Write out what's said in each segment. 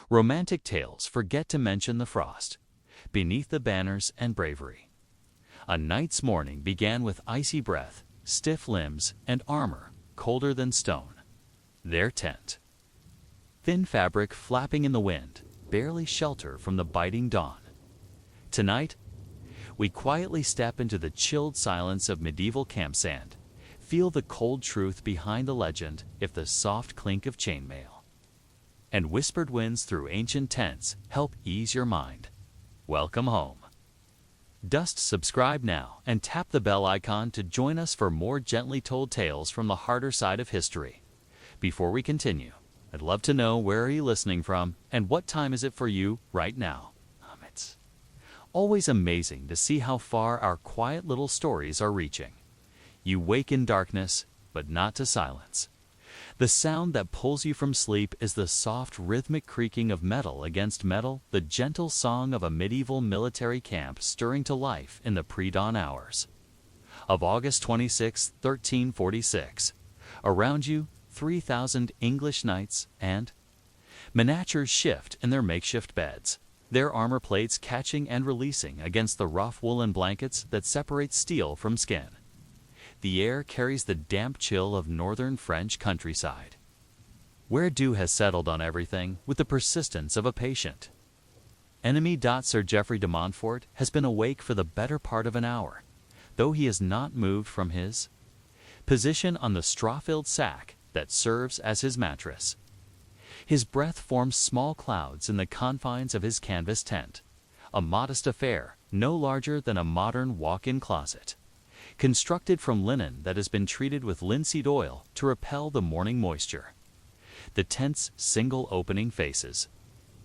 Romantic tales forget to mention the frost, beneath the banners and bravery. A night's morning began with icy breath, stiff limbs, and armor colder than stone. Their tent, thin fabric flapping in the wind, barely shelter from the biting dawn. Tonight, we quietly step into the chilled silence of medieval camp sand, feel the cold truth behind the legend if the soft clink of chainmail and whispered winds through ancient tents help ease your mind. Welcome home. Dust subscribe now and tap the bell icon to join us for more gently told tales from the harder side of history. Before we continue, I'd love to know, where are you listening from and what time is it for you right now? It's always amazing to see how far our quiet little stories are reaching. You wake in darkness, but not to silence. The sound that pulls you from sleep is the soft rhythmic creaking of metal against metal, the gentle song of a medieval military camp stirring to life in the pre-dawn hours of August 26, 1346. Around you, 3,000 English knights and miniatures shift in their makeshift beds, their armor plates catching and releasing against the rough woolen blankets that separate steel from skin. The air carries the damp chill of northern French countryside, where dew has settled on everything with the persistence of a patient enemy. Sir Geoffrey de Montfort has been awake for the better part of an hour, though he has not moved from his position on the straw-filled sack that serves as his mattress. His breath forms small clouds in the confines of his canvas tent, a modest affair no larger than a modern walk-in closet, constructed from linen that has been treated with linseed oil to repel the morning moisture. The tent's single opening faces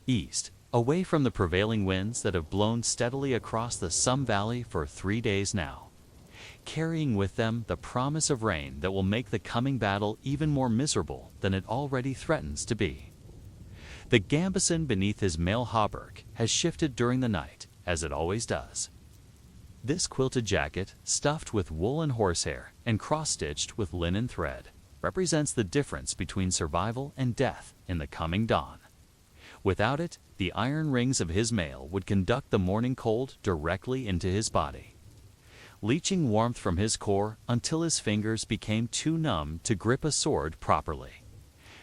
east, away from the prevailing winds that have blown steadily across the Somme Valley for 3 days now, carrying with them the promise of rain that will make the coming battle even more miserable than it already threatens to be. The gambeson beneath his mail hauberk has shifted during the night, as it always does. This quilted jacket, stuffed with wool and horsehair and cross-stitched with linen thread, represents the difference between survival and death in the coming dawn. Without it, the iron rings of his mail would conduct the morning cold directly into his body, leaching warmth from his core until his fingers became too numb to grip a sword properly.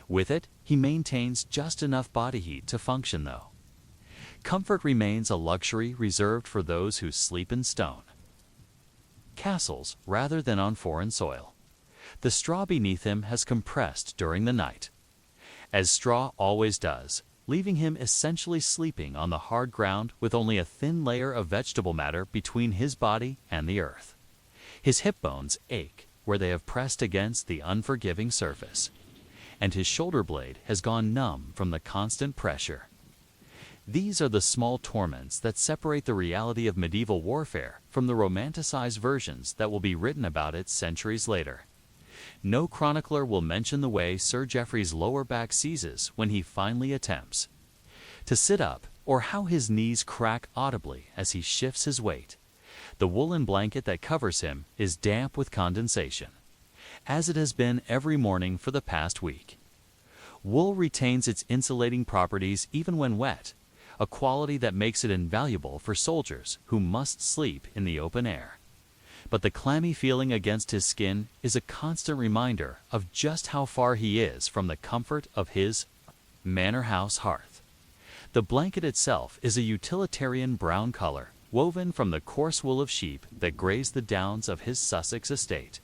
With it, he maintains just enough body heat to function, though. Comfort remains a luxury reserved for those who sleep in stone castles rather than on foreign soil. The straw beneath him has compressed during the night, as straw always does, leaving him essentially sleeping on the hard ground with only a thin layer of vegetable matter between his body and the earth. His hip bones ache where they have pressed against the unforgiving surface, and his shoulder blade has gone numb from the constant pressure. These are the small torments that separate the reality of medieval warfare from the romanticized versions that will be written about it centuries later. No chronicler will mention the way Sir Geoffrey's lower back seizes when he finally attempts to sit up, or how his knees crack audibly as he shifts his weight. The woolen blanket that covers him is damp with condensation, as it has been every morning for the past week. Wool retains its insulating properties even when wet, a quality that makes it invaluable for soldiers who must sleep in the open air. But the clammy feeling against his skin is a constant reminder of just how far he is from the comfort of his manor house hearth. The blanket itself is a utilitarian brown color, woven from the coarse wool of sheep that graze the downs of his Sussex estate,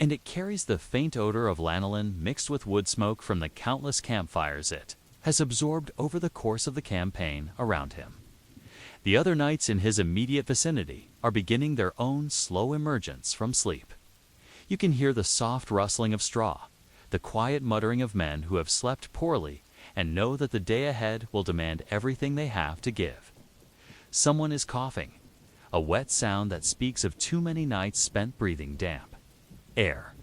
and it carries the faint odor of lanolin mixed with wood smoke from the countless campfires it has absorbed over the course of the campaign around him. The other knights in his immediate vicinity are beginning their own slow emergence from sleep. You can hear the soft rustling of straw, the quiet muttering of men who have slept poorly and know that the day ahead will demand everything they have to give. Someone is coughing, a wet sound that speaks of too many nights spent breathing damp air.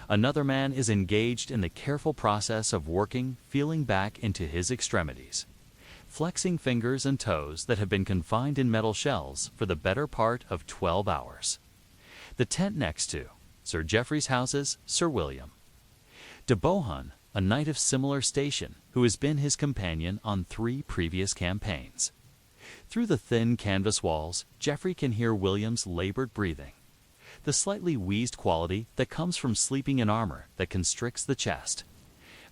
Another man is engaged in the careful process of working, feeling back into his extremities, flexing fingers and toes that have been confined in metal shells for the better part of 12 hours. The tent next to Sir Geoffrey's house is Sir William de Bohun, a knight of similar station who has been his companion on 3 previous campaigns. Through the thin canvas walls, Geoffrey can hear William's labored breathing, the slightly wheezed quality that comes from sleeping in armor that constricts the chest.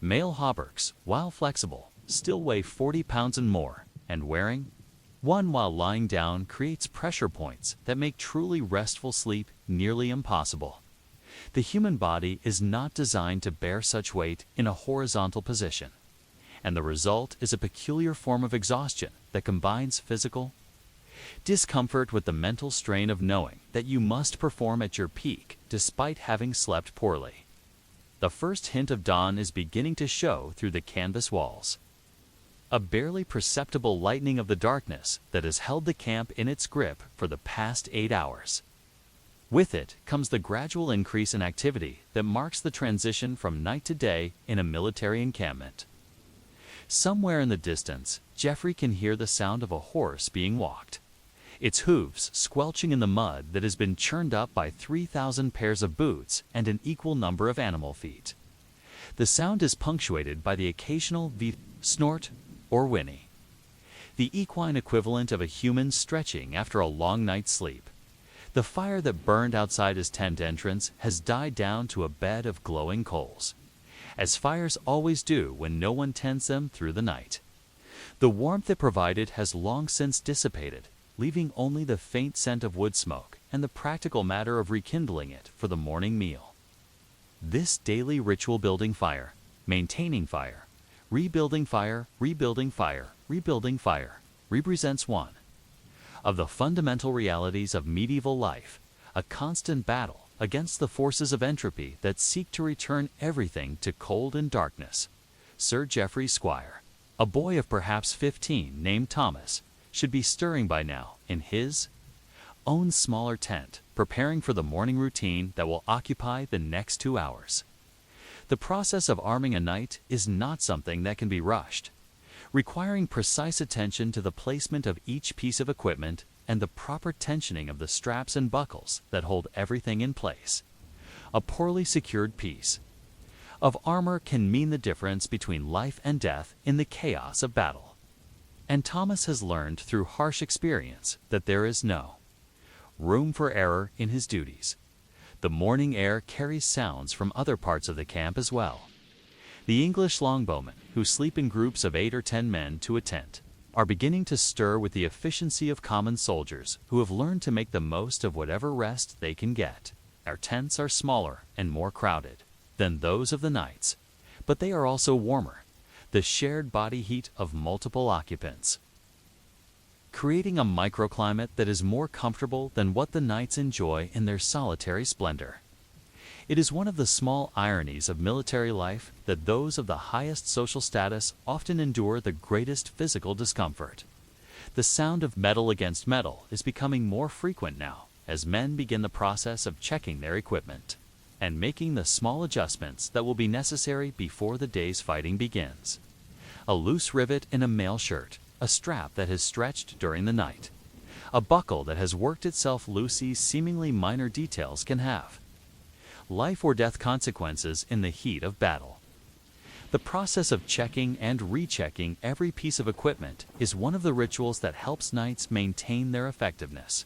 Male hauberks, while flexible, still weigh 40 pounds and more, and wearing one while lying down creates pressure points that make truly restful sleep nearly impossible. The human body is not designed to bear such weight in a horizontal position, and the result is a peculiar form of exhaustion that combines physical discomfort with the mental strain of knowing that you must perform at your peak despite having slept poorly. The first hint of dawn is beginning to show through the canvas walls. A barely perceptible lightening of the darkness that has held the camp in its grip for the past 8 hours. With it comes the gradual increase in activity that marks the transition from night to day in a military encampment. Somewhere in the distance, Geoffrey can hear the sound of a horse being walked, its hooves squelching in the mud that has been churned up by 3,000 pairs of boots and an equal number of animal feet. The sound is punctuated by the occasional snort or whinny, the equine equivalent of a human stretching after a long night's sleep. The fire that burned outside his tent entrance has died down to a bed of glowing coals, as fires always do when no one tends them through the night. The warmth it provided has long since dissipated, leaving only the faint scent of wood smoke and the practical matter of rekindling it for the morning meal. This daily ritual building fire, maintaining fire, rebuilding fire, rebuilding fire, rebuilding fire, represents one of the fundamental realities of medieval life, a constant battle against the forces of entropy that seek to return everything to cold and darkness. Sir Geoffrey Squire, a boy of perhaps 15 named Thomas, should be stirring by now in his own smaller tent, preparing for the morning routine that will occupy the next 2 hours. The process of arming a knight is not something that can be rushed, requiring precise attention to the placement of each piece of equipment and the proper tensioning of the straps and buckles that hold everything in place. A poorly secured piece of armor can mean the difference between life and death in the chaos of battle. And Thomas has learned through harsh experience that there is no room for error in his duties. The morning air carries sounds from other parts of the camp as well. The English longbowmen, who sleep in groups of 8 or 10 men to a tent, are beginning to stir with the efficiency of common soldiers who have learned to make the most of whatever rest they can get. Our tents are smaller and more crowded than those of the knights, but they are also warmer, the shared body heat of multiple occupants, creating a microclimate that is more comfortable than what the knights enjoy in their solitary splendor. It is one of the small ironies of military life that those of the highest social status often endure the greatest physical discomfort. The sound of metal against metal is becoming more frequent now as men begin the process of checking their equipment and making the small adjustments that will be necessary before the day's fighting begins. A loose rivet in a mail shirt, a strap that has stretched during the night, a buckle that has worked itself loose. These seemingly minor details can have life or death consequences in the heat of battle. The process of checking and rechecking every piece of equipment is one of the rituals that helps knights maintain their effectiveness.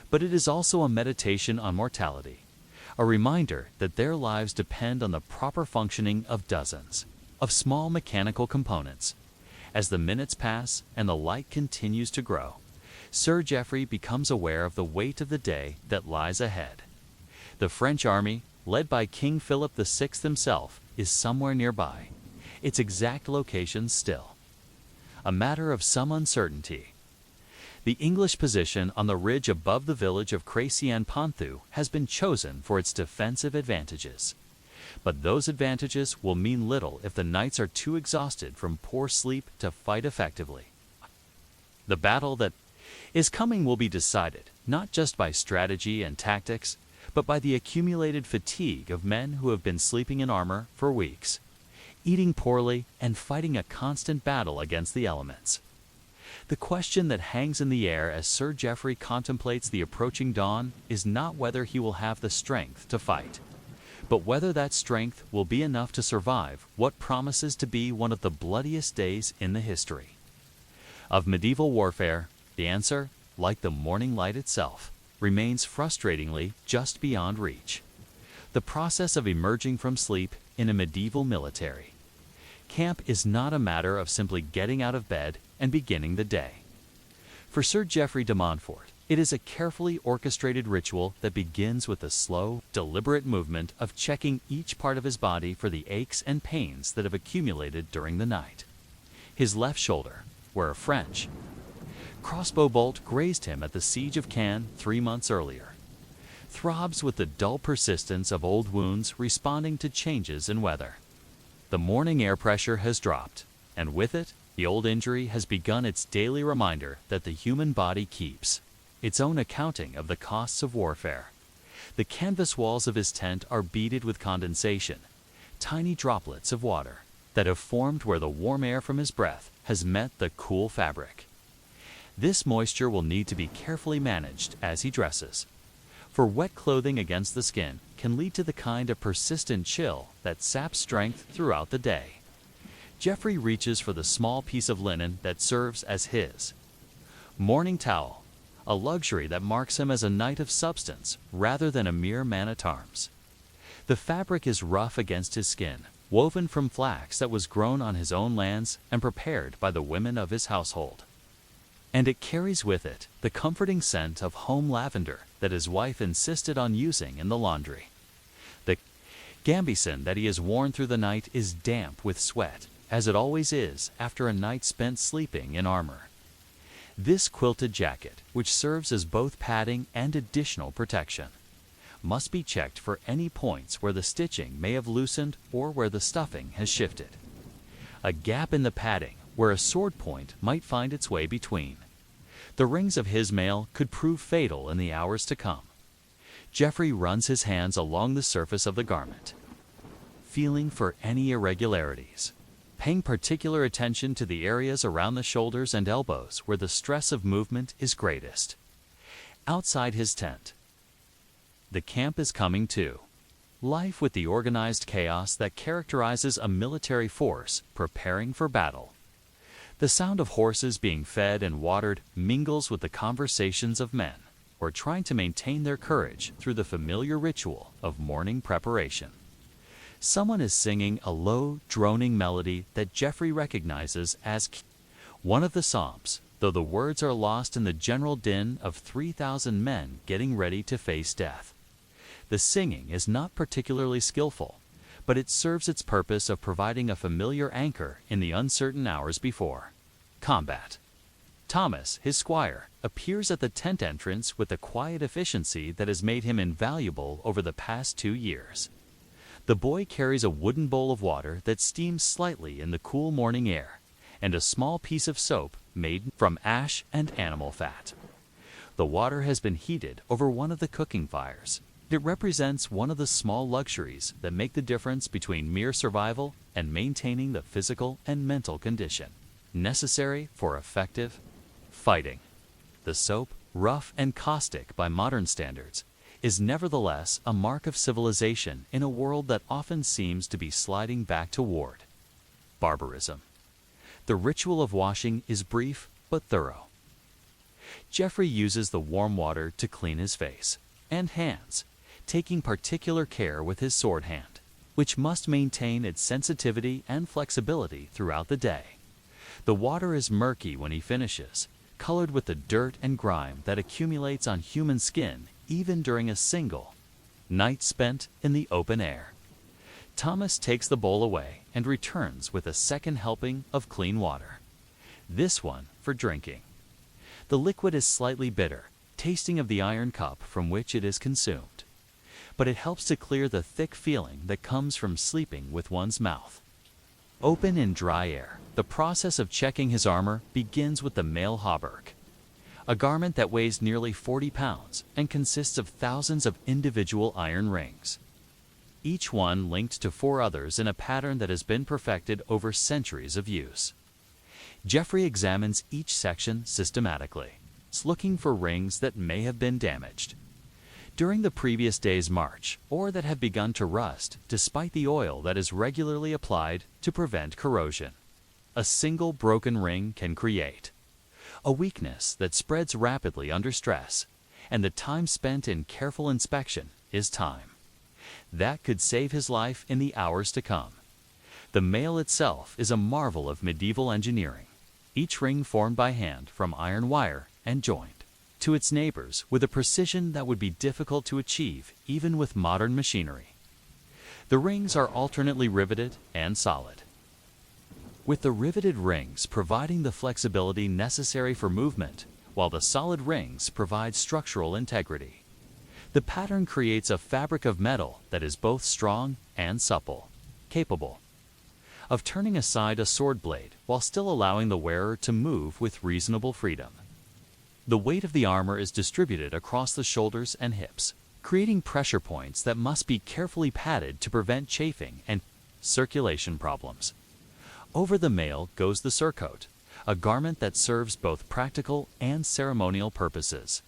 But it is also a meditation on mortality, a reminder that their lives depend on the proper functioning of dozens of small mechanical components. As the minutes pass and the light continues to grow, Sir Geoffrey becomes aware of the weight of the day that lies ahead. The French army, led by King Philip VI himself, is somewhere nearby, its exact location still a matter of some uncertainty. The English position on the ridge above the village of Crécy-en-Ponthieu has been chosen for its defensive advantages. But those advantages will mean little if the knights are too exhausted from poor sleep to fight effectively. The battle that is coming will be decided not just by strategy and tactics, but by the accumulated fatigue of men who have been sleeping in armor for weeks, eating poorly, and fighting a constant battle against the elements. The question that hangs in the air as Sir Geoffrey contemplates the approaching dawn is not whether he will have the strength to fight, But whether that strength will be enough to survive what promises to be one of the bloodiest days in the history of medieval warfare, the answer, like the morning light itself, remains frustratingly just beyond reach. The process of emerging from sleep in a medieval military camp is not a matter of simply getting out of bed and beginning the day. For Sir Geoffrey de Montfort, it is a carefully orchestrated ritual that begins with the slow, deliberate movement of checking each part of his body for the aches and pains that have accumulated during the night. His left shoulder, where a French crossbow bolt grazed him at the siege of Caen 3 months earlier, throbs with the dull persistence of old wounds responding to changes in weather. The morning air pressure has dropped, and with it, the old injury has begun its daily reminder that the human body keeps its own accounting of the costs of warfare. The canvas walls of his tent are beaded with condensation, tiny droplets of water that have formed where the warm air from his breath has met the cool fabric. This moisture will need to be carefully managed as he dresses, for wet clothing against the skin can lead to the kind of persistent chill that saps strength throughout the day. Geoffrey reaches for the small piece of linen that serves as his morning towel, a luxury that marks him as a knight of substance rather than a mere man-at-arms. The fabric is rough against his skin, woven from flax that was grown on his own lands and prepared by the women of his household. And it carries with it the comforting scent of home lavender that his wife insisted on using in the laundry. The gambeson that he has worn through the night is damp with sweat, as it always is after a night spent sleeping in armor. This quilted jacket, which serves as both padding and additional protection, must be checked for any points where the stitching may have loosened or where the stuffing has shifted. A gap in the padding where a sword point might find its way between. The rings of his mail could prove fatal in the hours to come. Geoffrey runs his hands along the surface of the garment, feeling for any irregularities, paying particular attention to the areas around the shoulders and elbows where the stress of movement is greatest. Outside his tent, the camp is coming to life with the organized chaos that characterizes a military force preparing for battle. The sound of horses being fed and watered mingles with the conversations of men, or trying to maintain their courage through the familiar ritual of morning preparation. Someone is singing a low, droning melody that Geoffrey recognizes as one of the Psalms, though the words are lost in the general din of 3,000 men getting ready to face death. The singing is not particularly skillful, but it serves its purpose of providing a familiar anchor in the uncertain hours before combat. Thomas, his squire, appears at the tent entrance with the quiet efficiency that has made him invaluable over the past 2 years. The boy carries a wooden bowl of water that steams slightly in the cool morning air, and a small piece of soap made from ash and animal fat. The water has been heated over one of the cooking fires. It represents one of the small luxuries that make the difference between mere survival and maintaining the physical and mental condition necessary for effective fighting. The soap, rough and caustic by modern standards, is nevertheless a mark of civilization in a world that often seems to be sliding back toward barbarism. The ritual of washing is brief but thorough. Geoffrey uses the warm water to clean his face and hands, taking particular care with his sword hand, which must maintain its sensitivity and flexibility throughout the day. The water is murky when he finishes, colored with the dirt and grime that accumulates on human skin even during a single night spent in the open air. Thomas takes the bowl away and returns with a second helping of clean water, this one for drinking. The liquid is slightly bitter, tasting of the iron cup from which it is consumed, but it helps to clear the thick feeling that comes from sleeping with one's mouth open in dry air. The process of checking his armor begins with the mail hauberk, a garment that weighs nearly 40 pounds and consists of thousands of individual iron rings, each one linked to 4 others in a pattern that has been perfected over centuries of use. Geoffrey examines each section systematically, looking for rings that may have been damaged. during the previous day's march, or that have begun to rust despite the oil that is regularly applied to prevent corrosion. A single broken ring can create a weakness that spreads rapidly under stress, and the time spent in careful inspection is time that could save his life in the hours to come. The mail itself is a marvel of medieval engineering, each ring formed by hand from iron wire and joined to its neighbors with a precision that would be difficult to achieve even with modern machinery. The rings are alternately riveted and solid, with the riveted rings providing the flexibility necessary for movement, while the solid rings provide structural integrity. The pattern creates a fabric of metal that is both strong and supple, capable of turning aside a sword blade while still allowing the wearer to move with reasonable freedom. The weight of the armor is distributed across the shoulders and hips, creating pressure points that must be carefully padded to prevent chafing and circulation problems. Over the mail goes the surcoat, a garment that serves both practical and ceremonial purposes.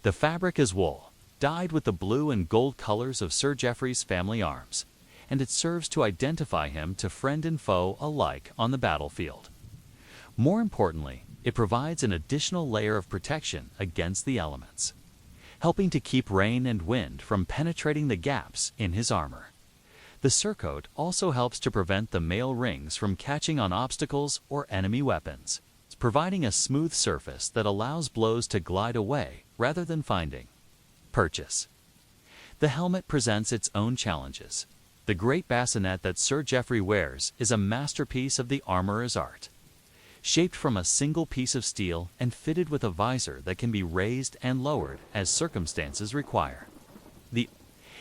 The fabric is wool, dyed with the blue and gold colors of Sir Geoffrey's family arms, and it serves to identify him to friend and foe alike on the battlefield. More importantly, it provides an additional layer of protection against the elements, helping to keep rain and wind from penetrating the gaps in his armor. The surcoat also helps to prevent the mail rings from catching on obstacles or enemy weapons, providing a smooth surface that allows blows to glide away rather than finding purchase. The helmet presents its own challenges. The great bassinet that Sir Geoffrey wears is a masterpiece of the armorer's art. Shaped from a single piece of steel and fitted with a visor that can be raised and lowered as circumstances require. The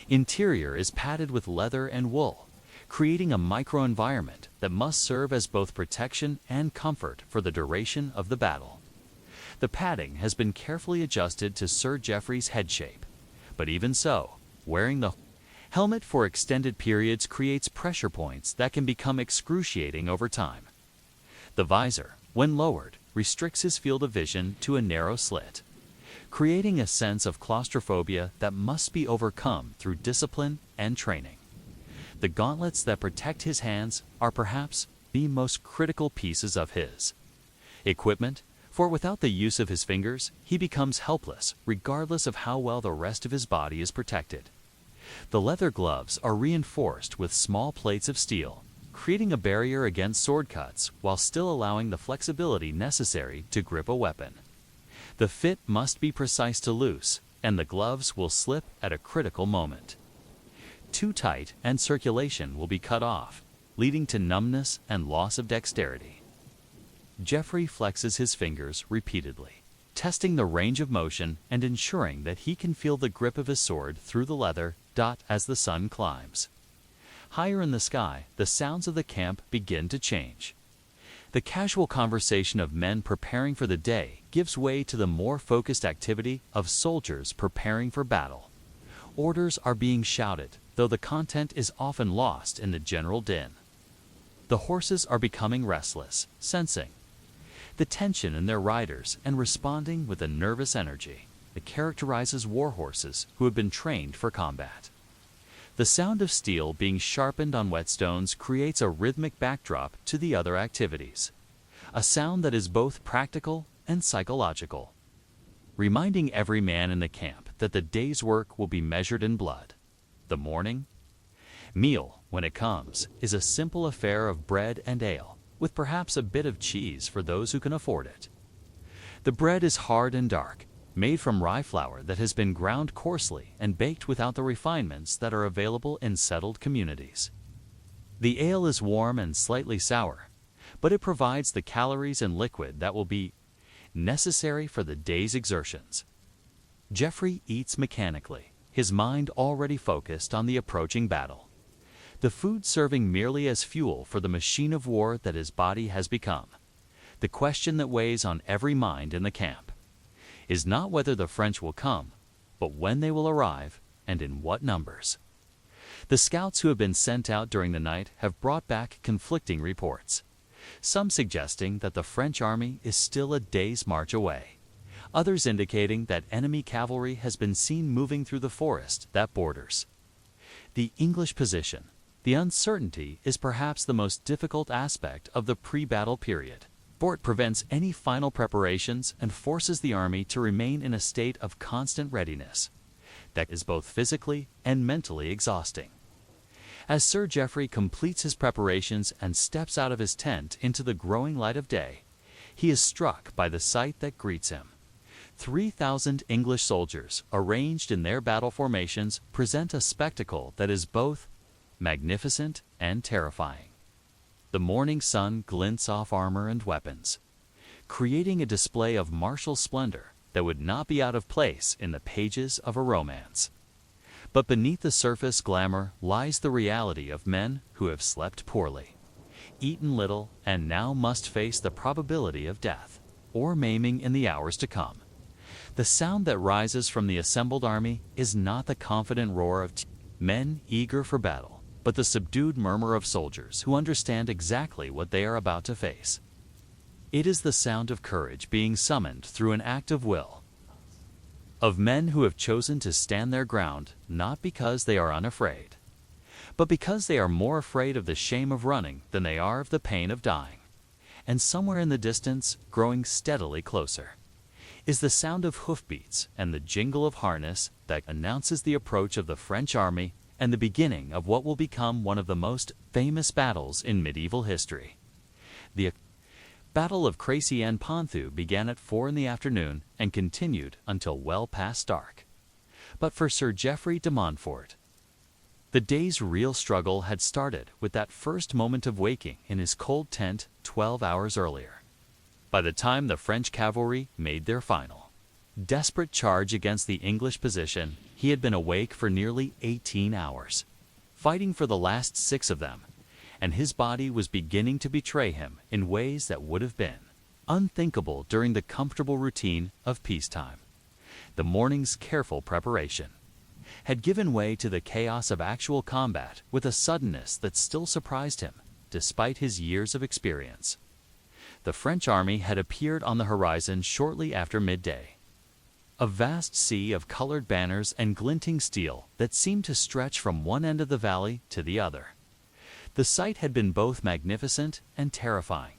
interior is padded with leather and wool, creating a microenvironment that must serve as both protection and comfort for the duration of the battle. The padding has been carefully adjusted to Sir Geoffrey's head shape, but even so, wearing the helmet for extended periods creates pressure points that can become excruciating over time. The visor, when lowered, restricts his field of vision to a narrow slit, creating a sense of claustrophobia that must be overcome through discipline and training. The gauntlets that protect his hands are perhaps the most critical pieces of his equipment, for without the use of his fingers, he becomes helpless regardless of how well the rest of his body is protected. The leather gloves are reinforced with small plates of steel, creating a barrier against sword cuts while still allowing the flexibility necessary to grip a weapon. The fit must be precise to loose, and the gloves will slip at a critical moment. Too tight and circulation will be cut off, leading to numbness and loss of dexterity. Geoffrey flexes his fingers repeatedly, testing the range of motion and ensuring that he can feel the grip of his sword through the leather as the sun climbs. Higher in the sky, the sounds of the camp begin to change. The casual conversation of men preparing for the day gives way to the more focused activity of soldiers preparing for battle. Orders are being shouted, though the content is often lost in the general din. The horses are becoming restless, sensing the tension in their riders and responding with a nervous energy that characterizes war horses who have been trained for combat. The sound of steel being sharpened on whetstones creates a rhythmic backdrop to the other activities, a sound that is both practical and psychological, reminding every man in the camp that the day's work will be measured in blood. The morning meal, when it comes, is a simple affair of bread and ale, with perhaps a bit of cheese for those who can afford it. The bread is hard and dark, made from rye flour that has been ground coarsely and baked without the refinements that are available in settled communities. The ale is warm and slightly sour, but it provides the calories and liquid that will be necessary for the day's exertions. Geoffrey eats mechanically, his mind already focused on the approaching battle. The food serving merely as fuel for the machine of war that his body has become. The question that weighs on every mind in the camp is not whether the French will come, but when they will arrive and in what numbers. The scouts who have been sent out during the night have brought back conflicting reports, some suggesting that the French army is still a day's march away, others indicating that enemy cavalry has been seen moving through the forest that borders the English position. The uncertainty is perhaps the most difficult aspect of the pre-battle period. Fort prevents any final preparations and forces the army to remain in a state of constant readiness that is both physically and mentally exhausting. As Sir Geoffrey completes his preparations and steps out of his tent into the growing light of day, he is struck by the sight that greets him. 3,000 English soldiers, arranged in their battle formations, present a spectacle that is both magnificent and terrifying. The morning sun glints off armor and weapons, creating a display of martial splendor that would not be out of place in the pages of a romance. But beneath the surface glamour lies the reality of men who have slept poorly, eaten little, and now must face the probability of death or maiming in the hours to come. The sound that rises from the assembled army is not the confident roar of men eager for battle, but the subdued murmur of soldiers who understand exactly what they are about to face. It is the sound of courage being summoned through an act of will, of men who have chosen to stand their ground not because they are unafraid, but because they are more afraid of the shame of running than they are of the pain of dying. And somewhere in the distance, growing steadily closer, is the sound of hoofbeats and the jingle of harness that announces the approach of the French army and the beginning of what will become one of the most famous battles in medieval history. The Battle of Crécy-en-Ponthieu began at 4 in the afternoon and continued until well past dark. But for Sir Geoffrey de Montfort, the day's real struggle had started with that first moment of waking in his cold tent 12 hours earlier. By the time the French cavalry made their final, desperate charge against the English position, he had been awake for nearly 18 hours, fighting for the last 6 of them, and his body was beginning to betray him in ways that would have been unthinkable during the comfortable routine of peacetime. The morning's careful preparation had given way to the chaos of actual combat with a suddenness that still surprised him, despite his years of experience. The French army had appeared on the horizon shortly after midday, a vast sea of colored banners and glinting steel that seemed to stretch from one end of the valley to the other. The sight had been both magnificent and terrifying,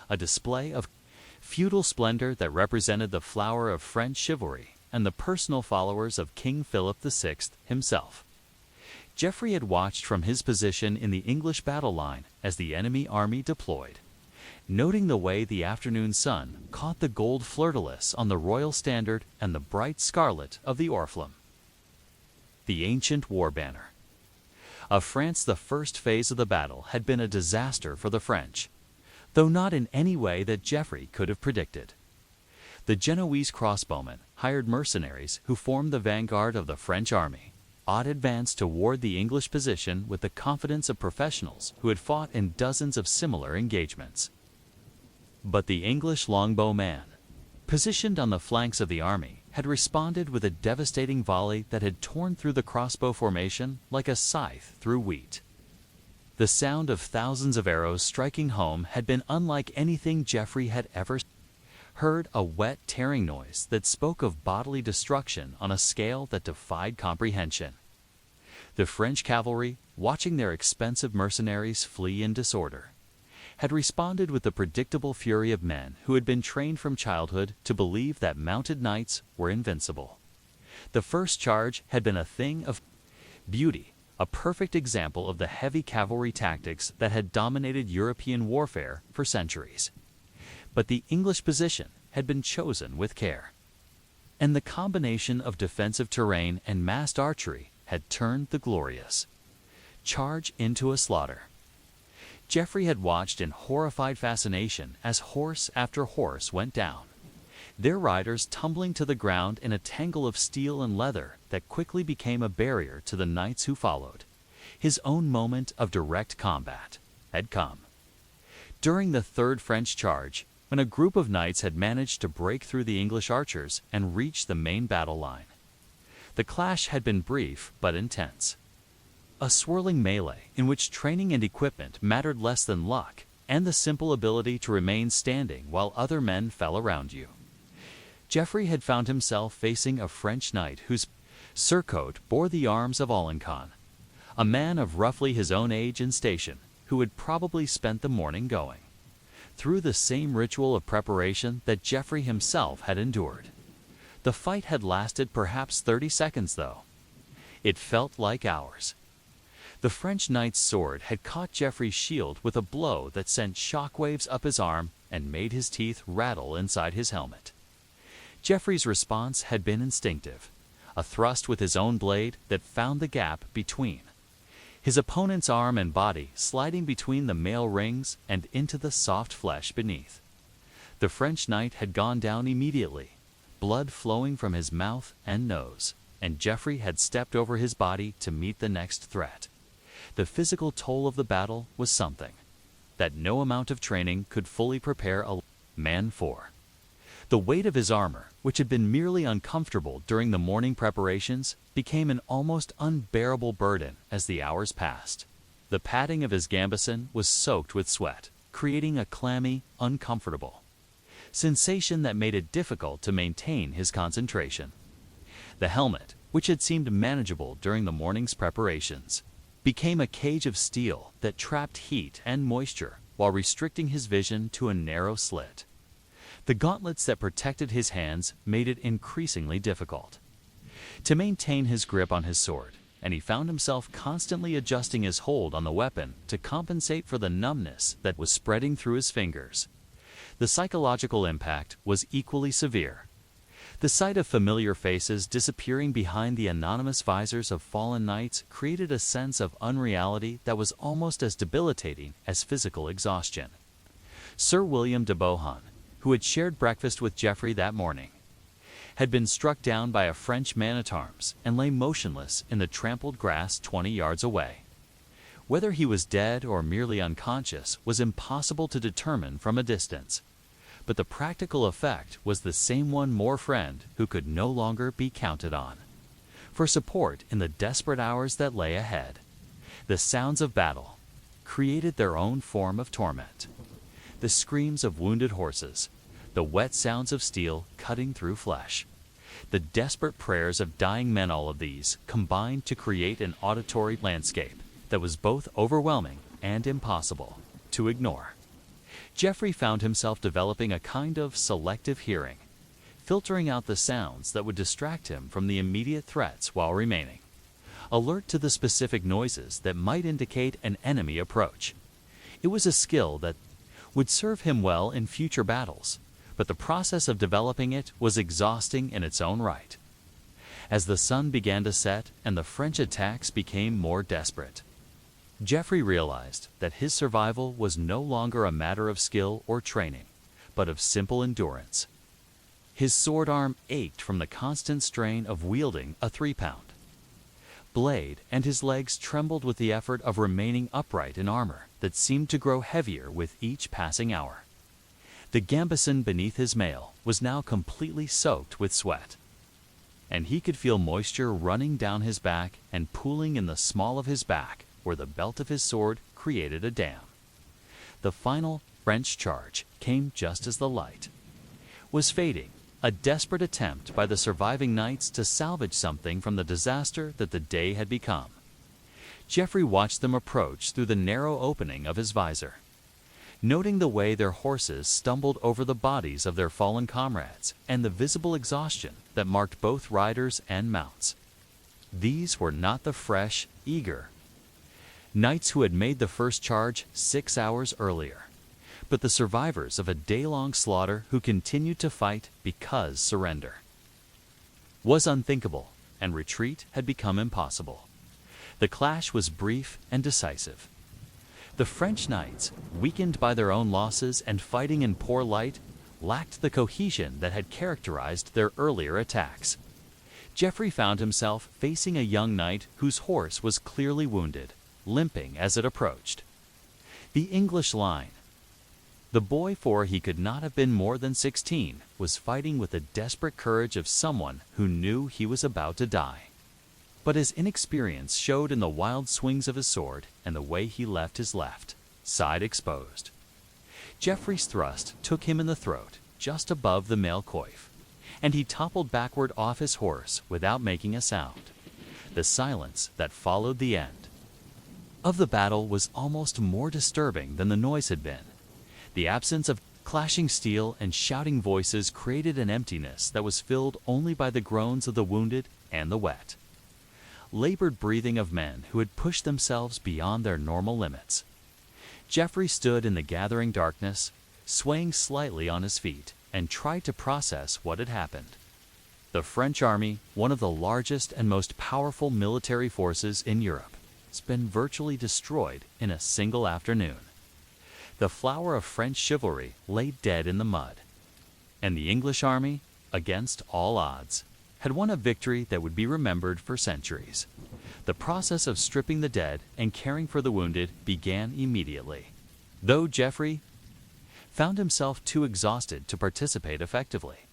a display of feudal splendor that represented the flower of French chivalry and the personal followers of King Philip VI himself. Geoffrey had watched from his position in the English battle line as the enemy army deployed, noting the way the afternoon sun caught the gold fleur-de-lis on the royal standard and the bright scarlet of the oriflamme. The ancient war banner of France. The first phase of the battle had been a disaster for the French, though not in any way that Geoffrey could have predicted. The Genoese crossbowmen, hired mercenaries who formed the vanguard of the French army, advanced toward the English position with the confidence of professionals who had fought in dozens of similar engagements. But the English longbowman, positioned on the flanks of the army, had responded with a devastating volley that had torn through the crossbow formation like a scythe through wheat. The sound of thousands of arrows striking home had been unlike anything Geoffrey had ever heard, a wet, tearing noise that spoke of bodily destruction on a scale that defied comprehension. The French cavalry, watching their expensive mercenaries flee in disorder, had responded with the predictable fury of men who had been trained from childhood to believe that mounted knights were invincible. The first charge had been a thing of beauty, a perfect example of the heavy cavalry tactics that had dominated European warfare for centuries. But the English position had been chosen with care, and the combination of defensive terrain and massed archery had turned the glorious charge into a slaughter. Geoffrey had watched in horrified fascination as horse after horse went down, their riders tumbling to the ground in a tangle of steel and leather that quickly became a barrier to the knights who followed. His own moment of direct combat had come. During the third French charge, when a group of knights had managed to break through the English archers and reach the main battle line. The clash had been brief but intense. A swirling melee in which training and equipment mattered less than luck and the simple ability to remain standing while other men fell around you. Geoffrey had found himself facing a French knight whose surcoat bore the arms of Alencon, a man of roughly his own age and station, who had probably spent the morning going through the same ritual of preparation that Geoffrey himself had endured. The fight had lasted perhaps 30 seconds, though. It felt like hours. The French knight's sword had caught Geoffrey's shield with a blow that sent shockwaves up his arm and made his teeth rattle inside his helmet. Geoffrey's response had been instinctive, a thrust with his own blade that found the gap between his opponent's arm and body, sliding between the mail rings and into the soft flesh beneath. The French knight had gone down immediately, blood flowing from his mouth and nose, and Geoffrey had stepped over his body to meet the next threat. The physical toll of the battle was something that no amount of training could fully prepare a man for. The weight of his armor, which had been merely uncomfortable during the morning preparations, became an almost unbearable burden as the hours passed. The padding of his gambeson was soaked with sweat, creating a clammy, uncomfortable sensation that made it difficult to maintain his concentration. The helmet, which had seemed manageable during the morning's preparations, became a cage of steel that trapped heat and moisture while restricting his vision to a narrow slit. The gauntlets that protected his hands made it increasingly difficult to maintain his grip on his sword, and he found himself constantly adjusting his hold on the weapon to compensate for the numbness that was spreading through his fingers. The psychological impact was equally severe. The sight of familiar faces disappearing behind the anonymous visors of fallen knights created a sense of unreality that was almost as debilitating as physical exhaustion. Sir William de Bohun, who had shared breakfast with Geoffrey that morning, had been struck down by a French man-at-arms and lay motionless in the trampled grass 20 yards away. Whether he was dead or merely unconscious was impossible to determine from a distance, but the practical effect was the same one more friend who could no longer be counted on for support in the desperate hours that lay ahead. The sounds of battle created their own form of torment. The screams of wounded horses, the wet sounds of steel cutting through flesh, the desperate prayers of dying men, all of these combined to create an auditory landscape that was both overwhelming and impossible to ignore. Geoffrey found himself developing a kind of selective hearing, filtering out the sounds that would distract him from the immediate threats while remaining alert to the specific noises that might indicate an enemy approach. It was a skill that would serve him well in future battles, but the process of developing it was exhausting in its own right. As the sun began to set and the French attacks became more desperate, Geoffrey realized that his survival was no longer a matter of skill or training, but of simple endurance. His sword arm ached from the constant strain of wielding a 3-pound blade, and his legs trembled with the effort of remaining upright in armor that seemed to grow heavier with each passing hour. The gambeson beneath his mail was now completely soaked with sweat, and he could feel moisture running down his back and pooling in the small of his back where the belt of his sword created a dam. The final French charge came just as the light was fading, a desperate attempt by the surviving knights to salvage something from the disaster that the day had become. Geoffrey watched them approach through the narrow opening of his visor, noting the way their horses stumbled over the bodies of their fallen comrades and the visible exhaustion that marked both riders and mounts. These were not the fresh, eager knights who had made the first charge 6 hours earlier, but the survivors of a day-long slaughter who continued to fight because surrender was unthinkable and retreat had become impossible. The clash was brief and decisive. The French knights, weakened by their own losses and fighting in poor light, lacked the cohesion that had characterized their earlier attacks. Geoffrey found himself facing a young knight whose horse was clearly wounded, limping as it approached the English line. The boy, for he could not have been more than 16, was fighting with the desperate courage of someone who knew he was about to die. But his inexperience showed in the wild swings of his sword and the way he left his left side exposed. Geoffrey's thrust took him in the throat, just above the mail coif, and he toppled backward off his horse without making a sound. The silence that followed the end of the battle was almost more disturbing than the noise had been. The absence of clashing steel and shouting voices created an emptiness that was filled only by the groans of the wounded and the wet, labored breathing of men who had pushed themselves beyond their normal limits. Geoffrey stood in the gathering darkness, swaying slightly on his feet, and tried to process what had happened. The French army, one of the largest and most powerful military forces in Europe, has been virtually destroyed in a single afternoon. The flower of French chivalry lay dead in the mud, and the English army, against all odds, had won a victory that would be remembered for centuries. The process of stripping the dead and caring for the wounded began immediately, though Geoffrey found himself too exhausted to participate effectively.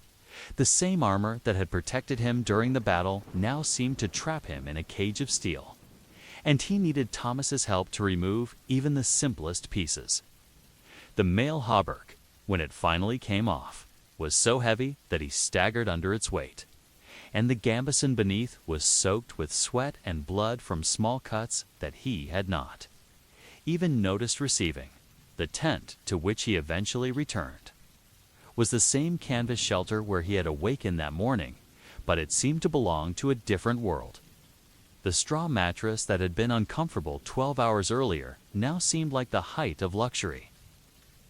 The same armor that had protected him during the battle now seemed to trap him in a cage of steel, and he needed Thomas's help to remove even the simplest pieces. The mail hauberk, when it finally came off, was so heavy that he staggered under its weight, and the gambeson beneath was soaked with sweat and blood from small cuts that he had not even noticed receiving. The tent to which he eventually returned was the same canvas shelter where he had awakened that morning, but it seemed to belong to a different world. The straw mattress that had been uncomfortable 12 hours earlier now seemed like the height of luxury,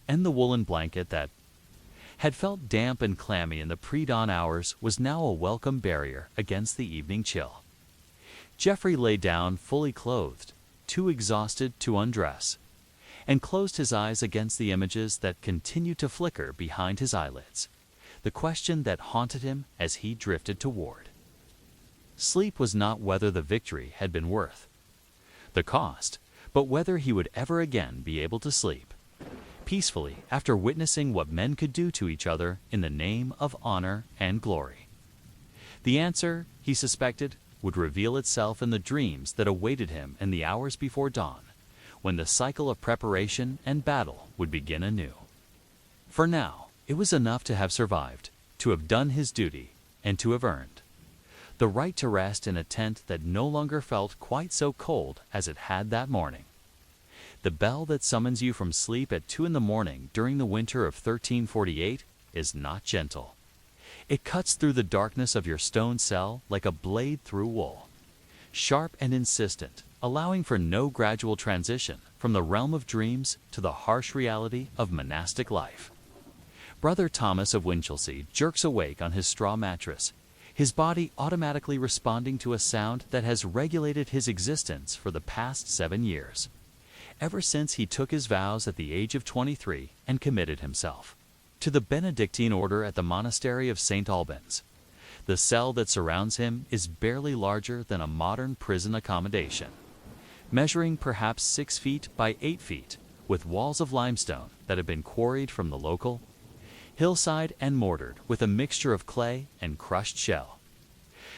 and the woolen blanket that had felt damp and clammy in the pre-dawn hours was now a welcome barrier against the evening chill. Geoffrey lay down fully clothed, too exhausted to undress, and closed his eyes against the images that continued to flicker behind his eyelids, the question that haunted him as he drifted toward sleep was not whether the victory had been worth the cost, but whether he would ever again be able to sleep peacefully after witnessing what men could do to each other in the name of honor and glory. The answer, he suspected, would reveal itself in the dreams that awaited him in the hours before dawn, when the cycle of preparation and battle would begin anew. For now, it was enough to have survived, to have done his duty, and to have earned the right to rest in a tent that no longer felt quite so cold as it had that morning. The bell that summons you from sleep at 2 a.m. during the winter of 1348 is not gentle. It cuts through the darkness of your stone cell like a blade through wool, sharp and insistent, allowing for no gradual transition from the realm of dreams to the harsh reality of monastic life. Brother Thomas of Winchelsea jerks awake on his straw mattress, his body automatically responding to a sound that has regulated his existence for the past 7 years, ever since he took his vows at the age of 23 and committed himself to the Benedictine order at the monastery of St. Albans. The cell that surrounds him is barely larger than a modern prison accommodation, measuring perhaps 6 feet by 8 feet, with walls of limestone that have been quarried from the local hillside and mortared with a mixture of clay and crushed shell.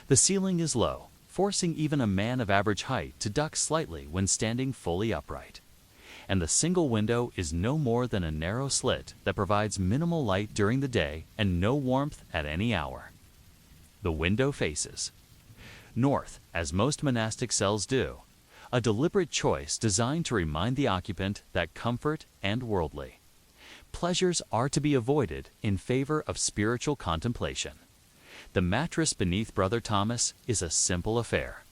The ceiling is low, forcing even a man of average height to duck slightly when standing fully upright, and the single window is no more than a narrow slit that provides minimal light during the day and no warmth at any hour. The window faces north, as most monastic cells do, a deliberate choice designed to remind the occupant that comfort and worldly pleasures are to be avoided in favor of spiritual contemplation. The mattress beneath Brother Thomas is a simple affair,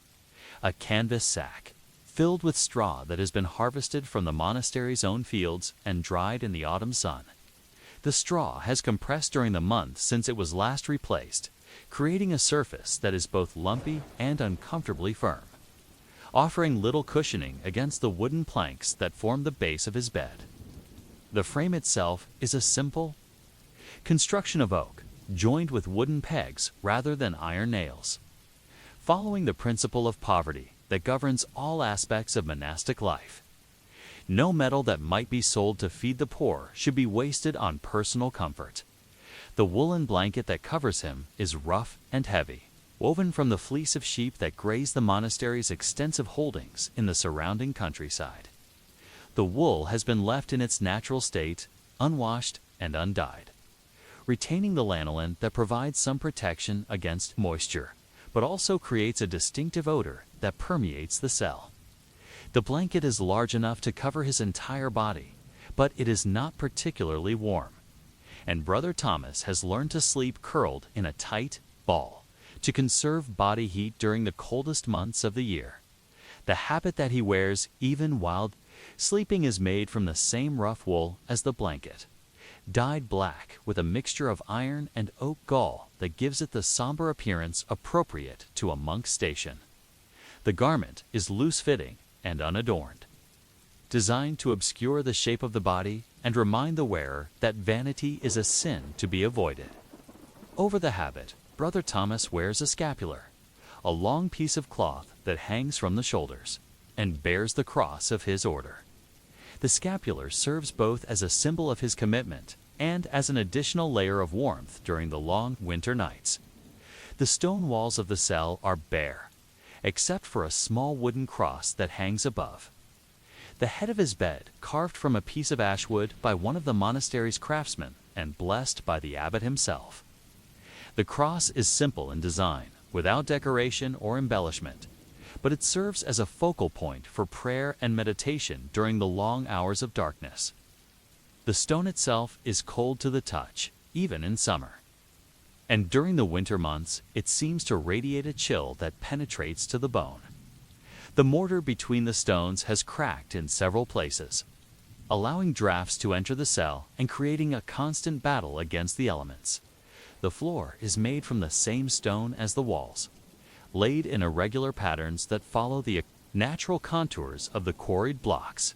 a canvas sack filled with straw that has been harvested from the monastery's own fields and dried in the autumn sun. The straw has compressed during the month since it was last replaced, creating a surface that is both lumpy and uncomfortably firm, offering little cushioning against the wooden planks that form the base of his bed. The frame itself is a simple construction of oak, joined with wooden pegs rather than iron nails, following the principle of poverty that governs all aspects of monastic life. No metal that might be sold to feed the poor should be wasted on personal comfort. The woolen blanket that covers him is rough and heavy, woven from the fleece of sheep that graze the monastery's extensive holdings in the surrounding countryside. The wool has been left in its natural state, unwashed and undyed, retaining the lanolin that provides some protection against moisture, but also creates a distinctive odor that permeates the cell. The blanket is large enough to cover his entire body, but it is not particularly warm. And Brother Thomas has learned to sleep curled in a tight ball to conserve body heat during the coldest months of the year. The habit that he wears even while sleeping is made from the same rough wool as the blanket, dyed black with a mixture of iron and oak gall that gives it the somber appearance appropriate to a monk's station. The garment is loose-fitting and unadorned, designed to obscure the shape of the body and remind the wearer that vanity is a sin to be avoided. Over the habit, Brother Thomas wears a scapular, a long piece of cloth that hangs from the shoulders and bears the cross of his order. The scapular serves both as a symbol of his commitment and as an additional layer of warmth during the long winter nights. The stone walls of the cell are bare, except for a small wooden cross that hangs above. The head of his bed, carved from a piece of ash wood by one of the monastery's craftsmen and blessed by the abbot himself. The cross is simple in design, without decoration or embellishment, but it serves as a focal point for prayer and meditation during the long hours of darkness. The stone itself is cold to the touch, even in summer. And during the winter months, it seems to radiate a chill that penetrates to the bone. The mortar between the stones has cracked in several places, allowing drafts to enter the cell and creating a constant battle against the elements. The floor is made from the same stone as the walls, laid in irregular patterns that follow the natural contours of the quarried blocks.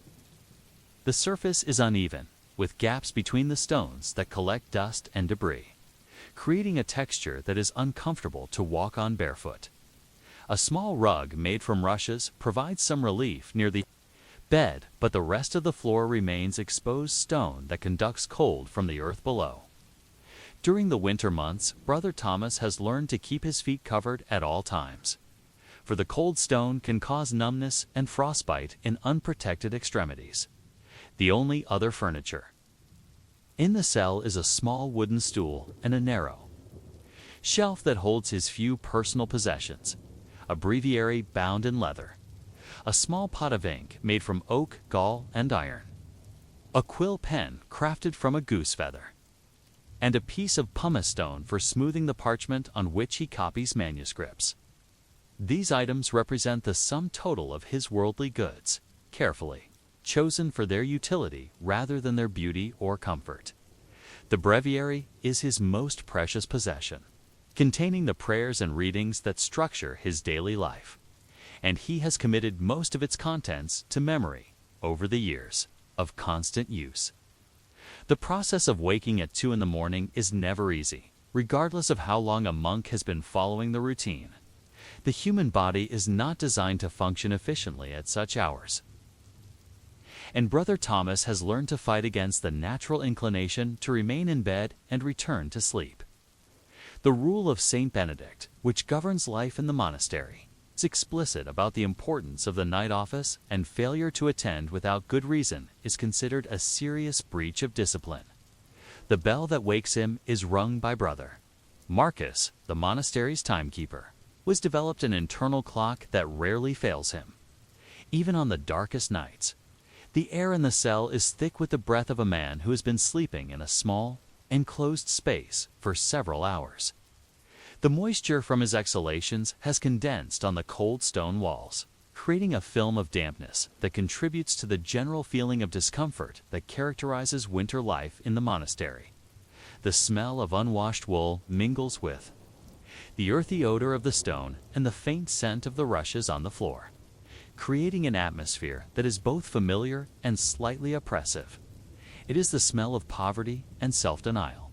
The surface is uneven, with gaps between the stones that collect dust and debris, creating a texture that is uncomfortable to walk on barefoot. A small rug made from rushes provides some relief near the bed, but the rest of the floor remains exposed stone that conducts cold from the earth below. During the winter months, Brother Thomas has learned to keep his feet covered at all times, for the cold stone can cause numbness and frostbite in unprotected extremities. The only other furniture in the cell is a small wooden stool and a narrow shelf that holds his few personal possessions, a breviary bound in leather, a small pot of ink made from oak, gall, and iron, a quill pen crafted from a goose feather, and a piece of pumice stone for smoothing the parchment on which he copies manuscripts. These items represent the sum total of his worldly goods, carefully chosen for their utility rather than their beauty or comfort. The breviary is his most precious possession, containing the prayers and readings that structure his daily life, and he has committed most of its contents to memory over the years of constant use. The process of waking at 2 in the morning is never easy, regardless of how long a monk has been following the routine. The human body is not designed to function efficiently at such hours. And Brother Thomas has learned to fight against the natural inclination to remain in bed and return to sleep. The rule of Saint Benedict, which governs life in the monastery, is explicit about the importance of the night office, and failure to attend without good reason is considered a serious breach of discipline. The bell that wakes him is rung by Brother Marcus, the monastery's timekeeper, who has developed an internal clock that rarely fails him. Even on the darkest nights, the air in the cell is thick with the breath of a man who has been sleeping in a small, enclosed space for several hours. The moisture from his exhalations has condensed on the cold stone walls, creating a film of dampness that contributes to the general feeling of discomfort that characterizes winter life in the monastery. The smell of unwashed wool mingles with the earthy odor of the stone and the faint scent of the rushes on the floor, creating an atmosphere that is both familiar and slightly oppressive. It is the smell of poverty and self-denial,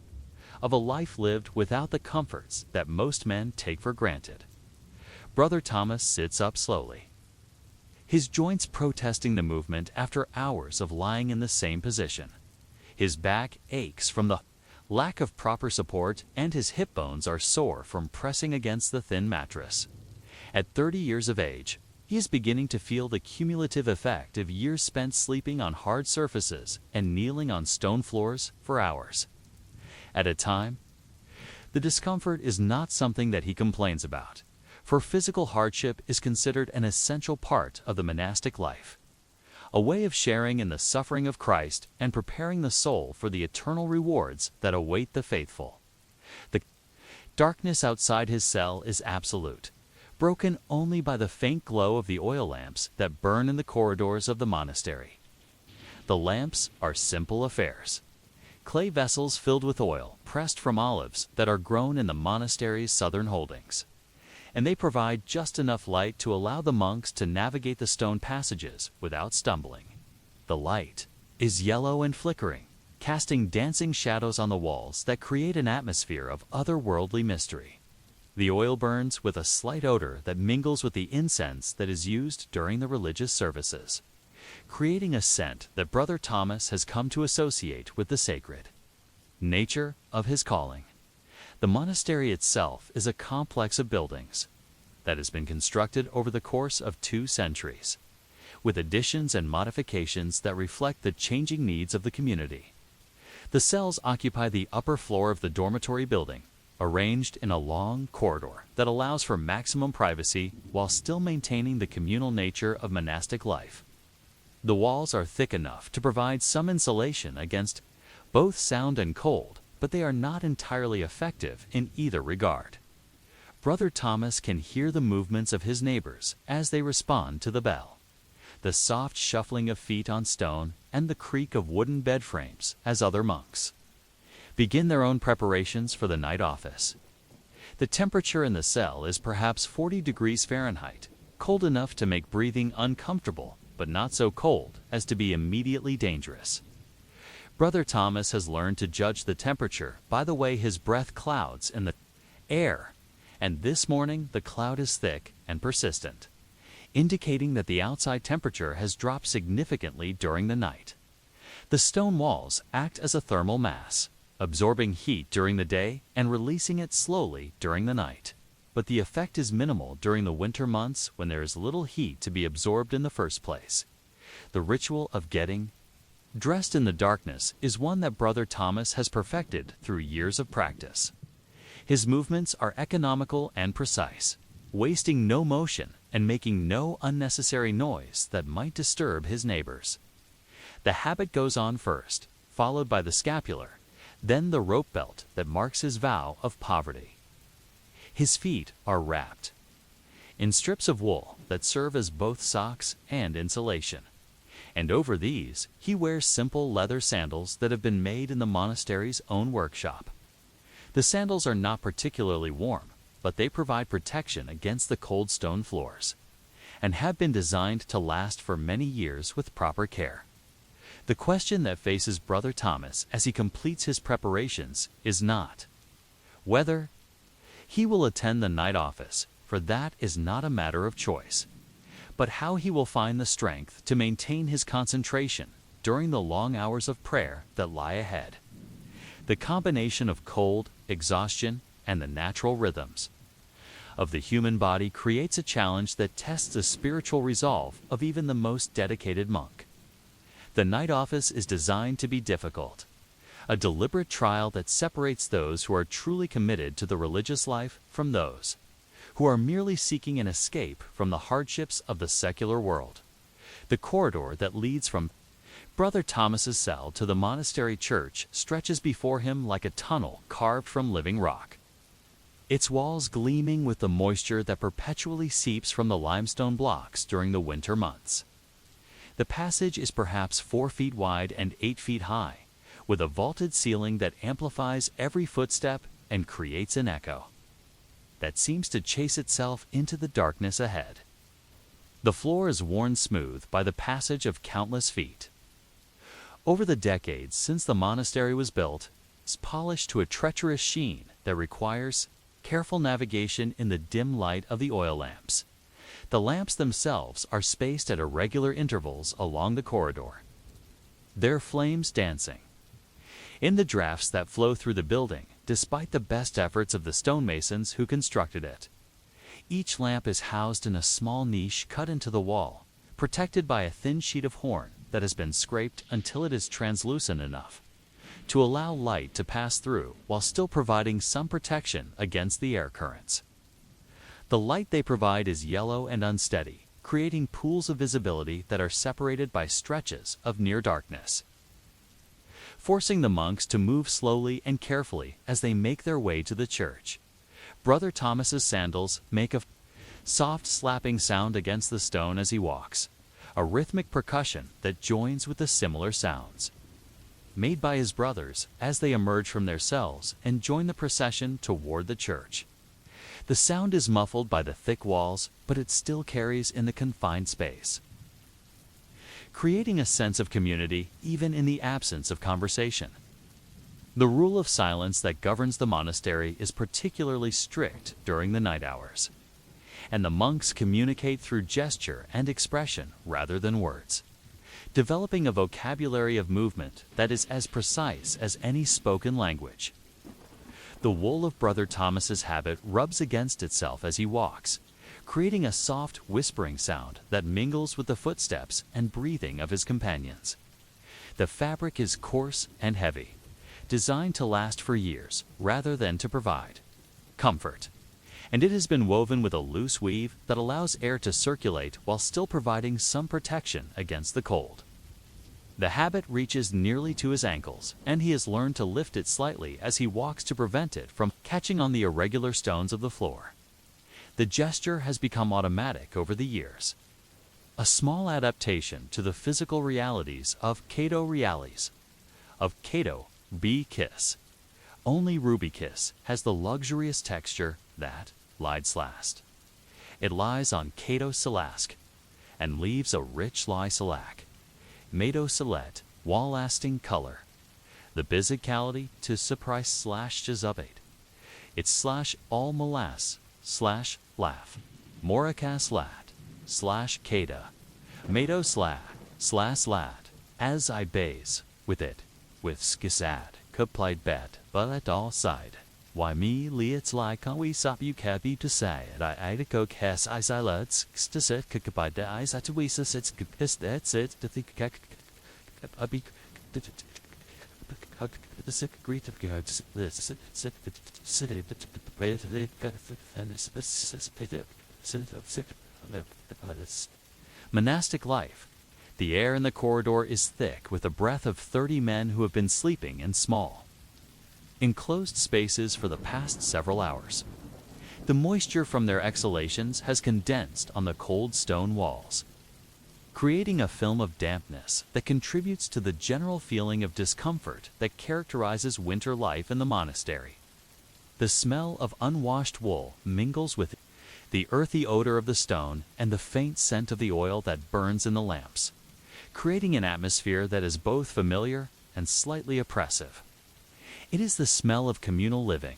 of a life lived without the comforts that most men take for granted. Brother Thomas sits up slowly, his joints protesting the movement after hours of lying in the same position. His back aches from the lack of proper support, and his hip bones are sore from pressing against the thin mattress. At 30 years of age, he is beginning to feel the cumulative effect of years spent sleeping on hard surfaces and kneeling on stone floors for hours. at a time. The discomfort is not something that he complains about, for physical hardship is considered an essential part of the monastic life, a way of sharing in the suffering of Christ and preparing the soul for the eternal rewards that await the faithful. The darkness outside his cell is absolute, broken only by the faint glow of the oil lamps that burn in the corridors of the monastery. The lamps are simple affairs, clay vessels filled with oil pressed from olives that are grown in the monastery's southern holdings, and they provide just enough light to allow the monks to navigate the stone passages without stumbling. The light is yellow and flickering, casting dancing shadows on the walls that create an atmosphere of otherworldly mystery. The oil burns with a slight odor that mingles with the incense that is used during the religious services, creating a scent that Brother Thomas has come to associate with the sacred nature of his calling. The monastery itself is a complex of buildings that has been constructed over the course of 2 centuries, with additions and modifications that reflect the changing needs of the community. The cells occupy the upper floor of the dormitory building, arranged in a long corridor that allows for maximum privacy while still maintaining the communal nature of monastic life. The walls are thick enough to provide some insulation against both sound and cold, but they are not entirely effective in either regard. Brother Thomas can hear the movements of his neighbors as they respond to the bell, the soft shuffling of feet on stone and the creak of wooden bed frames as other monks begin their own preparations for the night office. The temperature in the cell is perhaps 40 degrees Fahrenheit, cold enough to make breathing uncomfortable, but not so cold as to be immediately dangerous. Brother Thomas has learned to judge the temperature by the way his breath clouds in the air, and this morning the cloud is thick and persistent, indicating that the outside temperature has dropped significantly during the night. The stone walls act as a thermal mass, absorbing heat during the day and releasing it slowly during the night. But the effect is minimal during the winter months when there is little heat to be absorbed in the first place. The ritual of getting dressed in the darkness is one that Brother Thomas has perfected through years of practice. His movements are economical and precise, wasting no motion and making no unnecessary noise that might disturb his neighbors. The habit goes on first, followed by the scapular, then the rope belt that marks his vow of poverty. His feet are wrapped in strips of wool that serve as both socks and insulation, and over these he wears simple leather sandals that have been made in the monastery's own workshop. The sandals are not particularly warm, but they provide protection against the cold stone floors, and have been designed to last for many years with proper care. The question that faces Brother Thomas as he completes his preparations is not whether he will attend the night office, for that is not a matter of choice, but how he will find the strength to maintain his concentration during the long hours of prayer that lie ahead. The combination of cold, exhaustion, and the natural rhythms of the human body creates a challenge that tests the spiritual resolve of even the most dedicated monk. The night office is designed to be difficult, a deliberate trial that separates those who are truly committed to the religious life from those who are merely seeking an escape from the hardships of the secular world. The corridor that leads from Brother Thomas's cell to the monastery church stretches before him like a tunnel carved from living rock, its walls gleaming with the moisture that perpetually seeps from the limestone blocks during the winter months. The passage is perhaps 4 feet wide and 8 feet high, with a vaulted ceiling that amplifies every footstep and creates an echo that seems to chase itself into the darkness ahead. The floor is worn smooth by the passage of countless feet. Over the decades since the monastery was built, it's polished to a treacherous sheen that requires careful navigation in the dim light of the oil lamps. The lamps themselves are spaced at irregular intervals along the corridor, their flames dancing in the drafts that flow through the building, despite the best efforts of the stonemasons who constructed it. Each lamp is housed in a small niche cut into the wall, protected by a thin sheet of horn that has been scraped until it is translucent enough to allow light to pass through while still providing some protection against the air currents. The light they provide is yellow and unsteady, creating pools of visibility that are separated by stretches of near darkness, forcing the monks to move slowly and carefully as they make their way to the church. Brother Thomas's sandals make a soft slapping sound against the stone as he walks, a rhythmic percussion that joins with the similar sounds made by his brothers as they emerge from their cells and join the procession toward the church. The sound is muffled by the thick walls, but it still carries in the confined space, creating a sense of community even in the absence of conversation. The rule of silence that governs the monastery is particularly strict during the night hours, and the monks communicate through gesture and expression rather than words, developing a vocabulary of movement that is as precise as any spoken language. The wool of Brother Thomas's habit rubs against itself as he walks, creating a soft whispering sound that mingles with the footsteps and breathing of his companions. The fabric is coarse and heavy, designed to last for years rather than to provide comfort, and it has been woven with a loose weave that allows air to circulate while still providing some protection against the cold. The habit reaches nearly to his ankles, and he has learned to lift it slightly as he walks to prevent it from catching on the irregular stones of the floor. The gesture has become automatic over the years, a small adaptation to the physical realities of Cato Realis, of Cato B. Kiss. Only Ruby Kiss has the luxurious texture that lies last. It lies on Cato Salask and leaves a rich lie salac, Mato Salet, wall-lasting color. The physicality to surprise slash jazubate. It's slash all molass slash laugh, moracas lat slash Cada, Mato slash lat, as I baze with it, with skisad, complied bet, but at all side. Why me liets like we sop you cabby to say it I go kes I silets to sit kikabide eyes at we sits piss that sit to think a big the sick greet of gods this sit monastic life. The air in the corridor is thick with the breath of 30 men who have been sleeping in small, enclosed spaces for the past several hours. The moisture from their exhalations has condensed on the cold stone walls, creating a film of dampness that contributes to the general feeling of discomfort that characterizes winter life in the monastery. The smell of unwashed wool mingles with the earthy odor of the stone and the faint scent of the oil that burns in the lamps, creating an atmosphere that is both familiar and slightly oppressive. It is the smell of communal living,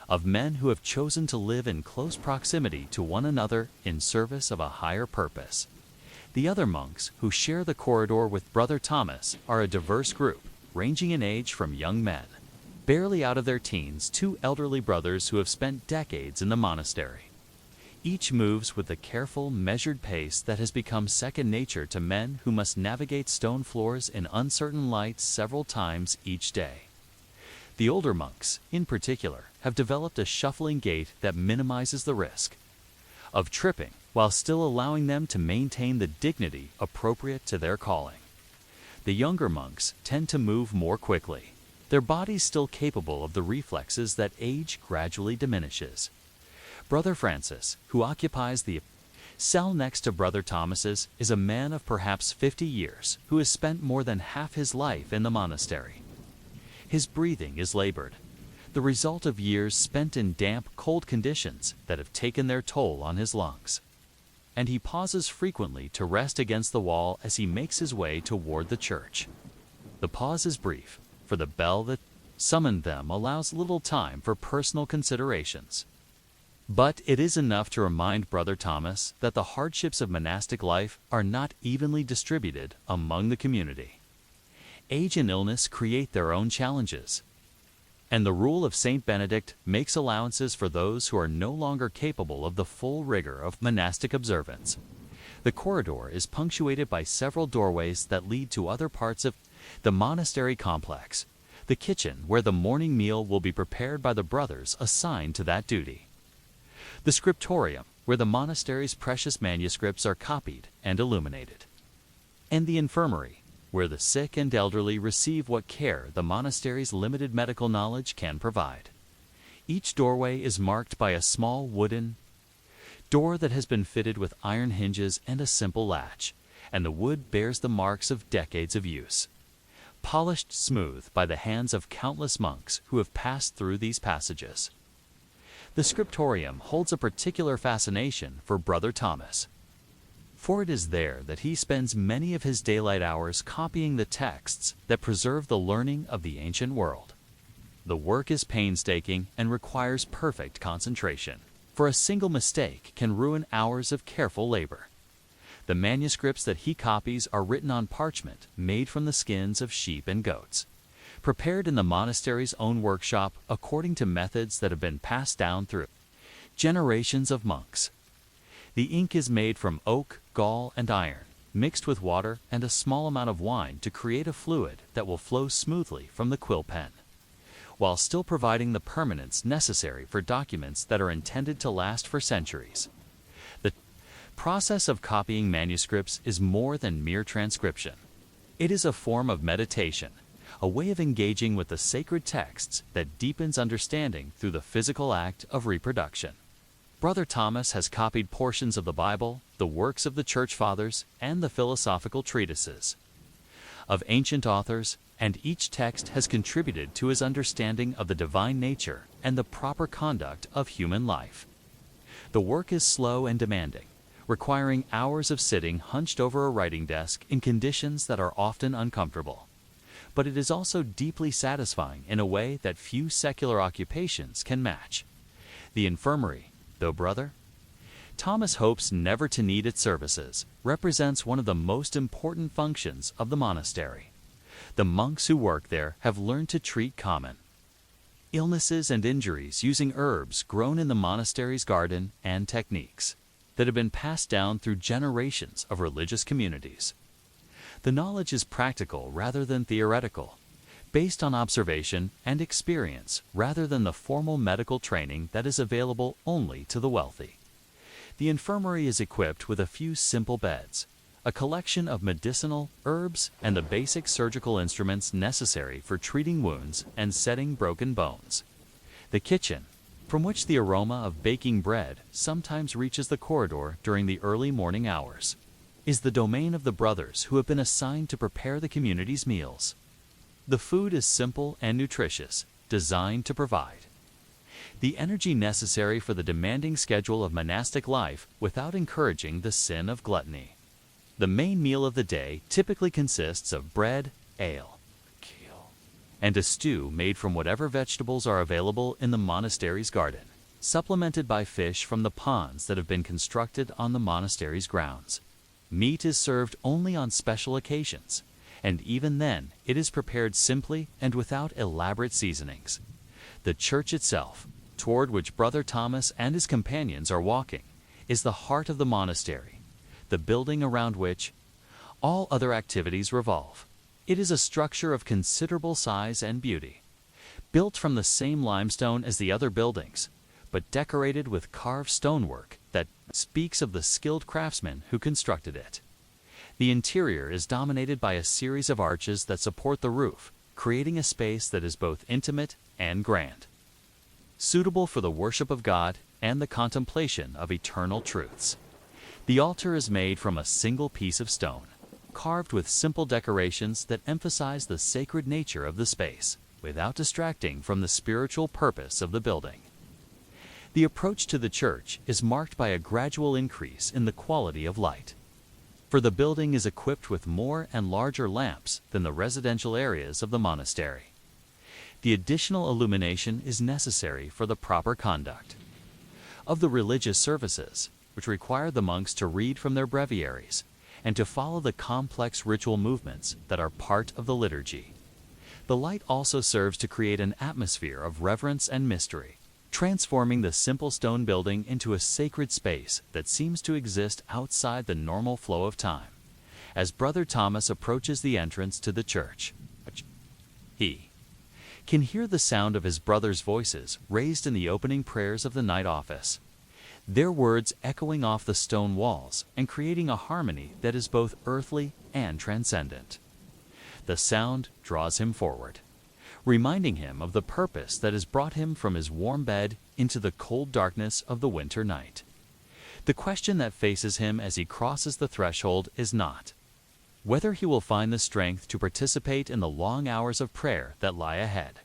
of men who have chosen to live in close proximity to one another in service of a higher purpose. The other monks who share the corridor with Brother Thomas are a diverse group, ranging in age from young men, barely out of their teens, to elderly brothers who have spent decades in the monastery. Each moves with the careful, measured pace that has become second nature to men who must navigate stone floors in uncertain light several times each day. The older monks, in particular, have developed a shuffling gait that minimizes the risk of tripping while still allowing them to maintain the dignity appropriate to their calling. The younger monks tend to move more quickly, their bodies still capable of the reflexes that age gradually diminishes. Brother Francis, who occupies the cell next to Brother Thomas's, is a man of perhaps 50 years who has spent more than half his life in the monastery. His breathing is labored, the result of years spent in damp, cold conditions that have taken their toll on his lungs. And he pauses frequently to rest against the wall as he makes his way toward the church. The pause is brief, for the bell that summoned them allows little time for personal considerations. But it is enough to remind Brother Thomas that the hardships of monastic life are not evenly distributed among the community. Age and illness create their own challenges, and the rule of Saint Benedict makes allowances for those who are no longer capable of the full rigor of monastic observance. The corridor is punctuated by several doorways that lead to other parts of the monastery complex. The the kitchen where the morning meal will be prepared by the brothers assigned to that duty, the scriptorium where the monastery's precious manuscripts are copied and illuminated, and the infirmary where the sick and elderly receive what care the monastery's limited medical knowledge can provide. Each doorway is marked by a small wooden door that has been fitted with iron hinges and a simple latch, and the wood bears the marks of decades of use, polished smooth by the hands of countless monks who have passed through these passages. The scriptorium holds a particular fascination for Brother Thomas, for it is there that he spends many of his daylight hours copying the texts that preserve the learning of the ancient world. The work is painstaking and requires perfect concentration, for a single mistake can ruin hours of careful labor. The manuscripts that he copies are written on parchment made from the skins of sheep and goats, prepared in the monastery's own workshop according to methods that have been passed down through generations of monks. The ink is made from oak, gall, and iron, mixed with water and a small amount of wine to create a fluid that will flow smoothly from the quill pen, while still providing the permanence necessary for documents that are intended to last for centuries. The process of copying manuscripts is more than mere transcription. It is a form of meditation, a way of engaging with the sacred texts that deepens understanding through the physical act of reproduction. Brother Thomas has copied portions of the Bible, the works of the Church Fathers, and the philosophical treatises of ancient authors, and each text has contributed to his understanding of the divine nature and the proper conduct of human life. The work is slow and demanding, requiring hours of sitting hunched over a writing desk in conditions that are often uncomfortable. But it is also deeply satisfying in a way that few secular occupations can match. The infirmary, though Brother Thomas hopes never to need its services, represents one of the most important functions of the monastery. The monks who work there have learned to treat common illnesses and injuries using herbs grown in the monastery's garden and techniques that have been passed down through generations of religious communities. The knowledge is practical rather than theoretical, based on observation and experience rather than the formal medical training that is available only to the wealthy. The infirmary is equipped with a few simple beds, a collection of medicinal herbs, and the basic surgical instruments necessary for treating wounds and setting broken bones. The kitchen, from which the aroma of baking bread sometimes reaches the corridor during the early morning hours, is the domain of the brothers who have been assigned to prepare the community's meals. The food is simple and nutritious, designed to provide the energy necessary for the demanding schedule of monastic life without encouraging the sin of gluttony. The main meal of the day typically consists of bread, ale, and a stew made from whatever vegetables are available in the monastery's garden, supplemented by fish from the ponds that have been constructed on the monastery's grounds. Meat is served only on special occasions, and even then it is prepared simply and without elaborate seasonings. The church itself, toward which Brother Thomas and his companions are walking, is the heart of the monastery, the building around which all other activities revolve. It is a structure of considerable size and beauty, built from the same limestone as the other buildings, but decorated with carved stonework that speaks of the skilled craftsmen who constructed it. The interior is dominated by a series of arches that support the roof, creating a space that is both intimate and grand, suitable for the worship of God and the contemplation of eternal truths. The altar is made from a single piece of stone, carved with simple decorations that emphasize the sacred nature of the space, without distracting from the spiritual purpose of the building. The approach to the church is marked by a gradual increase in the quality of light, for the building is equipped with more and larger lamps than the residential areas of the monastery. The additional illumination is necessary for the proper conduct of the religious services, which require the monks to read from their breviaries and to follow the complex ritual movements that are part of the liturgy. The light also serves to create an atmosphere of reverence and mystery, transforming the simple stone building into a sacred space that seems to exist outside the normal flow of time. As Brother Thomas approaches the entrance to the church, he can hear the sound of his brothers' voices raised in the opening prayers of the night office, their words echoing off the stone walls and creating a harmony that is both earthly and transcendent. The sound draws him forward, reminding him of the purpose that has brought him from his warm bed into the cold darkness of the winter night. The question that faces him as he crosses the threshold is not whether he will find the strength to participate in the long hours of prayer that lie ahead,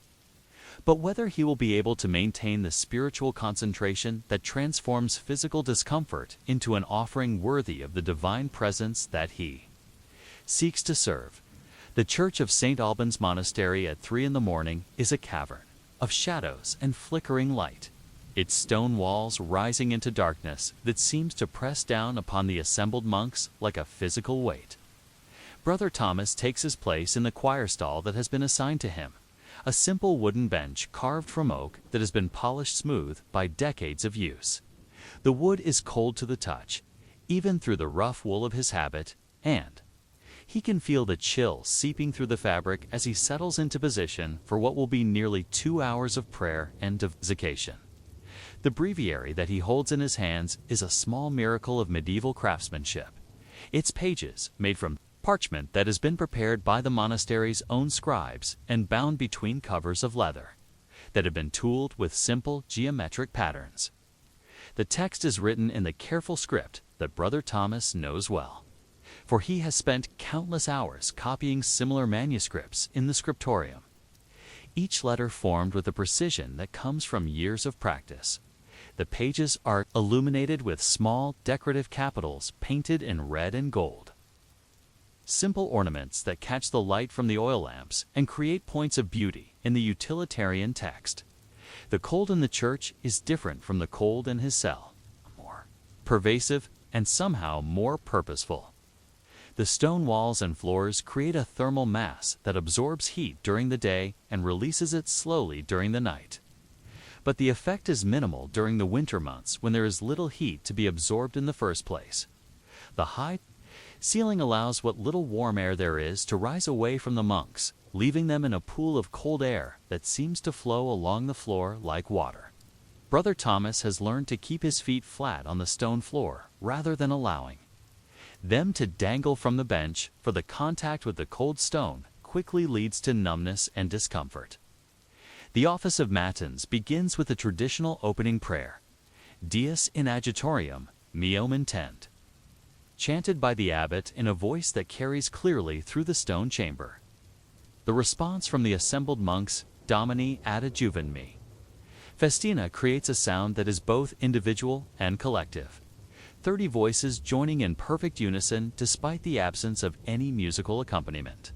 but whether he will be able to maintain the spiritual concentration that transforms physical discomfort into an offering worthy of the divine presence that he seeks to serve. The Church of St. Albans Monastery at 3 a.m. is a cavern of shadows and flickering light, its stone walls rising into darkness that seems to press down upon the assembled monks like a physical weight. Brother Thomas takes his place in the choir stall that has been assigned to him, a simple wooden bench carved from oak that has been polished smooth by decades of use. The wood is cold to the touch, even through the rough wool of his habit, and he can feel the chill seeping through the fabric as he settles into position for what will be nearly 2 hours of prayer and devotion. The breviary that he holds in his hands is a small miracle of medieval craftsmanship, its pages made from parchment that has been prepared by the monastery's own scribes and bound between covers of leather that have been tooled with simple geometric patterns. The text is written in the careful script that Brother Thomas knows well, for he has spent countless hours copying similar manuscripts in the scriptorium, each letter formed with a precision that comes from years of practice. The pages are illuminated with small decorative capitals painted in red and gold, simple ornaments that catch the light from the oil lamps and create points of beauty in the utilitarian text. The cold in the church is different from the cold in his cell, more pervasive and somehow more purposeful. The stone walls and floors create a thermal mass that absorbs heat during the day and releases it slowly during the night. But the effect is minimal during the winter months when there is little heat to be absorbed in the first place. The high ceiling allows what little warm air there is to rise away from the monks, leaving them in a pool of cold air that seems to flow along the floor like water. Brother Thomas has learned to keep his feet flat on the stone floor rather than allowing them to dangle from the bench, for the contact with the cold stone quickly leads to numbness and discomfort. The office of Matins begins with the traditional opening prayer, Dies in agitatorium, meum intent, chanted by the abbot in a voice that carries clearly through the stone chamber. The response from the assembled monks, Domini adjuven me. Festina creates a sound that is both individual and collective, 30 voices joining in perfect unison despite the absence of any musical accompaniment.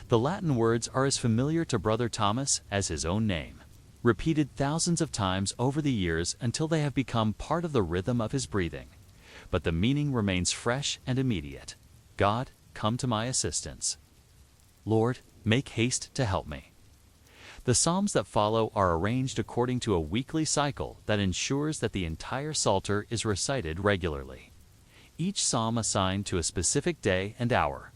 The Latin words are as familiar to Brother Thomas as his own name, repeated thousands of times over the years until they have become part of the rhythm of his breathing. But the meaning remains fresh and immediate. God, come to my assistance. Lord, make haste to help me. The psalms that follow are arranged according to a weekly cycle that ensures that the entire Psalter is recited regularly, each psalm assigned to a specific day and hour,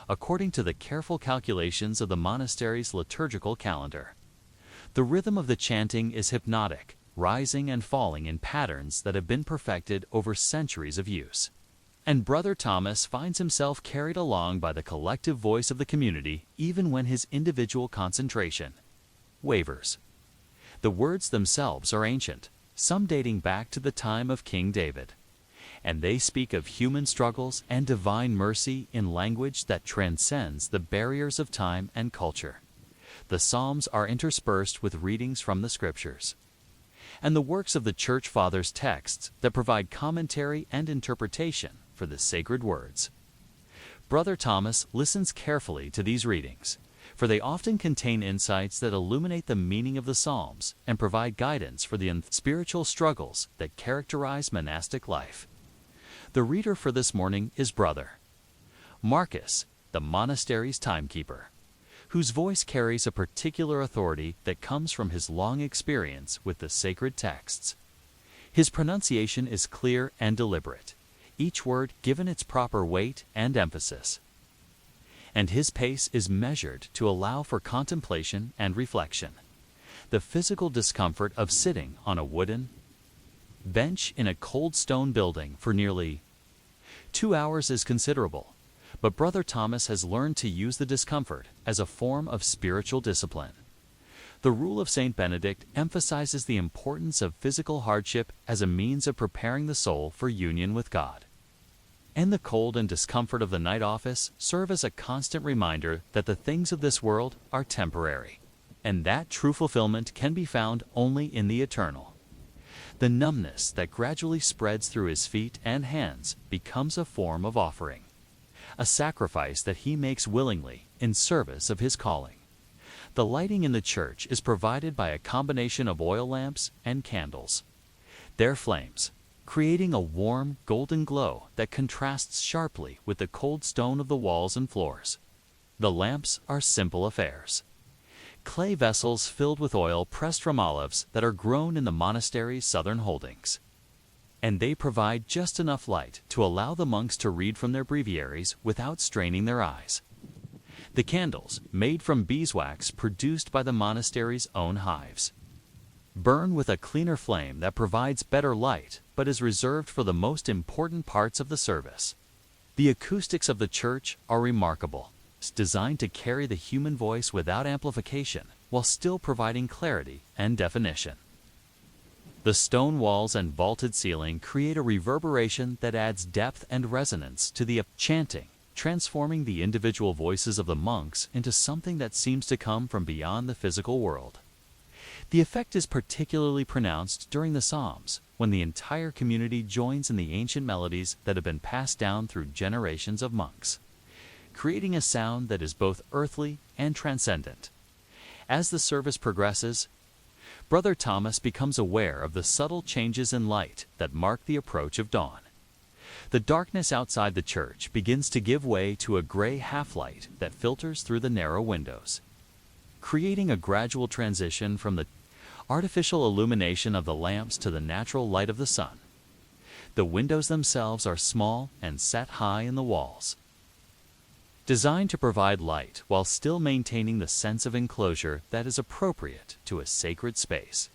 according to the careful calculations of the monastery's liturgical calendar. The rhythm of the chanting is hypnotic, rising and falling in patterns that have been perfected over centuries of use. And Brother Thomas finds himself carried along by the collective voice of the community even when his individual concentration wavers. The words themselves are ancient, some dating back to the time of King David, and they speak of human struggles and divine mercy in language that transcends the barriers of time and culture. The Psalms are interspersed with readings from the Scriptures and the works of the Church Fathers' texts that provide commentary and interpretation for the sacred words. Brother Thomas listens carefully to these readings, for they often contain insights that illuminate the meaning of the Psalms and provide guidance for the spiritual struggles that characterize monastic life. The reader for this morning is Brother Marcus, the monastery's timekeeper, whose voice carries a particular authority that comes from his long experience with the sacred texts. His pronunciation is clear and deliberate, each word given its proper weight and emphasis. and his pace is measured to allow for contemplation and reflection. The physical discomfort of sitting on a wooden bench in a cold stone building for nearly 2 hours is considerable, but Brother Thomas has learned to use the discomfort as a form of spiritual discipline. The rule of Saint Benedict emphasizes the importance of physical hardship as a means of preparing the soul for union with God. And the cold and discomfort of the night office serve as a constant reminder that the things of this world are temporary, and that true fulfillment can be found only in the eternal. The numbness that gradually spreads through his feet and hands becomes a form of offering, a sacrifice that he makes willingly in service of his calling. The lighting in the church is provided by a combination of oil lamps and candles. Their flames, creating a warm, golden glow that contrasts sharply with the cold stone of the walls and floors. The lamps are simple affairs. Clay vessels filled with oil pressed from olives that are grown in the monastery's southern holdings. And they provide just enough light to allow the monks to read from their breviaries without straining their eyes. The candles, made from beeswax produced by the monastery's own hives, burn with a cleaner flame that provides better light but is reserved for the most important parts of the service. The acoustics of the church are remarkable, designed to carry the human voice without amplification while still providing clarity and definition. The stone walls and vaulted ceiling create a reverberation that adds depth and resonance to the chanting, transforming the individual voices of the monks into something that seems to come from beyond the physical world. The effect is particularly pronounced during the Psalms, when the entire community joins in the ancient melodies that have been passed down through generations of monks, creating a sound that is both earthly and transcendent. As the service progresses, Brother Thomas becomes aware of the subtle changes in light that mark the approach of dawn. The darkness outside the church begins to give way to a gray half-light that filters through the narrow windows, creating a gradual transition from the artificial illumination of the lamps to the natural light of the sun. The windows themselves are small and set high in the walls, designed to provide light while still maintaining the sense of enclosure that is appropriate to a sacred space.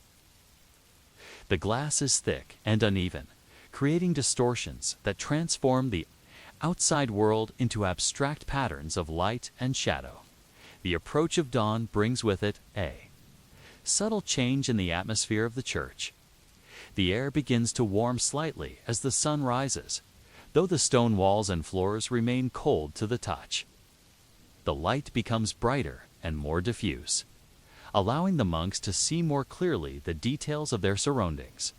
The glass is thick and uneven, creating distortions that transform the outside world into abstract patterns of light and shadow. The approach of dawn brings with it a subtle change in the atmosphere of the church. The air begins to warm slightly as the sun rises, though the stone walls and floors remain cold to the touch. The light becomes brighter and more diffuse, allowing the monks to see more clearly the details of their surroundings.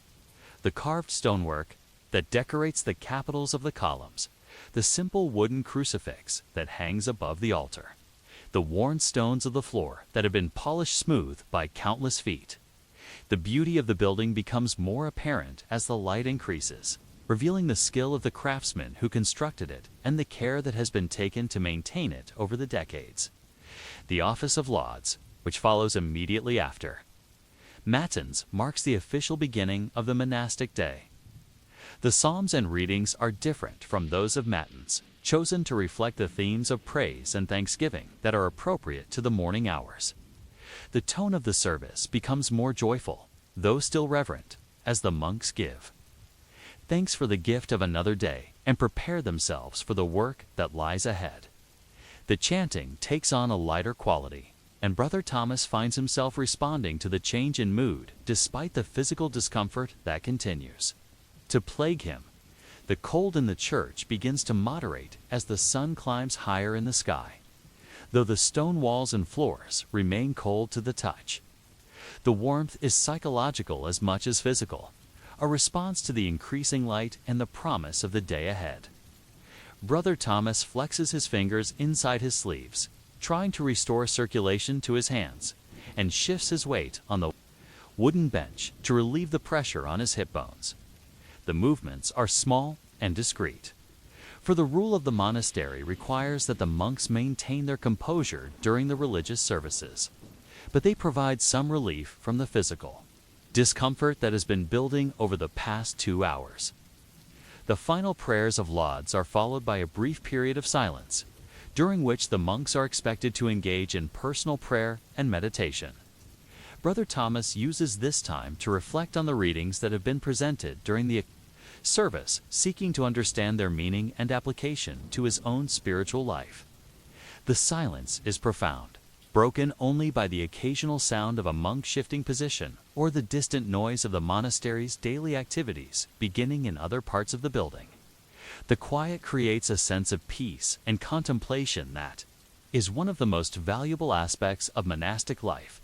The carved stonework that decorates the capitals of the columns, the simple wooden crucifix that hangs above the altar, the worn stones of the floor that have been polished smooth by countless feet. The beauty of the building becomes more apparent as the light increases, revealing the skill of the craftsman who constructed it and the care that has been taken to maintain it over the decades. The office of lauds, which follows immediately after Matins, marks the official beginning of the monastic day. The psalms and readings are different from those of Matins, chosen to reflect the themes of praise and thanksgiving that are appropriate to the morning hours. The tone of the service becomes more joyful, though still reverent, as the monks give thanks for the gift of another day and prepare themselves for the work that lies ahead. The chanting takes on a lighter quality, and Brother Thomas finds himself responding to the change in mood despite the physical discomfort that continues to plague him. The cold in the church begins to moderate as the sun climbs higher in the sky, though the stone walls and floors remain cold to the touch. The warmth is psychological as much as physical, a response to the increasing light and the promise of the day ahead. Brother Thomas flexes his fingers inside his sleeves, trying to restore circulation to his hands, and shifts his weight on the wooden bench to relieve the pressure on his hip bones. The movements are small and discreet, for the rule of the monastery requires that the monks maintain their composure during the religious services, but they provide some relief from the physical discomfort that has been building over the past 2 hours. The final prayers of lauds are followed by a brief period of silence, during which the monks are expected to engage in personal prayer and meditation. Brother Thomas uses this time to reflect on the readings that have been presented during the service, seeking to understand their meaning and application to his own spiritual life. The silence is profound, broken only by the occasional sound of a monk shifting position or the distant noise of the monastery's daily activities beginning in other parts of the building. The quiet creates a sense of peace and contemplation that is one of the most valuable aspects of monastic life.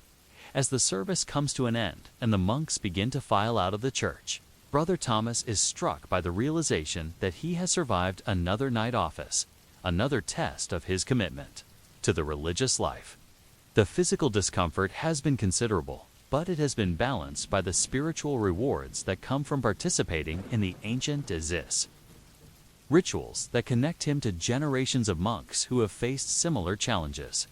As the service comes to an end and the monks begin to file out of the church, Brother Thomas is struck by the realization that he has survived another night office, another test of his commitment to the religious life. The physical discomfort has been considerable, but it has been balanced by the spiritual rewards that come from participating in the ancient Isis rituals that connect him to generations of monks who have faced similar challenges.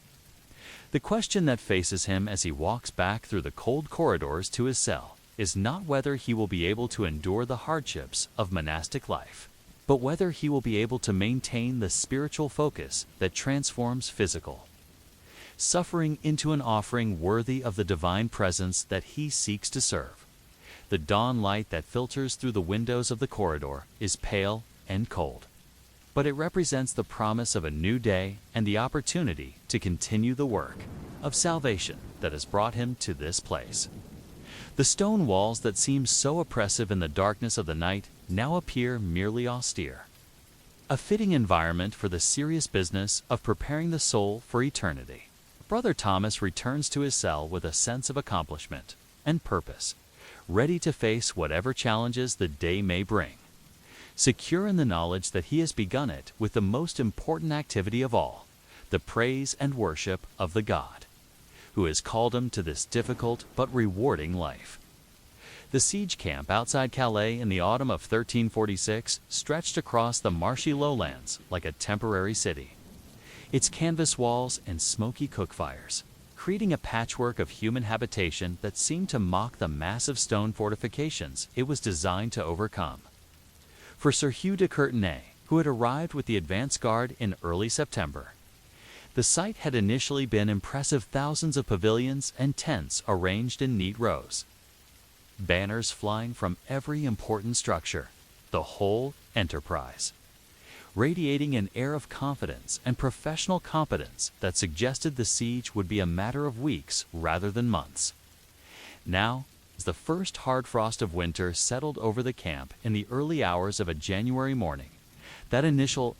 The question that faces him as he walks back through the cold corridors to his cell is not whether he will be able to endure the hardships of monastic life, but whether he will be able to maintain the spiritual focus that transforms physical suffering into an offering worthy of the divine presence that he seeks to serve. The dawn light that filters through the windows of the corridor is pale and cold, but it represents the promise of a new day and the opportunity to continue the work of salvation that has brought him to this place. The stone walls that seemed so oppressive in the darkness of the night now appear merely austere, a fitting environment for the serious business of preparing the soul for eternity. Brother Thomas returns to his cell with a sense of accomplishment and purpose, ready to face whatever challenges the day may bring, secure in the knowledge that he has begun it with the most important activity of all, the praise and worship of the God who has called him to this difficult but rewarding life. The siege camp outside Calais in the autumn of 1346 stretched across the marshy lowlands like a temporary city, its canvas walls and smoky cook fires creating a patchwork of human habitation that seemed to mock the massive stone fortifications it was designed to overcome. For Sir Hugh de Courtenay, who had arrived with the advance guard in early September, the site had initially been impressive thousands of pavilions and tents arranged in neat rows, banners flying from every important structure, the whole enterprise radiating an air of confidence and professional competence that suggested the siege would be a matter of weeks rather than months. Now, as the first hard frost of winter settled over the camp in the early hours of a January morning, that initial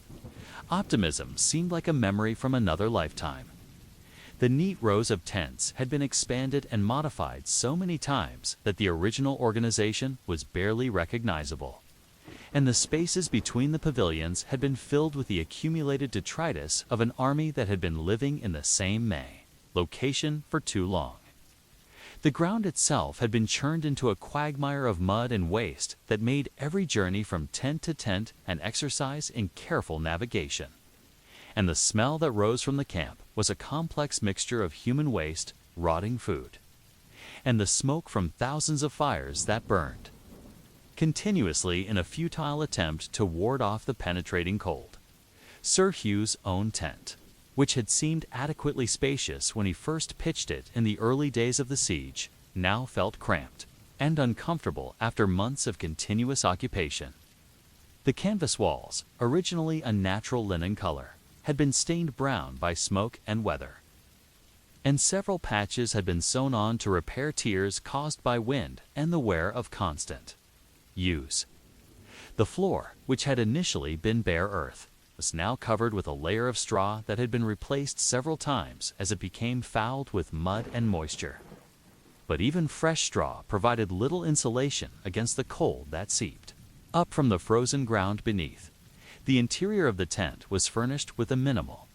optimism seemed like a memory from another lifetime. The neat rows of tents had been expanded and modified so many times that the original organization was barely recognizable, and the spaces between the pavilions had been filled with the accumulated detritus of an army that had been living in the same location for too long. The ground itself had been churned into a quagmire of mud and waste that made every journey from tent to tent an exercise in careful navigation. And the smell that rose from the camp was a complex mixture of human waste, rotting food, and the smoke from thousands of fires that burned continuously in a futile attempt to ward off the penetrating cold. Sir Hugh's own tent, which had seemed adequately spacious when he first pitched it in the early days of the siege, now felt cramped and uncomfortable after months of continuous occupation. The canvas walls, originally a natural linen color, had been stained brown by smoke and weather, and several patches had been sewn on to repair tears caused by wind and the wear of constant use. The floor, which had initially been bare earth, was now covered with a layer of straw that had been replaced several times as it became fouled with mud and moisture. But even fresh straw provided little insulation against the cold that seeped up from the frozen ground beneath. The interior of the tent was furnished with a minimal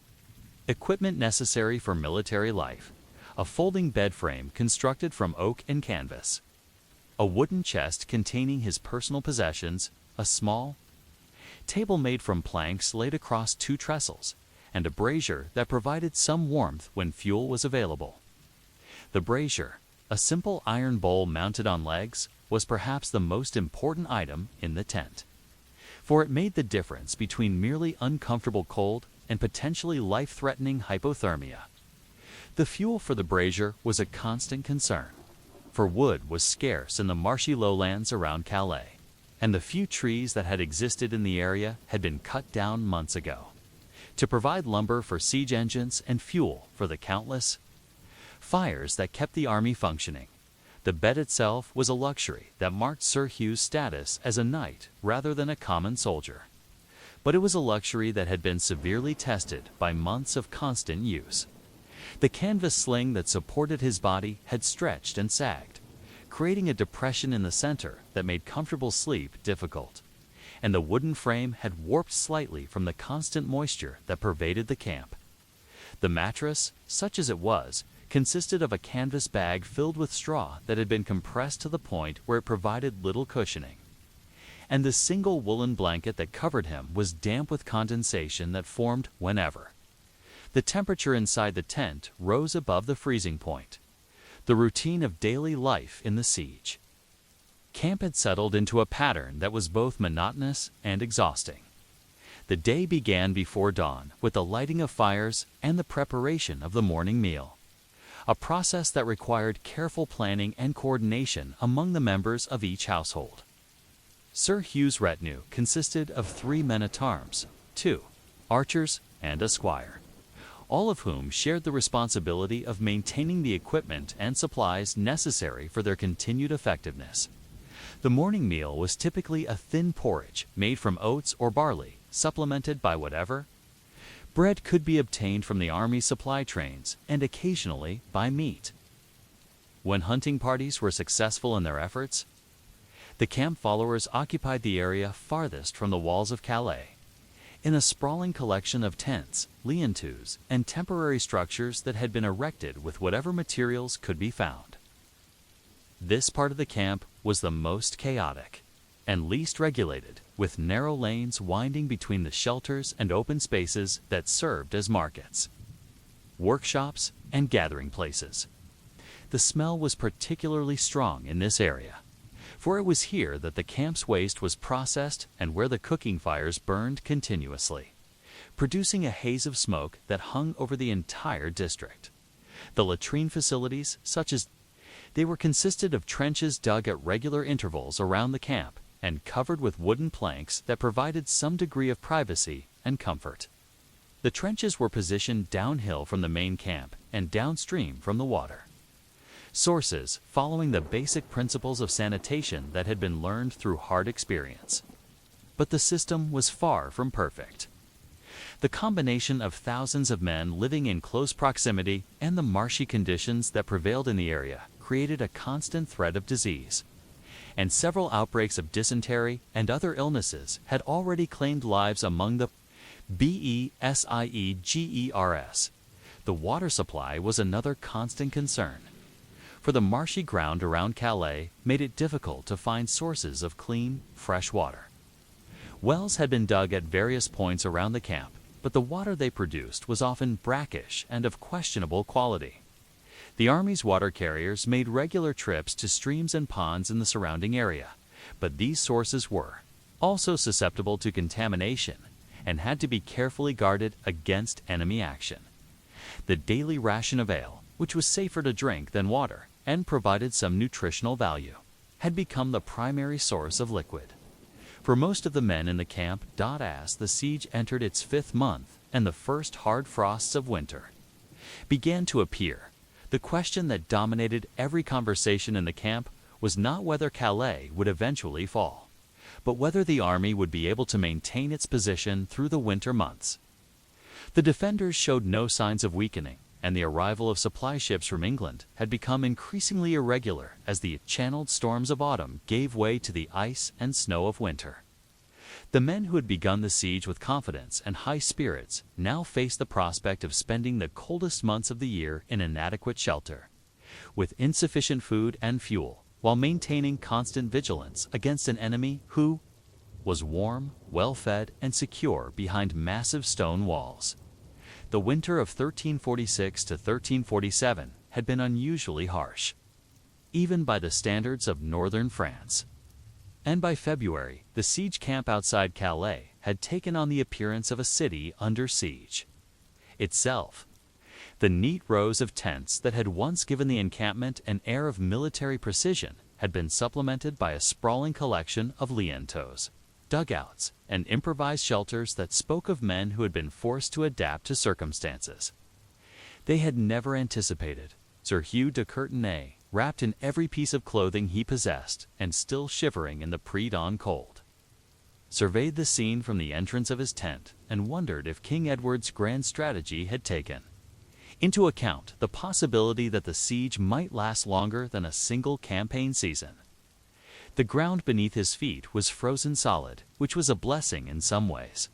equipment necessary for military life: a folding bed frame constructed from oak and canvas, a wooden chest containing his personal possessions, a small table made from planks laid across two trestles, and a brazier that provided some warmth when fuel was available. The brazier, a simple iron bowl mounted on legs, was perhaps the most important item in the tent, for it made the difference between merely uncomfortable cold and potentially life-threatening hypothermia. The fuel for the brazier was a constant concern, for wood was scarce in the marshy lowlands around Calais, and the few trees that had existed in the area had been cut down months ago to provide lumber for siege engines and fuel for the countless fires that kept the army functioning. The bed itself was a luxury that marked Sir Hugh's status as a knight rather than a common soldier. But it was a luxury that had been severely tested by months of constant use. The canvas sling that supported his body had stretched and sagged, creating a depression in the center that made comfortable sleep difficult. And the wooden frame had warped slightly from the constant moisture that pervaded the camp. The mattress, such as it was, consisted of a canvas bag filled with straw that had been compressed to the point where it provided little cushioning. And the single woolen blanket that covered him was damp with condensation that formed whenever the temperature inside the tent rose above the freezing point. The routine of daily life in the siege camp had settled into a pattern that was both monotonous and exhausting. The day began before dawn with the lighting of fires and the preparation of the morning meal, a process that required careful planning and coordination among the members of each household. Sir Hugh's retinue consisted of 3 men-at-arms, 2 archers, and a squire, all of whom shared the responsibility of maintaining the equipment and supplies necessary for their continued effectiveness. The morning meal was typically a thin porridge made from oats or barley, supplemented by whatever bread could be obtained from the army supply trains, and occasionally by meat. When hunting parties were successful in their efforts, the camp followers occupied the area farthest from the walls of Calais, in a sprawling collection of tents, lean-tos, and temporary structures that had been erected with whatever materials could be found. This part of the camp was the most chaotic and least regulated, with narrow lanes winding between the shelters and open spaces that served as markets, workshops, and gathering places. The smell was particularly strong in this area, for it was here that the camp's waste was processed and where the cooking fires burned continuously, producing a haze of smoke that hung over the entire district. The latrine facilities, such as they were, consisted of trenches dug at regular intervals around the camp and covered with wooden planks that provided some degree of privacy and comfort. The trenches were positioned downhill from the main camp and downstream from the water sources, following the basic principles of sanitation that had been learned through hard experience. But the system was far from perfect. The combination of thousands of men living in close proximity and the marshy conditions that prevailed in the area created a constant threat of disease, and several outbreaks of dysentery and other illnesses had already claimed lives among the besiegers. The water supply was another constant concern, for the marshy ground around Calais made it difficult to find sources of clean, fresh water. Wells had been dug at various points around the camp, but the water they produced was often brackish and of questionable quality. The Army's water carriers made regular trips to streams and ponds in the surrounding area, but these sources were also susceptible to contamination and had to be carefully guarded against enemy action. The daily ration of ale, which was safer to drink than water and provided some nutritional value, had become the primary source of liquid. For most of the men in the camp, as the siege entered its 5th month and the first hard frosts of winter began to appear, the question that dominated every conversation in the camp was not whether Calais would eventually fall, but whether the army would be able to maintain its position through the winter months. The defenders showed no signs of weakening, and the arrival of supply ships from England had become increasingly irregular as the channeled storms of autumn gave way to the ice and snow of winter. The men who had begun the siege with confidence and high spirits now faced the prospect of spending the coldest months of the year in inadequate shelter, with insufficient food and fuel, while maintaining constant vigilance against an enemy who was warm, well-fed, and secure behind massive stone walls. The winter of 1346 to 1347 had been unusually harsh, even by the standards of northern France. And by February, the siege camp outside Calais had taken on the appearance of a city under siege. Itself, the neat rows of tents that had once given the encampment an air of military precision had been supplemented by a sprawling collection of lientos, dugouts, and improvised shelters that spoke of men who had been forced to adapt to circumstances they had never anticipated. Sir Hugh de Courtenay, wrapped in every piece of clothing he possessed and still shivering in the pre-dawn cold, surveyed the scene from the entrance of his tent and wondered if King Edward's grand strategy had taken into account the possibility that the siege might last longer than a single campaign season. The ground beneath his feet was frozen solid, which was a blessing in some ways,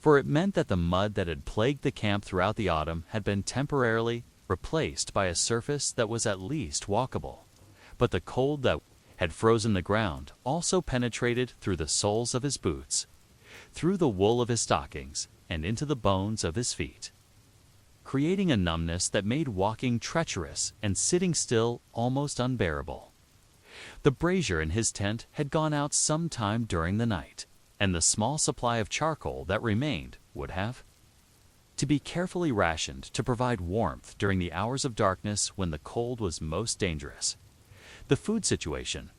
for it meant that the mud that had plagued the camp throughout the autumn had been temporarily replaced by a surface that was at least walkable. But the cold that had frozen the ground also penetrated through the soles of his boots, through the wool of his stockings, and into the bones of his feet, creating a numbness that made walking treacherous and sitting still almost unbearable. The brazier in his tent had gone out some time during the night, and the small supply of charcoal that remained would have to be carefully rationed to provide warmth during the hours of darkness when the cold was most dangerous. The food situation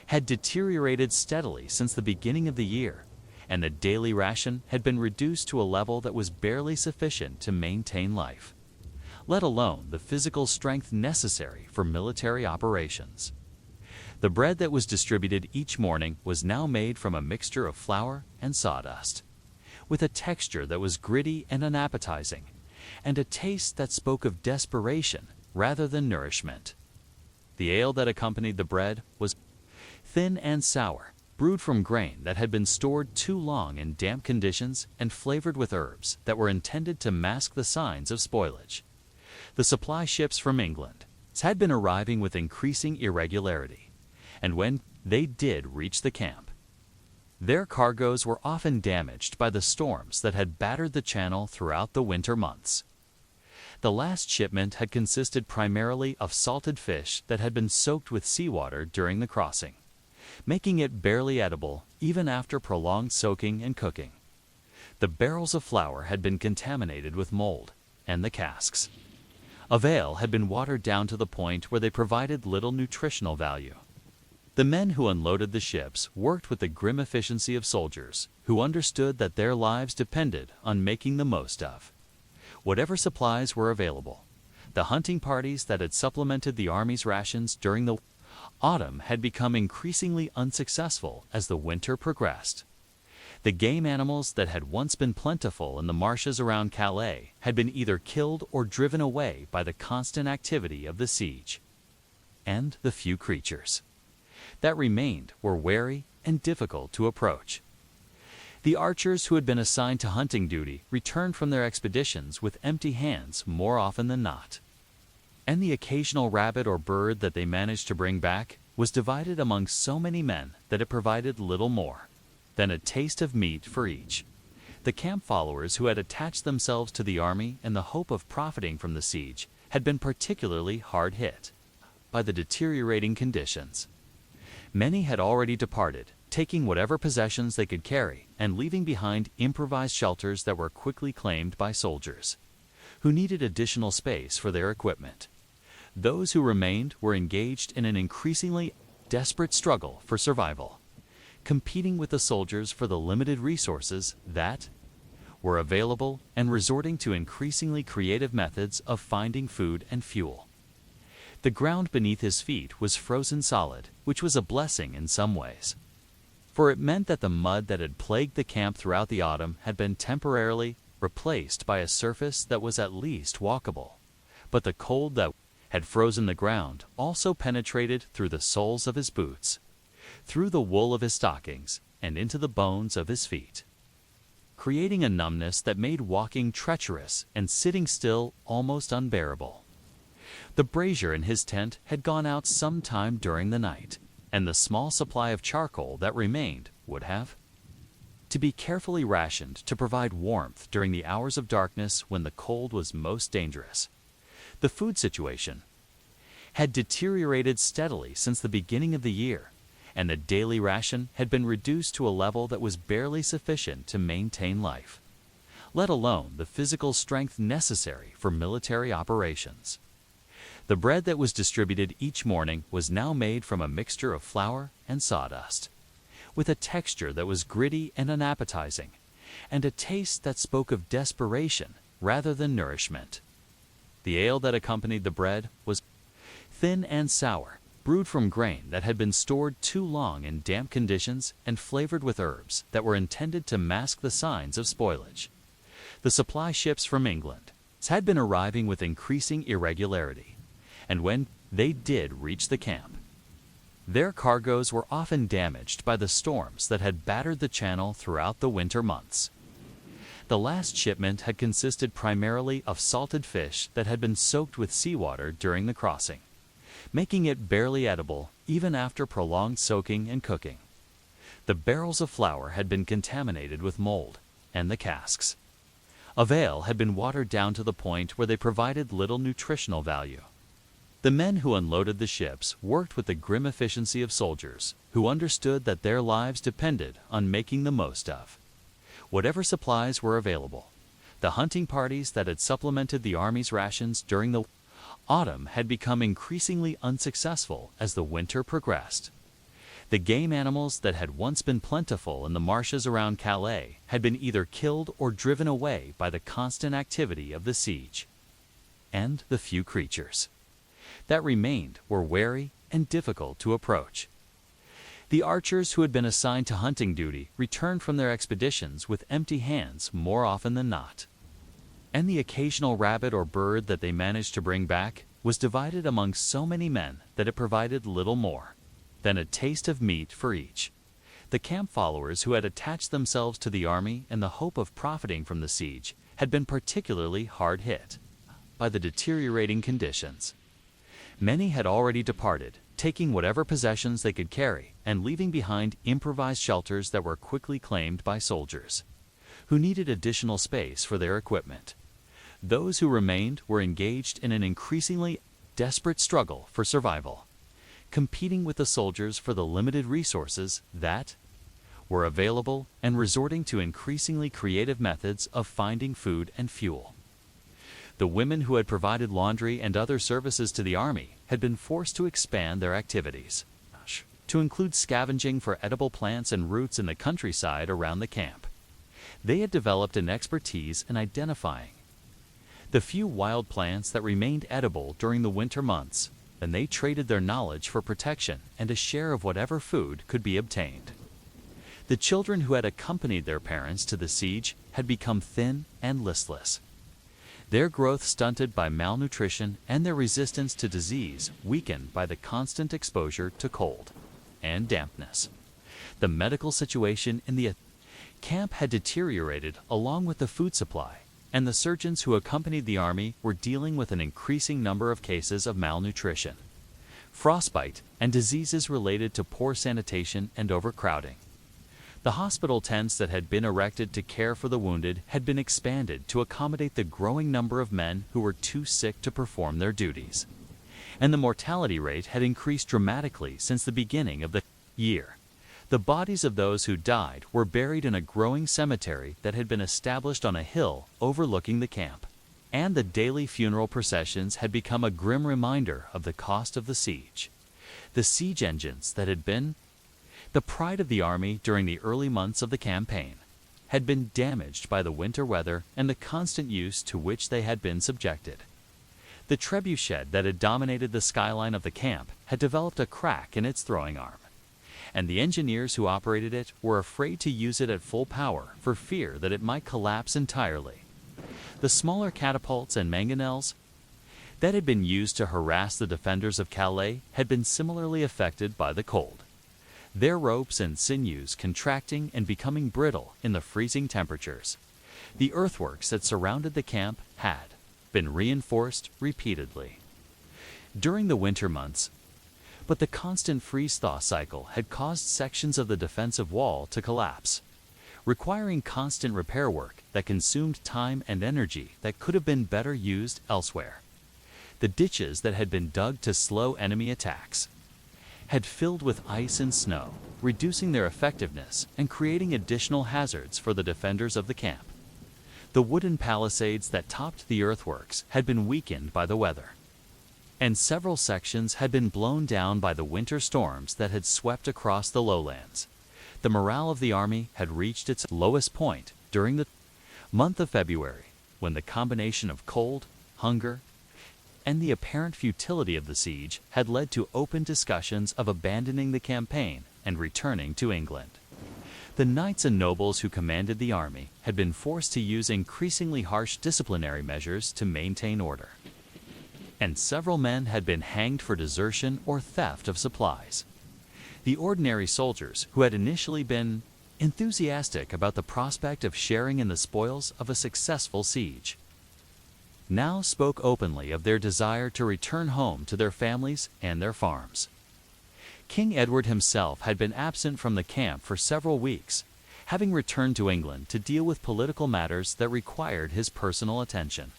had deteriorated steadily since the beginning of the year, and the daily ration had been reduced to a level that was barely sufficient to maintain life, let alone the physical strength necessary for military operations. The bread that was distributed each morning was now made from a mixture of flour and sawdust, with a texture that was gritty and unappetizing, and a taste that spoke of desperation rather than nourishment. The ale that accompanied the bread was thin and sour, brewed from grain that had been stored too long in damp conditions and flavored with herbs that were intended to mask the signs of spoilage. The supply ships from England had been arriving with increasing irregularity, and when they did reach the camp, their cargoes were often damaged by the storms that had battered the channel throughout the winter months. The last shipment had consisted primarily of salted fish that had been soaked with seawater during the crossing, making it barely edible even after prolonged soaking and cooking. The barrels of flour had been contaminated with mold, and the casks of ale had been watered down to the point where they provided little nutritional value. The men who unloaded the ships worked with the grim efficiency of soldiers who understood that their lives depended on making the most of whatever supplies were available. The hunting parties that had supplemented the army's rations during the autumn had become increasingly unsuccessful as the winter progressed. The game animals that had once been plentiful in the marshes around Calais had been either killed or driven away by the constant activity of the siege. And the few creatures that remained were wary and difficult to approach. The archers who had been assigned to hunting duty returned from their expeditions with empty hands more often than not, and the occasional rabbit or bird that they managed to bring back was divided among so many men that it provided little more than a taste of meat for each. The camp followers who had attached themselves to the army in the hope of profiting from the siege had been particularly hard hit by the deteriorating conditions. Many had already departed, taking whatever possessions they could carry and leaving behind improvised shelters that were quickly claimed by soldiers who needed additional space for their equipment. Those who remained were engaged in an increasingly desperate struggle for survival, competing with the soldiers for the limited resources that were available and resorting to increasingly creative methods of finding food and fuel. The ground beneath his feet was frozen solid, which was a blessing in some ways, for it meant that the mud that had plagued the camp throughout the autumn had been temporarily replaced by a surface that was at least walkable. But the cold that had frozen the ground also penetrated through the soles of his boots, through the wool of his stockings, and into the bones of his feet, creating a numbness that made walking treacherous and sitting still almost unbearable. The brazier in his tent had gone out some time during the night, and the small supply of charcoal that remained would have to be carefully rationed to provide warmth during the hours of darkness when the cold was most dangerous. The food situation had deteriorated steadily since the beginning of the year, and the daily ration had been reduced to a level that was barely sufficient to maintain life, let alone the physical strength necessary for military operations. The bread that was distributed each morning was now made from a mixture of flour and sawdust, with a texture that was gritty and unappetizing, and a taste that spoke of desperation rather than nourishment. The ale that accompanied the bread was thin and sour, brewed from grain that had been stored too long in damp conditions and flavored with herbs that were intended to mask the signs of spoilage. The supply ships from England had been arriving with increasing irregularity, and when they did reach the camp, their cargoes were often damaged by the storms that had battered the channel throughout the winter months. The last shipment had consisted primarily of salted fish that had been soaked with seawater during the crossing, making it barely edible even after prolonged soaking and cooking. The barrels of flour had been contaminated with mold, and the casks of ale had been watered down to the point where they provided little nutritional value. The men who unloaded the ships worked with the grim efficiency of soldiers who understood that their lives depended on making the most of whatever supplies were available. The hunting parties that had supplemented the Army's rations during the autumn had become increasingly unsuccessful as the winter progressed. The game animals that had once been plentiful in the marshes around Calais had been either killed or driven away by the constant activity of the siege. And the few creatures that remained were wary and difficult to approach. The archers who had been assigned to hunting duty returned from their expeditions with empty hands more often than not, and the occasional rabbit or bird that they managed to bring back was divided among so many men that it provided little more than a taste of meat for each. The camp followers who had attached themselves to the army in the hope of profiting from the siege had been particularly hard hit by the deteriorating conditions. Many had already departed, taking whatever possessions they could carry and leaving behind improvised shelters that were quickly claimed by soldiers who needed additional space for their equipment. Those who remained were engaged in an increasingly desperate struggle for survival, competing with the soldiers for the limited resources that were available and resorting to increasingly creative methods of finding food and fuel. The women who had provided laundry and other services to the army had been forced to expand their activities, to include scavenging for edible plants and roots in the countryside around the camp. They had developed an expertise in identifying the few wild plants that remained edible during the winter months, and they traded their knowledge for protection and a share of whatever food could be obtained. The children who had accompanied their parents to the siege had become thin and listless, their growth stunted by malnutrition and their resistance to disease weakened by the constant exposure to cold and dampness. The medical situation in the camp had deteriorated along with the food supply, and the surgeons who accompanied the army were dealing with an increasing number of cases of malnutrition, frostbite, and diseases related to poor sanitation and overcrowding. The hospital tents that had been erected to care for the wounded had been expanded to accommodate the growing number of men who were too sick to perform their duties, and the mortality rate had increased dramatically since the beginning of the year. The bodies of those who died were buried in a growing cemetery that had been established on a hill overlooking the camp, and the daily funeral processions had become a grim reminder of the cost of the siege. The siege engines that had been the pride of the army during the early months of the campaign had been damaged by the winter weather and the constant use to which they had been subjected. The trebuchet that had dominated the skyline of the camp had developed a crack in its throwing arm, and the engineers who operated it were afraid to use it at full power for fear that it might collapse entirely. The smaller catapults and mangonels that had been used to harass the defenders of Calais had been similarly affected by the cold, their ropes and sinews contracting and becoming brittle in the freezing temperatures. The earthworks that surrounded the camp had been reinforced repeatedly during the winter months, but the constant freeze-thaw cycle had caused sections of the defensive wall to collapse, requiring constant repair work that consumed time and energy that could have been better used elsewhere. The ditches that had been dug to slow enemy attacks had filled with ice and snow, reducing their effectiveness and creating additional hazards for the defenders of the camp. The wooden palisades that topped the earthworks had been weakened by the weather, and several sections had been blown down by the winter storms that had swept across the lowlands. The morale of the army had reached its lowest point during the month of February, when the combination of cold, hunger, and the apparent futility of the siege had led to open discussions of abandoning the campaign and returning to England. The knights and nobles who commanded the army had been forced to use increasingly harsh disciplinary measures to maintain order, and several men had been hanged for desertion or theft of supplies. The ordinary soldiers, who had initially been enthusiastic about the prospect of sharing in the spoils of a successful siege, now spoke openly of their desire to return home to their families and their farms. King Edward himself had been absent from the camp for several weeks, having returned to England to deal with political matters that required his personal attention.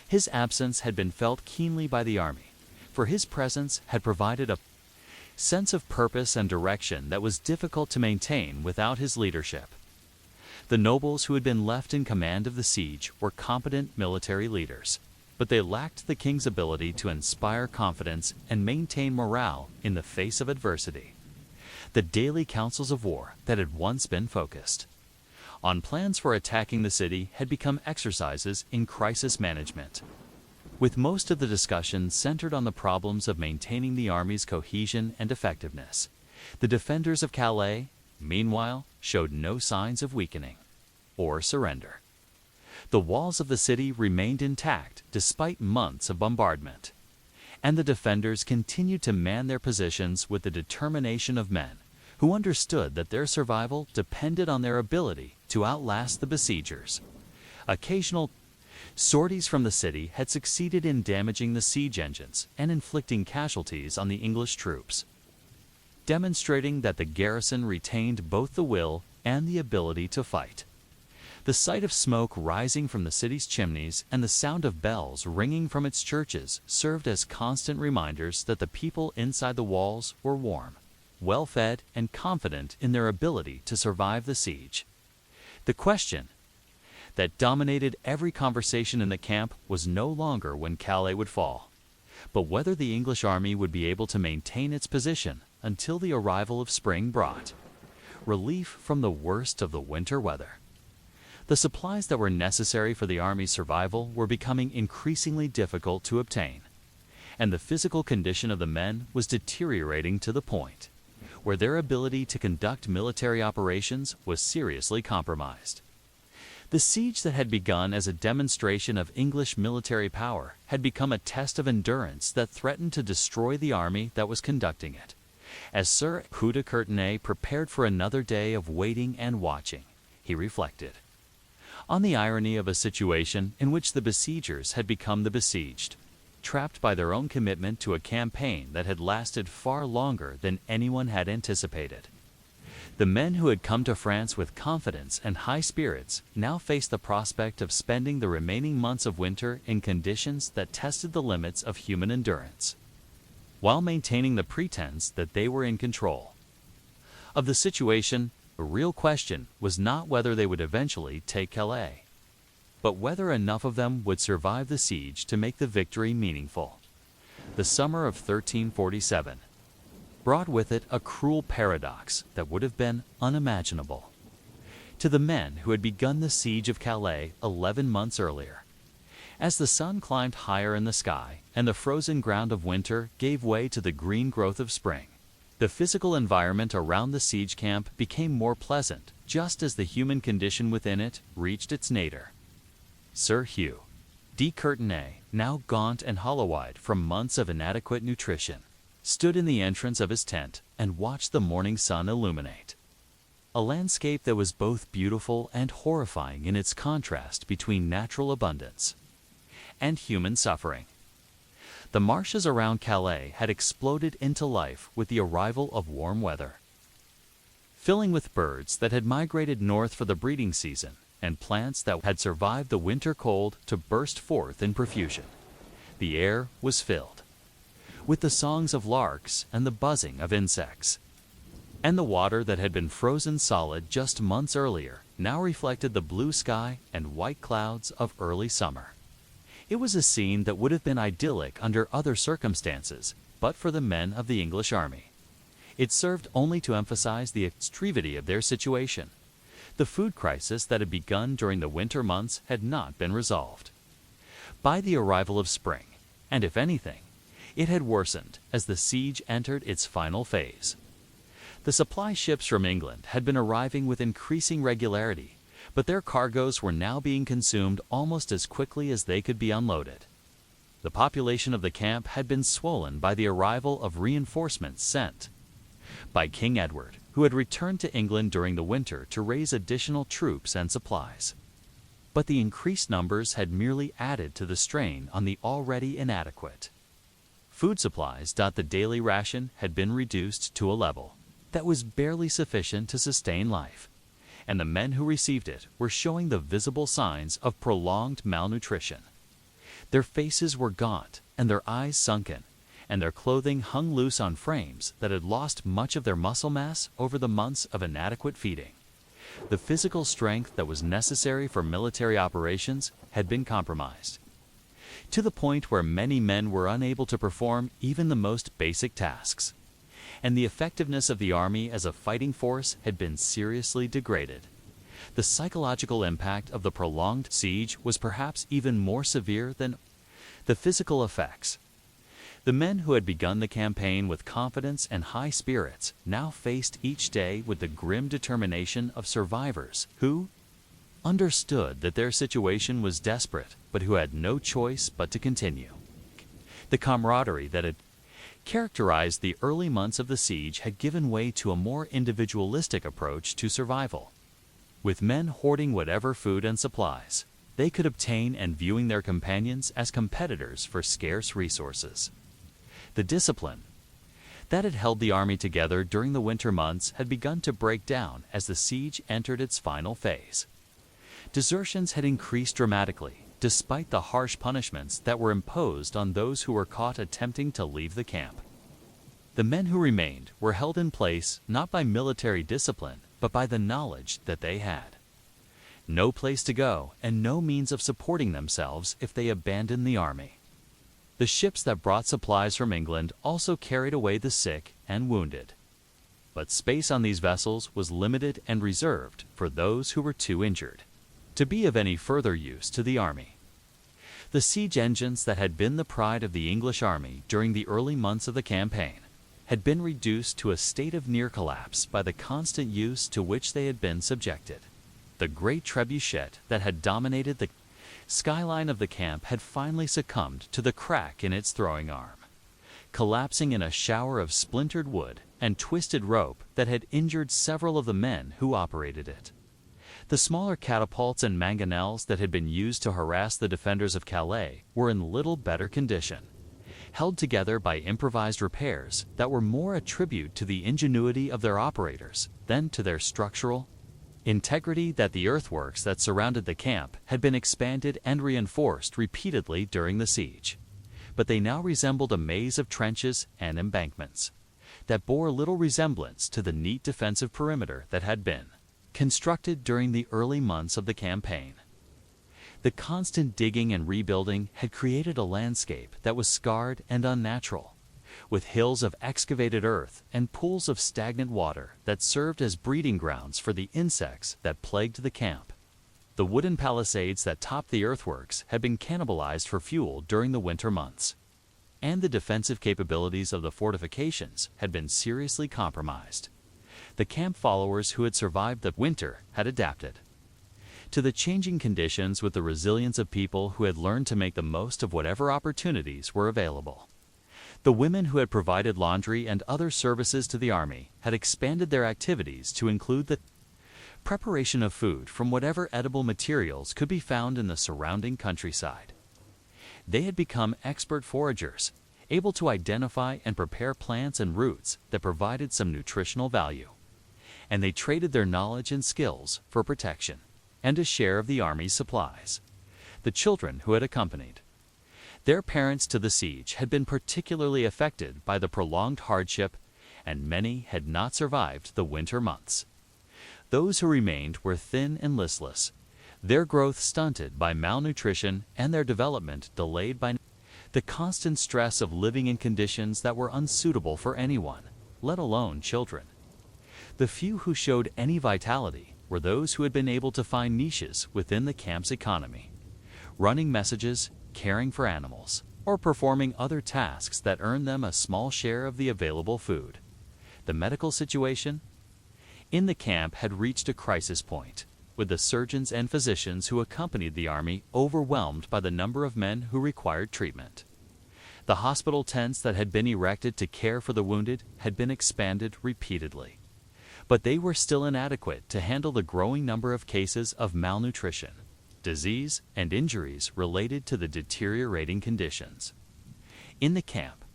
His absence had been felt keenly by the army, for his presence had provided a sense of purpose and direction that was difficult to maintain without his leadership. The nobles who had been left in command of the siege were competent military leaders, but they lacked the king's ability to inspire confidence and maintain morale in the face of adversity. The daily councils of war that had once been focused on plans for attacking the city had become exercises in crisis management, with most of the discussion centered on the problems of maintaining the army's cohesion and effectiveness. The defenders of Calais, meanwhile, showed no signs of weakening or surrender. The walls of the city remained intact despite months of bombardment, and the defenders continued to man their positions with the determination of men who understood that their survival depended on their ability to outlast the besiegers. Occasional sorties from the city had succeeded in damaging the siege engines and inflicting casualties on the English troops, demonstrating that the garrison retained both the will and the ability to fight. The sight of smoke rising from the city's chimneys and the sound of bells ringing from its churches served as constant reminders that the people inside the walls were warm, well-fed, and confident in their ability to survive the siege. The question that dominated every conversation in the camp was no longer when Calais would fall, but whether the English army would be able to maintain its position until the arrival of spring brought relief from the worst of the winter weather. The supplies that were necessary for the army's survival were becoming increasingly difficult to obtain, and the physical condition of the men was deteriorating to the point where their ability to conduct military operations was seriously compromised. The siege that had begun as a demonstration of English military power had become a test of endurance that threatened to destroy the army that was conducting it. As Sir Hugh de Courtenay prepared for another day of waiting and watching, he reflected on the irony of a situation in which the besiegers had become the besieged, trapped by their own commitment to a campaign that had lasted far longer than anyone had anticipated. The men who had come to France with confidence and high spirits now faced the prospect of spending the remaining months of winter in conditions that tested the limits of human endurance, while maintaining the pretense that they were in control of the situation. The real question was not whether they would eventually take Calais, but whether enough of them would survive the siege to make the victory meaningful. The summer of 1347 brought with it a cruel paradox that would have been unimaginable to the men who had begun the siege of Calais 11 months earlier. As the sun climbed higher in the sky and the frozen ground of winter gave way to the green growth of spring, the physical environment around the siege camp became more pleasant, just as the human condition within it reached its nadir. Sir Hugh de Courtenay, now gaunt and hollow-eyed from months of inadequate nutrition, stood in the entrance of his tent and watched the morning sun illuminate a landscape that was both beautiful and horrifying in its contrast between natural abundance and human suffering. The marshes around Calais had exploded into life with the arrival of warm weather, filling with birds that had migrated north for the breeding season and plants that had survived the winter cold to burst forth in profusion. The air was filled with the songs of larks and the buzzing of insects. And the water that had been frozen solid just months earlier now reflected the blue sky and white clouds of early summer. It was a scene that would have been idyllic under other circumstances, but for the men of the English army. It served only to emphasize the extremity of their situation. The food crisis that had begun during the winter months had not been resolved. By the arrival of spring, and if anything, it had worsened as the siege entered its final phase. The supply ships from England had been arriving with increasing regularity, but their cargoes were now being consumed almost as quickly as they could be unloaded. The population of the camp had been swollen by the arrival of reinforcements sent by King Edward, who had returned to England during the winter to raise additional troops and supplies. But the increased numbers had merely added to the strain on the already inadequate food supplies. The daily ration had been reduced to a level that was barely sufficient to sustain life, and the men who received it were showing the visible signs of prolonged malnutrition. Their faces were gaunt and their eyes sunken, and their clothing hung loose on frames that had lost much of their muscle mass over the months of inadequate feeding. The physical strength that was necessary for military operations had been compromised, to the point where many men were unable to perform even the most basic tasks. And the effectiveness of the army as a fighting force had been seriously degraded. The psychological impact of the prolonged siege was perhaps even more severe than the physical effects. The men who had begun the campaign with confidence and high spirits now faced each day with the grim determination of survivors who understood that their situation was desperate, but who had no choice but to continue. The camaraderie that had characterized the early months of the siege had given way to a more individualistic approach to survival, with men hoarding whatever food and supplies they could obtain and viewing their companions as competitors for scarce resources. The discipline that had held the army together during the winter months had begun to break down as the siege entered its final phase. Desertions had increased dramatically, despite the harsh punishments that were imposed on those who were caught attempting to leave the camp. The men who remained were held in place not by military discipline, but by the knowledge that they had no place to go and no means of supporting themselves if they abandoned the army. The ships that brought supplies from England also carried away the sick and wounded, but space on these vessels was limited and reserved for those who were too injured to be of any further use to the army. The siege engines that had been the pride of the English army during the early months of the campaign had been reduced to a state of near collapse by the constant use to which they had been subjected. The great trebuchet that had dominated the skyline of the camp had finally succumbed to the crack in its throwing arm, collapsing in a shower of splintered wood and twisted rope that had injured several of the men who operated it. The smaller catapults and mangonels that had been used to harass the defenders of Calais were in little better condition, held together by improvised repairs that were more a tribute to the ingenuity of their operators than to their structural integrity. That the earthworks that surrounded the camp had been expanded and reinforced repeatedly during the siege, but they now resembled a maze of trenches and embankments that bore little resemblance to the neat defensive perimeter that had been constructed during the early months of the campaign. The constant digging and rebuilding had created a landscape that was scarred and unnatural, with hills of excavated earth and pools of stagnant water that served as breeding grounds for the insects that plagued the camp. The wooden palisades that topped the earthworks had been cannibalized for fuel during the winter months, and the defensive capabilities of the fortifications had been seriously compromised. The camp followers who had survived the winter had adapted to the changing conditions with the resilience of people who had learned to make the most of whatever opportunities were available. The women who had provided laundry and other services to the army had expanded their activities to include the preparation of food from whatever edible materials could be found in the surrounding countryside. They had become expert foragers, able to identify and prepare plants and roots that provided some nutritional value, and they traded their knowledge and skills for protection and a share of the army's supplies. The children who had accompanied Their parents to the siege had been particularly affected by the prolonged hardship, and many had not survived the winter months. Those who remained were thin and listless, their growth stunted by malnutrition and their development delayed by the constant stress of living in conditions that were unsuitable for anyone, let alone children. The few who showed any vitality were those who had been able to find niches within the camp's economy, running messages, caring for animals, or performing other tasks that earned them a small share of the available food. The medical situation in the camp had reached a crisis point, with the surgeons and physicians who accompanied the army overwhelmed by the number of men who required treatment. The hospital tents that had been erected to care for the wounded had been expanded repeatedly, but they were still inadequate to handle the growing number of cases of malnutrition, disease, and injuries related to the deteriorating conditions. In the camp,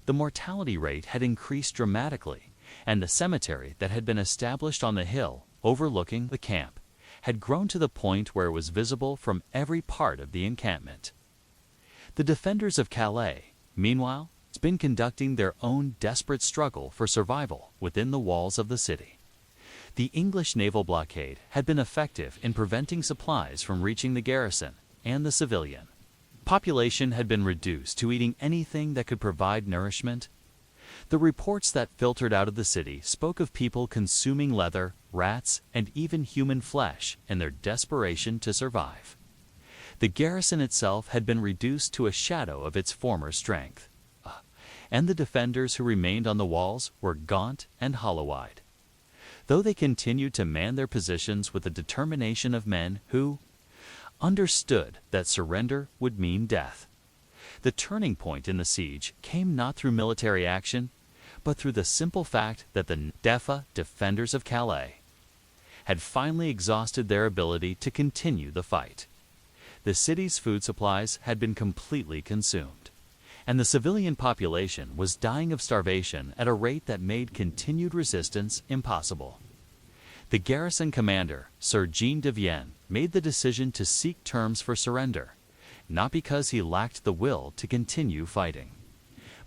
the mortality rate had increased dramatically, and the cemetery that had been established on the hill overlooking the camp had grown to the point where it was visible from every part of the encampment. The defenders of Calais, meanwhile, had been conducting their own desperate struggle for survival within the walls of the city. The English naval blockade had been effective in preventing supplies from reaching the garrison and the civilian population had been reduced to eating anything that could provide nourishment. The reports that filtered out of the city spoke of people consuming leather, rats, and even human flesh in their desperation to survive. The garrison itself had been reduced to a shadow of its former strength, and the defenders who remained on the walls were gaunt and hollow-eyed, though they continued to man their positions with the determination of men who understood that surrender would mean death. The turning point in the siege came not through military action, but through the simple fact that the defenders of Calais had finally exhausted their ability to continue the fight. The city's food supplies had been completely consumed, and the civilian population was dying of starvation at a rate that made continued resistance impossible. The garrison commander, Sir Jean de Vienne, made the decision to seek terms for surrender, not because he lacked the will to continue fighting,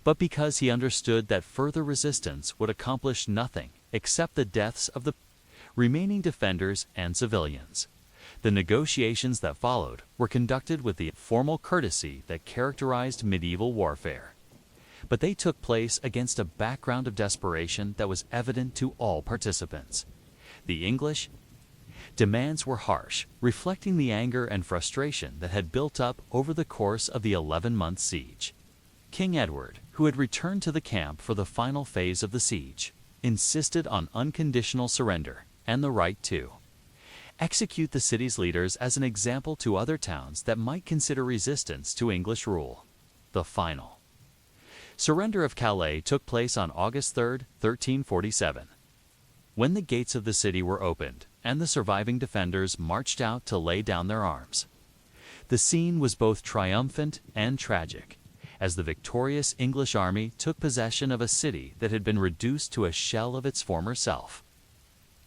but because he understood that further resistance would accomplish nothing except the deaths of the remaining defenders and civilians. The negotiations that followed were conducted with the formal courtesy that characterized medieval warfare, but they took place against a background of desperation that was evident to all participants. The English demands were harsh, reflecting the anger and frustration that had built up over the course of the 11-month siege. King Edward, who had returned to the camp for the final phase of the siege, insisted on unconditional surrender and the right to execute the city's leaders as an example to other towns that might consider resistance to English rule. The final surrender of Calais took place on August 3, 1347. When the gates of the city were opened and the surviving defenders marched out to lay down their arms, the scene was both triumphant and tragic, as the victorious English army took possession of a city that had been reduced to a shell of its former self.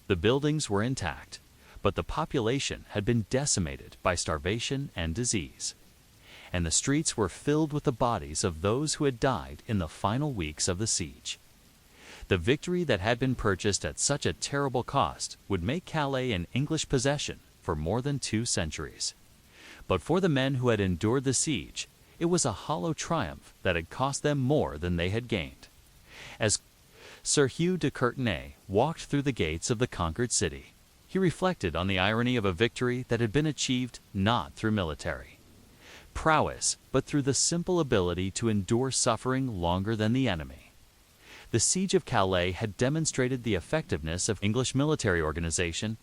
The buildings were intact, but the population had been decimated by starvation and disease, and the streets were filled with the bodies of those who had died in the final weeks of the siege. The victory that had been purchased at such a terrible cost would make Calais an English possession for more than 2 centuries. But for the men who had endured the siege, it was a hollow triumph that had cost them more than they had gained. As Sir Hugh de Courtenay walked through the gates of the conquered city, he reflected on the irony of a victory that had been achieved not through military prowess, but through the simple ability to endure suffering longer than the enemy. The siege of Calais had demonstrated the effectiveness of English military organization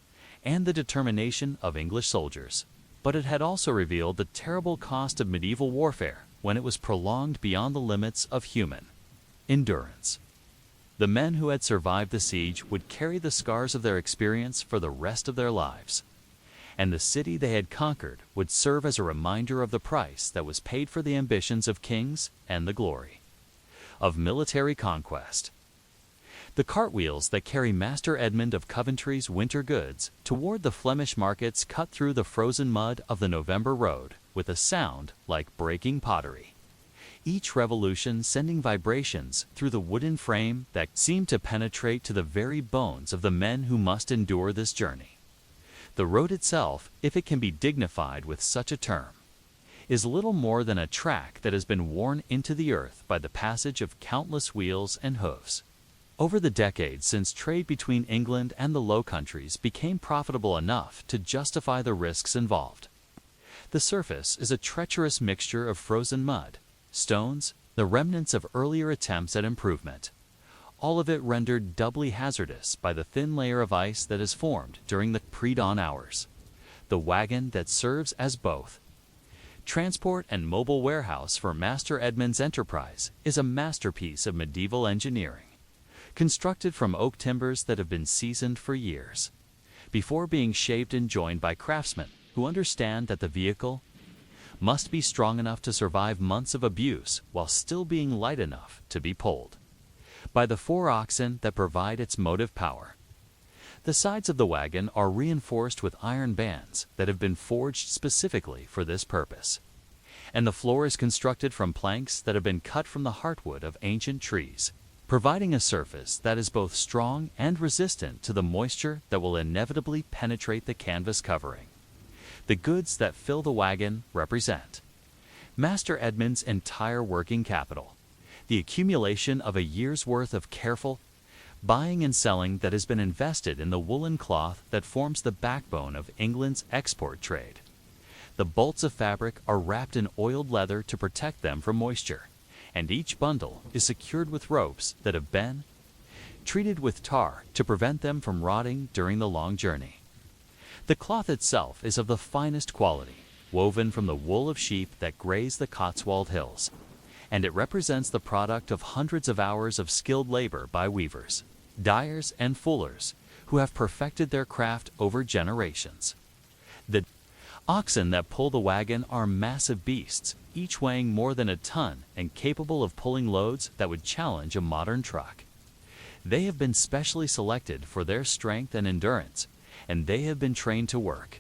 and the determination of English soldiers, but it had also revealed the terrible cost of medieval warfare when it was prolonged beyond the limits of human endurance. The men who had survived the siege would carry the scars of their experience for the rest of their lives, and the city they had conquered would serve as a reminder of the price that was paid for the ambitions of kings and the glory of military conquest. The cartwheels that carry Master Edmund of Coventry's winter goods toward the Flemish markets cut through the frozen mud of the November road with a sound like breaking pottery. Each revolution sending vibrations through the wooden frame that seem to penetrate to the very bones of the men who must endure this journey. The road itself, if it can be dignified with such a term, is little more than a track that has been worn into the earth by the passage of countless wheels and hooves. Over the decades since trade between England and the Low Countries became profitable enough to justify the risks involved, the surface is a treacherous mixture of frozen mud, stones, the remnants of earlier attempts at improvement, all of it rendered doubly hazardous by the thin layer of ice that is formed during the pre-dawn hours. The wagon that serves as both transport and mobile warehouse for Master Edmund's enterprise is a masterpiece of medieval engineering, constructed from oak timbers that have been seasoned for years, before being shaped and joined by craftsmen who understand that the vehicle must be strong enough to survive months of abuse while still being light enough to be pulled by the 4 oxen that provide its motive power. The sides of the wagon are reinforced with iron bands that have been forged specifically for this purpose, and the floor is constructed from planks that have been cut from the heartwood of ancient trees, providing a surface that is both strong and resistant to the moisture that will inevitably penetrate the canvas covering. The goods that fill the wagon represent Master Edmund's entire working capital, the accumulation of a year's worth of careful buying and selling that has been invested in the woolen cloth that forms the backbone of England's export trade. The bolts of fabric are wrapped in oiled leather to protect them from moisture, and each bundle is secured with ropes that have been treated with tar to prevent them from rotting during the long journey. The cloth itself is of the finest quality, woven from the wool of sheep that graze the Cotswold Hills, and it represents the product of hundreds of hours of skilled labor by weavers, dyers, and fullers who have perfected their craft over generations. The oxen that pull the wagon are massive beasts, each weighing more than a ton and capable of pulling loads that would challenge a modern truck. They have been specially selected for their strength and endurance, and they have been trained to work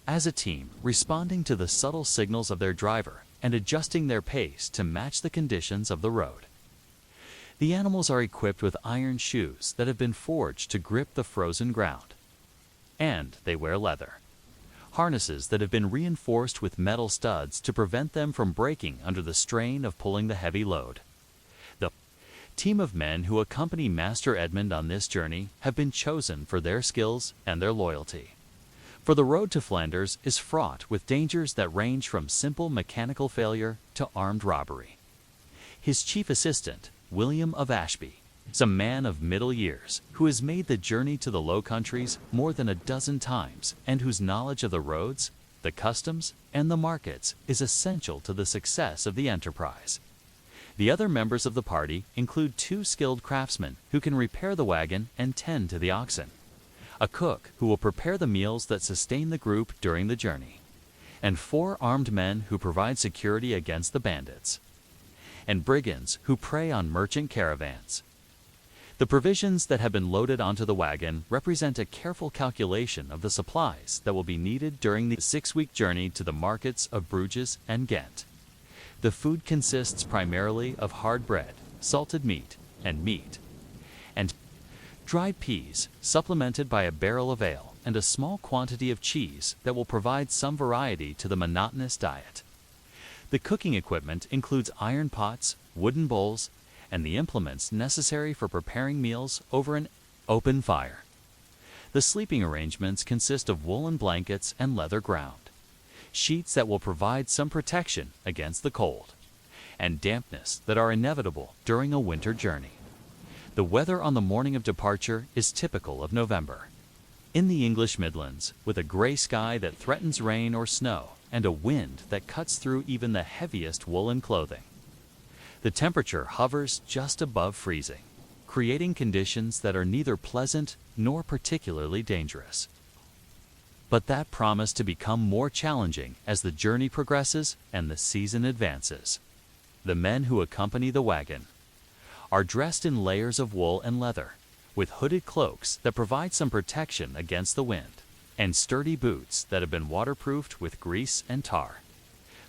as a team, responding to the subtle signals of their driver and adjusting their pace to match the conditions of the road. The animals are equipped with iron shoes that have been forged to grip the frozen ground, and they wear leather harnesses that have been reinforced with metal studs to prevent them from breaking under the strain of pulling the heavy load. The team of men who accompany Master Edmund on this journey have been chosen for their skills and their loyalty. For the road to Flanders is fraught with dangers that range from simple mechanical failure to armed robbery. His chief assistant, William of Ashby, is a man of middle years who has made the journey to the Low Countries more than a dozen times and whose knowledge of the roads, the customs, and the markets is essential to the success of the enterprise. The other members of the party include 2 skilled craftsmen who can repair the wagon and tend to the oxen, a cook who will prepare the meals that sustain the group during the journey, and 4 armed men who provide security against the bandits and brigands who prey on merchant caravans. The provisions that have been loaded onto the wagon represent a careful calculation of the supplies that will be needed during the 6-week journey to the markets of Bruges and Ghent. The food consists primarily of hard bread, salted meat, and dried peas, supplemented by a barrel of ale and a small quantity of cheese that will provide some variety to the monotonous diet. The cooking equipment includes iron pots, wooden bowls, and the implements necessary for preparing meals over an open fire. The sleeping arrangements consist of woolen blankets and leather ground, sheets that will provide some protection against the cold and dampness that are inevitable during a winter journey. The weather on the morning of departure is typical of November in the English Midlands, with a gray sky that threatens rain or snow and a wind that cuts through even the heaviest woolen clothing. The temperature hovers just above freezing, creating conditions that are neither pleasant nor particularly dangerous, but that promise to become more challenging as the journey progresses and the season advances. The men who accompany the wagon are dressed in layers of wool and leather, with hooded cloaks that provide some protection against the wind, and sturdy boots that have been waterproofed with grease and tar.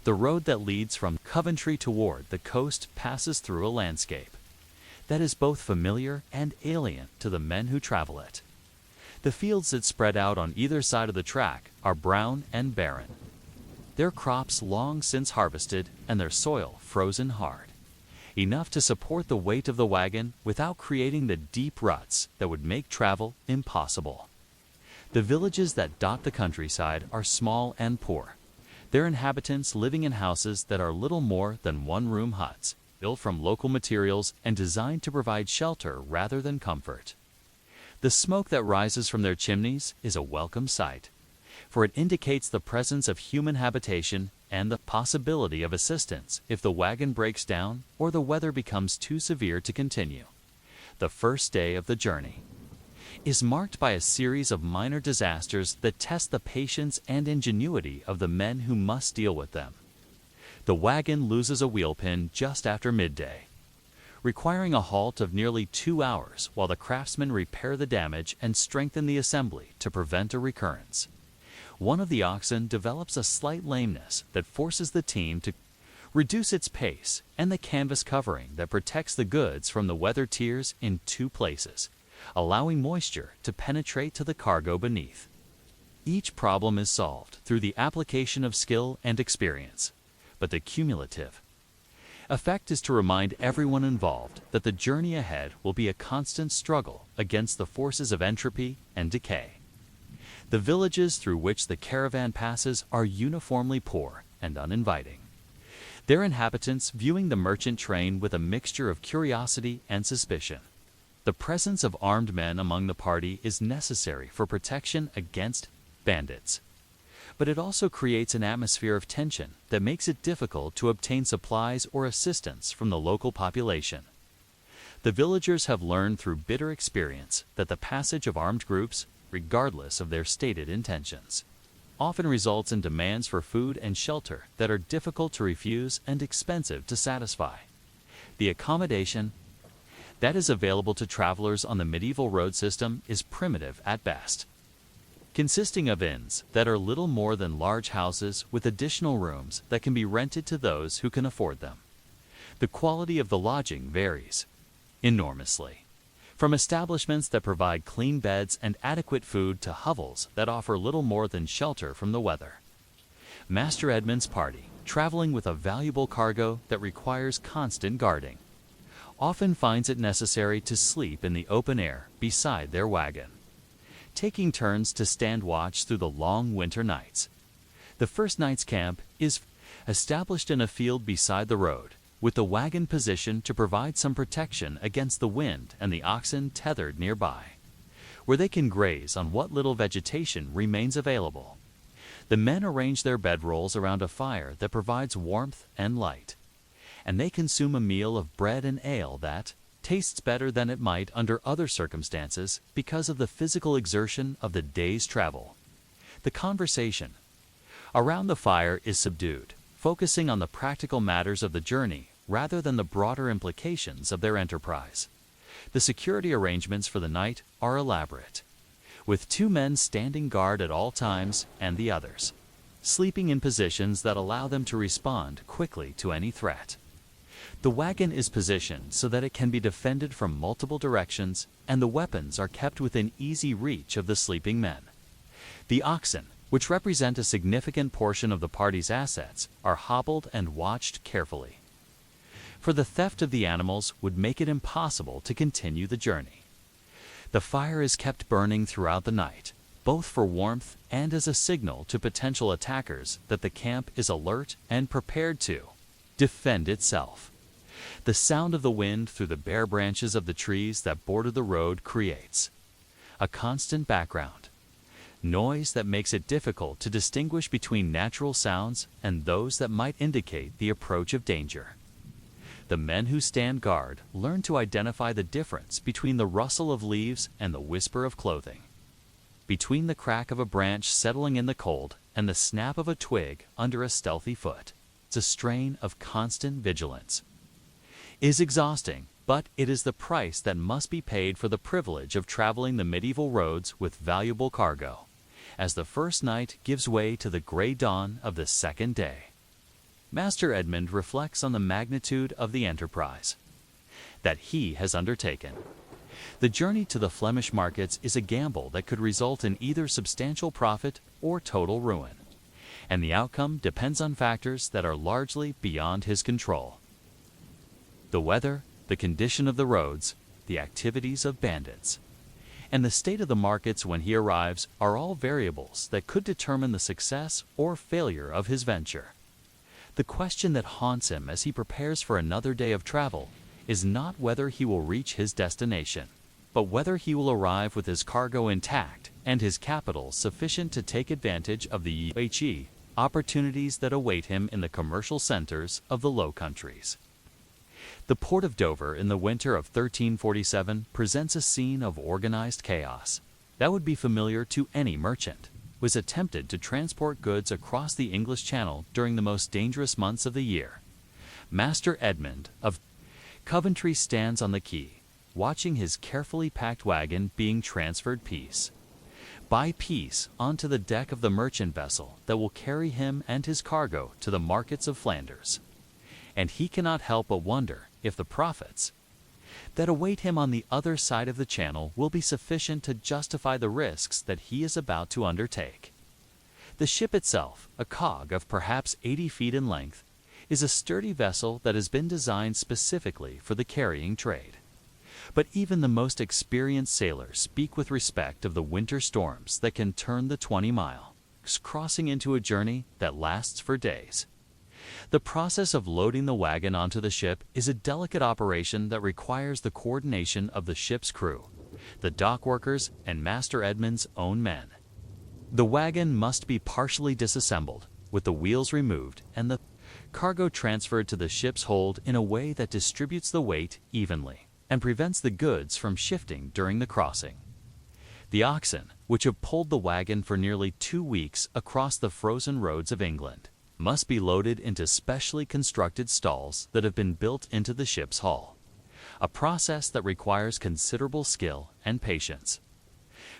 The road that leads from Coventry toward the coast passes through a landscape that is both familiar and alien to the men who travel it. The fields that spread out on either side of the track are brown and barren, their crops long since harvested and their soil frozen hard, enough to support the weight of the wagon without creating the deep ruts that would make travel impossible. The villages that dot the countryside are small and poor, their inhabitants living in houses that are little more than one-room huts, built from local materials and designed to provide shelter rather than comfort. The smoke that rises from their chimneys is a welcome sight, for it indicates the presence of human habitation and the possibility of assistance if the wagon breaks down or the weather becomes too severe to continue. The first day of the journey is marked by a series of minor disasters that test the patience and ingenuity of the men who must deal with them. The wagon loses a wheel pin just after midday, requiring a halt of nearly 2 hours while the craftsmen repair the damage and strengthen the assembly to prevent a recurrence. One of the oxen develops a slight lameness that forces the team to reduce its pace, and the canvas covering that protects the goods from the weather tears in 2 places, allowing moisture to penetrate to the cargo beneath. Each problem is solved through the application of skill and experience, but the cumulative effect is to remind everyone involved that the journey ahead will be a constant struggle against the forces of entropy and decay. The villages through which the caravan passes are uniformly poor and uninviting, their inhabitants viewing the merchant train with a mixture of curiosity and suspicion. The presence of armed men among the party is necessary for protection against bandits, but it also creates an atmosphere of tension that makes it difficult to obtain supplies or assistance from the local population. The villagers have learned through bitter experience that the passage of armed groups, regardless of their stated intentions, often results in demands for food and shelter that are difficult to refuse and expensive to satisfy. The accommodation that is available to travelers on the medieval road system is primitive at best, consisting of inns that are little more than large houses with additional rooms that can be rented to those who can afford them. The quality of the lodging varies enormously, from establishments that provide clean beds and adequate food to hovels that offer little more than shelter from the weather. Master Edmund's party, traveling with a valuable cargo that requires constant guarding, often finds it necessary to sleep in the open air beside their wagon, taking turns to stand watch through the long winter nights. The first night's camp is established in a field beside the road, with the wagon positioned to provide some protection against the wind and the oxen tethered nearby, where they can graze on what little vegetation remains available. The men arrange their bedrolls around a fire that provides warmth and light, and they consume a meal of bread and ale that tastes better than it might under other circumstances because of the physical exertion of the day's travel. The conversation around the fire is subdued, focusing on the practical matters of the journey rather than the broader implications of their enterprise. The security arrangements for the night are elaborate, with 2 men standing guard at all times and the others sleeping in positions that allow them to respond quickly to any threat. The wagon is positioned so that it can be defended from multiple directions, and the weapons are kept within easy reach of the sleeping men. The oxen, which represent a significant portion of the party's assets, are hobbled and watched carefully, for the theft of the animals would make it impossible to continue the journey. The fire is kept burning throughout the night, both for warmth and as a signal to potential attackers that the camp is alert and prepared to defend itself. The sound of the wind through the bare branches of the trees that border the road creates a constant background noise that makes it difficult to distinguish between natural sounds and those that might indicate the approach of danger. The men who stand guard learn to identify the difference between the rustle of leaves and the whisper of clothing, between the crack of a branch settling in the cold and the snap of a twig under a stealthy foot. It's a strain of constant vigilance. It is exhausting, but it is the price that must be paid for the privilege of traveling the medieval roads with valuable cargo, as the first night gives way to the gray dawn of the second day. Master Edmund reflects on the magnitude of the enterprise that he has undertaken. The journey to the Flemish markets is a gamble that could result in either substantial profit or total ruin, and the outcome depends on factors that are largely beyond his control. The weather, the condition of the roads, the activities of bandits, and the state of the markets when he arrives are all variables that could determine the success or failure of his venture. The question that haunts him as he prepares for another day of travel is not whether he will reach his destination, but whether he will arrive with his cargo intact and his capital sufficient to take advantage of the opportunities that await him in the commercial centers of the Low Countries. The port of Dover in the winter of 1347 presents a scene of organized chaos that would be familiar to any merchant who has attempted to transport goods across the English Channel during the most dangerous months of the year. Master Edmund of Coventry stands on the quay, watching his carefully packed wagon being transferred piece by piece onto the deck of the merchant vessel that will carry him and his cargo to the markets of Flanders. And he cannot help but wonder if the profits that await him on the other side of the channel will be sufficient to justify the risks that he is about to undertake. The ship itself, a cog of perhaps 80 feet in length, is a sturdy vessel that has been designed specifically for the carrying trade. But even the most experienced sailors speak with respect of the winter storms that can turn the 20-mile crossing into a journey that lasts for days. The process of loading the wagon onto the ship is a delicate operation that requires the coordination of the ship's crew, the dock workers, and Master Edmund's own men. The wagon must be partially disassembled, with the wheels removed and the cargo transferred to the ship's hold in a way that distributes the weight evenly and prevents the goods from shifting during the crossing. The oxen, which have pulled the wagon for nearly 2 weeks across the frozen roads of England, must be loaded into specially constructed stalls that have been built into the ship's hull, a process that requires considerable skill and patience,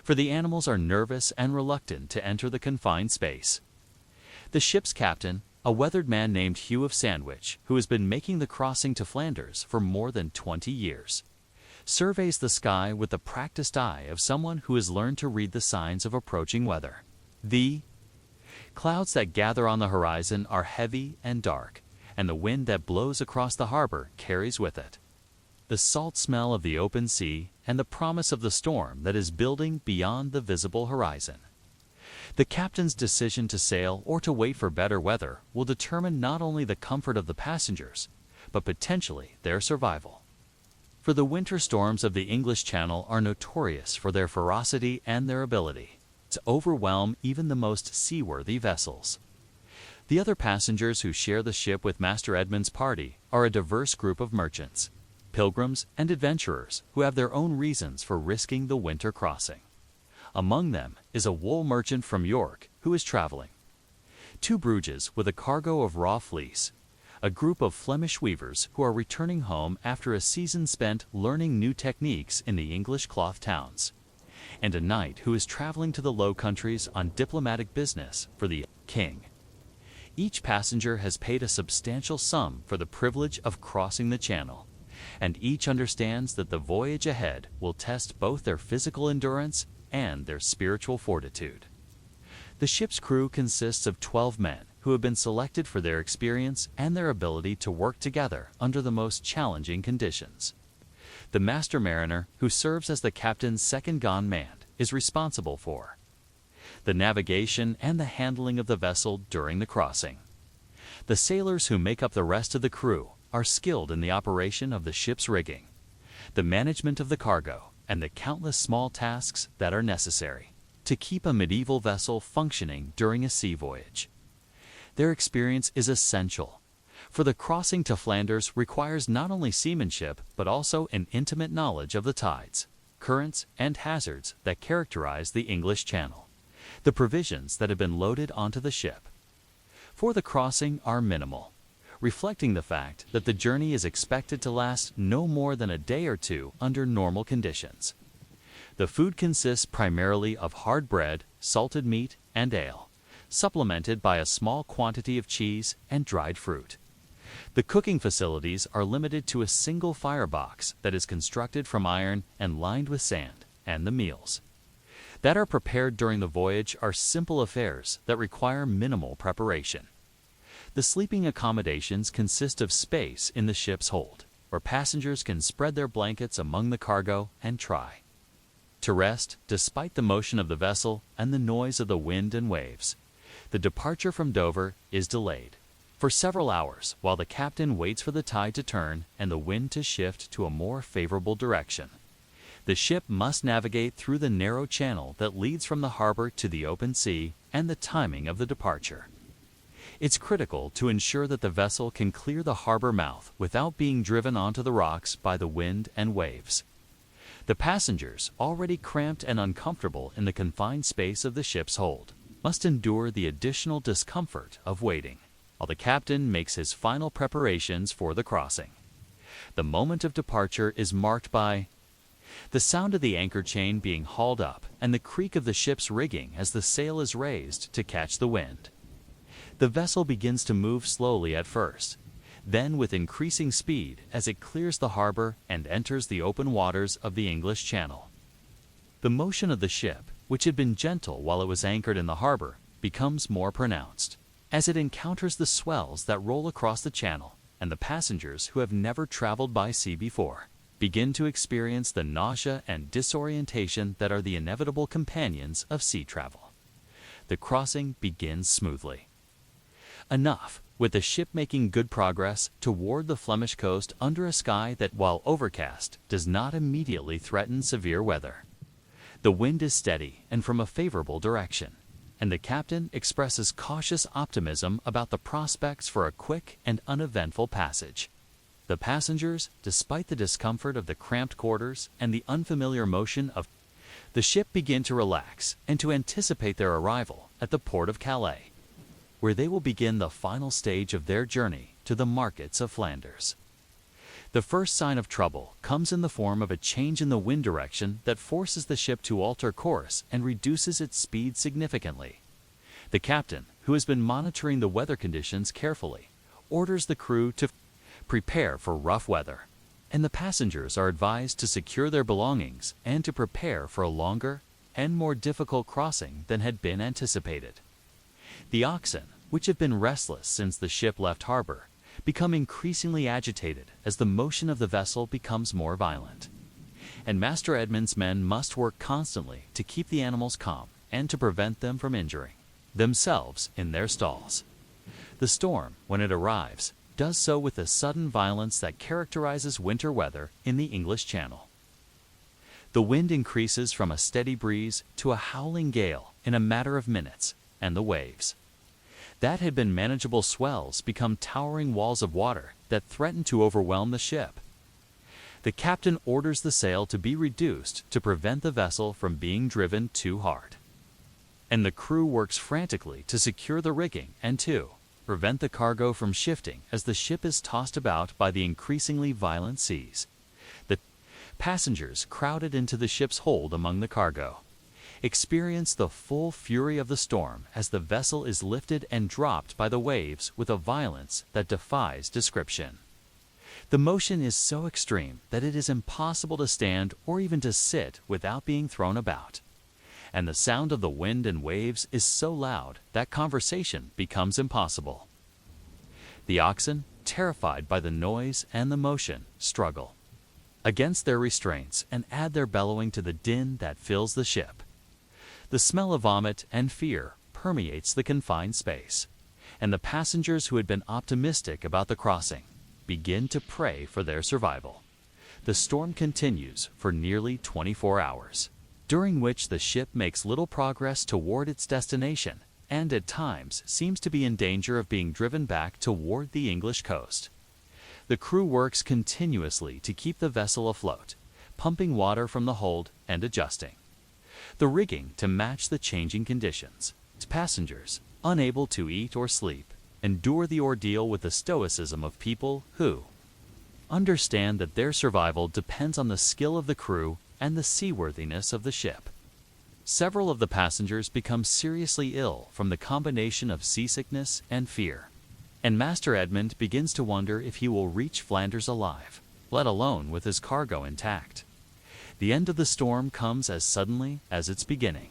for the animals are nervous and reluctant to enter the confined space. The ship's captain, a weathered man named Hugh of Sandwich, who has been making the crossing to Flanders for more than 20 years, surveys the sky with the practiced eye of someone who has learned to read the signs of approaching weather. The clouds that gather on the horizon are heavy and dark, and the wind that blows across the harbor carries with it the salt smell of the open sea and the promise of the storm that is building beyond the visible horizon. The captain's decision to sail or to wait for better weather will determine not only the comfort of the passengers, but potentially their survival. For the winter storms of the English Channel are notorious for their ferocity and their ability to overwhelm even the most seaworthy vessels. The other passengers who share the ship with Master Edmund's party are a diverse group of merchants, pilgrims, and adventurers who have their own reasons for risking the winter crossing. Among them is a wool merchant from York who is traveling to Bruges with a cargo of raw fleece, a group of Flemish weavers who are returning home after a season spent learning new techniques in the English cloth towns, and a knight who is traveling to the Low Countries on diplomatic business for the king. Each passenger has paid a substantial sum for the privilege of crossing the channel, and each understands that the voyage ahead will test both their physical endurance and their spiritual fortitude. The ship's crew consists of 12 men who have been selected for their experience and their ability to work together under the most challenging conditions. The master mariner, who serves as the captain's second-gone man, is responsible for the navigation and the handling of the vessel during the crossing. The sailors who make up the rest of the crew are skilled in the operation of the ship's rigging, the management of the cargo, and the countless small tasks that are necessary to keep a medieval vessel functioning during a sea voyage. Their experience is essential, for the crossing to Flanders requires not only seamanship but also an intimate knowledge of the tides, currents, and hazards that characterize the English Channel. The provisions that have been loaded onto the ship for the crossing are minimal, reflecting the fact that the journey is expected to last no more than a day or two under normal conditions. The food consists primarily of hard bread, salted meat, and ale, supplemented by a small quantity of cheese and dried fruit. The cooking facilities are limited to a single firebox that is constructed from iron and lined with sand, and the meals that are prepared during the voyage are simple affairs that require minimal preparation. The sleeping accommodations consist of space in the ship's hold, where passengers can spread their blankets among the cargo and try to rest despite the motion of the vessel and the noise of the wind and waves. The departure from Dover is delayed for several hours while the captain waits for the tide to turn and the wind to shift to a more favorable direction. The ship must navigate through the narrow channel that leads from the harbor to the open sea and the timing of the departure. It's critical to ensure that the vessel can clear the harbor mouth without being driven onto the rocks by the wind and waves. The passengers, already cramped and uncomfortable in the confined space of the ship's hold, must endure the additional discomfort of waiting, while the captain makes his final preparations for the crossing. The moment of departure is marked by the sound of the anchor chain being hauled up and the creak of the ship's rigging as the sail is raised to catch the wind. The vessel begins to move slowly at first, then with increasing speed as it clears the harbor and enters the open waters of the English Channel. The motion of the ship, which had been gentle while it was anchored in the harbor, becomes more pronounced as it encounters the swells that roll across the channel, and the passengers who have never traveled by sea before begin to experience the nausea and disorientation that are the inevitable companions of sea travel. The crossing begins smoothly enough, with the ship making good progress toward the Flemish coast under a sky that, while overcast, does not immediately threaten severe weather. The wind is steady and from a favorable direction, and the captain expresses cautious optimism about the prospects for a quick and uneventful passage. The passengers, despite the discomfort of the cramped quarters and the unfamiliar motion of the ship, begin to relax and to anticipate their arrival at the port of Calais, where they will begin the final stage of their journey to the markets of Flanders. The first sign of trouble comes in the form of a change in the wind direction that forces the ship to alter course and reduces its speed significantly. The captain, who has been monitoring the weather conditions carefully, orders the crew to prepare for rough weather, and the passengers are advised to secure their belongings and to prepare for a longer and more difficult crossing than had been anticipated. The oxen, which have been restless since the ship left harbor, become increasingly agitated as the motion of the vessel becomes more violent. And Master Edmund's men must work constantly to keep the animals calm and to prevent them from injuring themselves in their stalls. The storm, when it arrives, does so with the sudden violence that characterizes winter weather in the English Channel. The wind increases from a steady breeze to a howling gale in a matter of minutes, and the waves that had been manageable swells become towering walls of water that threaten to overwhelm the ship. The captain orders the sail to be reduced to prevent the vessel from being driven too hard, and the crew works frantically to secure the rigging and to prevent the cargo from shifting as the ship is tossed about by the increasingly violent seas. The passengers, crowded into the ship's hold among the cargo, experience the full fury of the storm as the vessel is lifted and dropped by the waves with a violence that defies description. The motion is so extreme that it is impossible to stand or even to sit without being thrown about, and the sound of the wind and waves is so loud that conversation becomes impossible. The oxen, terrified by the noise and the motion, struggle against their restraints and add their bellowing to the din that fills the ship. The smell of vomit and fear permeates the confined space, and the passengers who had been optimistic about the crossing begin to pray for their survival. The storm continues for nearly 24 hours, during which the ship makes little progress toward its destination and at times seems to be in danger of being driven back toward the English coast. The crew works continuously to keep the vessel afloat, pumping water from the hold and adjusting the rigging to match the changing conditions. Passengers, unable to eat or sleep, endure the ordeal with the stoicism of people who understand that their survival depends on the skill of the crew and the seaworthiness of the ship. several of the passengers become seriously ill from the combination of seasickness and fear. And Master Edmund begins to wonder if he will reach Flanders alive, let alone with his cargo intact. The end of the storm comes as suddenly as its beginning.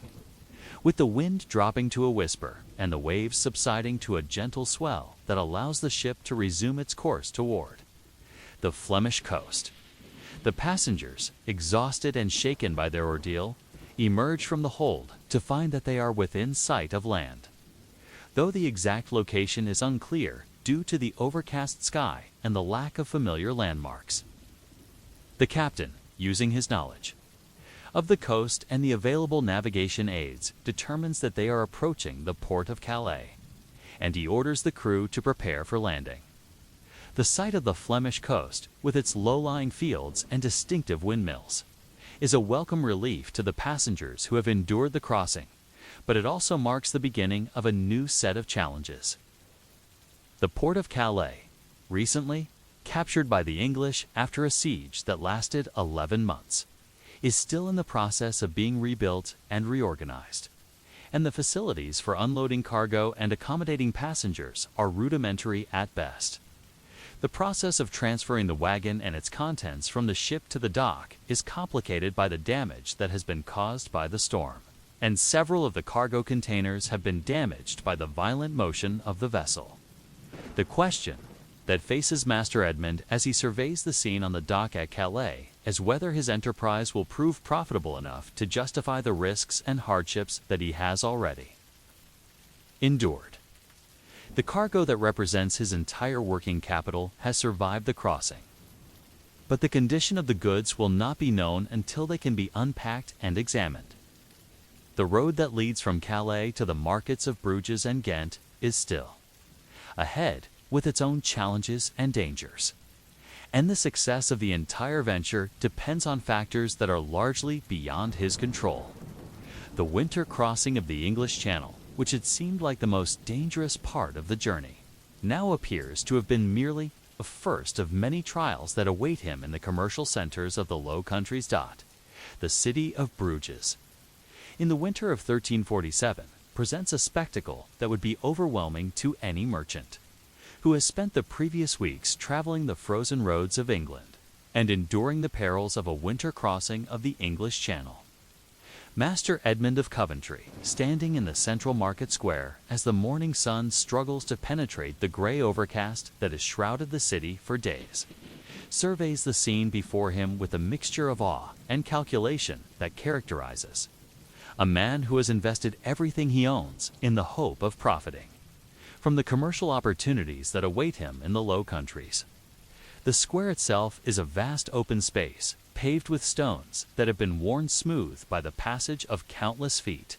With the wind dropping to a whisper and the waves subsiding to a gentle swell that allows the ship to resume its course toward the Flemish coast. The passengers, exhausted and shaken by their ordeal, emerge from the hold to find that they are within sight of land. Though the exact location is unclear due to the overcast sky and the lack of familiar landmarks. The captain, using his knowledge of the coast and the available navigation aids, determines that they are approaching the port of Calais, and he orders the crew to prepare for landing. The sight of the Flemish coast, with its low-lying fields and distinctive windmills, is a welcome relief to the passengers who have endured the crossing, but it also marks the beginning of a new set of challenges. The port of Calais, recently captured by the English after a siege that lasted 11 months, is still in the process of being rebuilt and reorganized, and the facilities for unloading cargo and accommodating passengers are rudimentary at best. The process of transferring the wagon and its contents from the ship to the dock is complicated by the damage that has been caused by the storm, and several of the cargo containers have been damaged by the violent motion of the vessel. The question that faces Master Edmund as he surveys the scene on the dock at Calais is whether his enterprise will prove profitable enough to justify the risks and hardships that he has already endured. The cargo that represents his entire working capital has survived the crossing, but the condition of the goods will not be known until they can be unpacked and examined. The road that leads from Calais to the markets of Bruges and Ghent is still ahead, with its own challenges and dangers. And the success of the entire venture depends on factors that are largely beyond his control. The winter crossing of the English Channel, which had seemed like the most dangerous part of the journey, now appears to have been merely a first of many trials that await him in the commercial centers of the Low Countries. The city of Bruges, in the winter of 1347, presents a spectacle that would be overwhelming to any merchant who has spent the previous weeks traveling the frozen roads of England and enduring the perils of a winter crossing of the English Channel. Master Edmund of Coventry, standing in the central market square as the morning sun struggles to penetrate the gray overcast that has shrouded the city for days, surveys the scene before him with a mixture of awe and calculation that characterizes a man who has invested everything he owns in the hope of profiting from the commercial opportunities that await him in the Low Countries. The square itself is a vast open space, paved with stones that have been worn smooth by the passage of countless feet,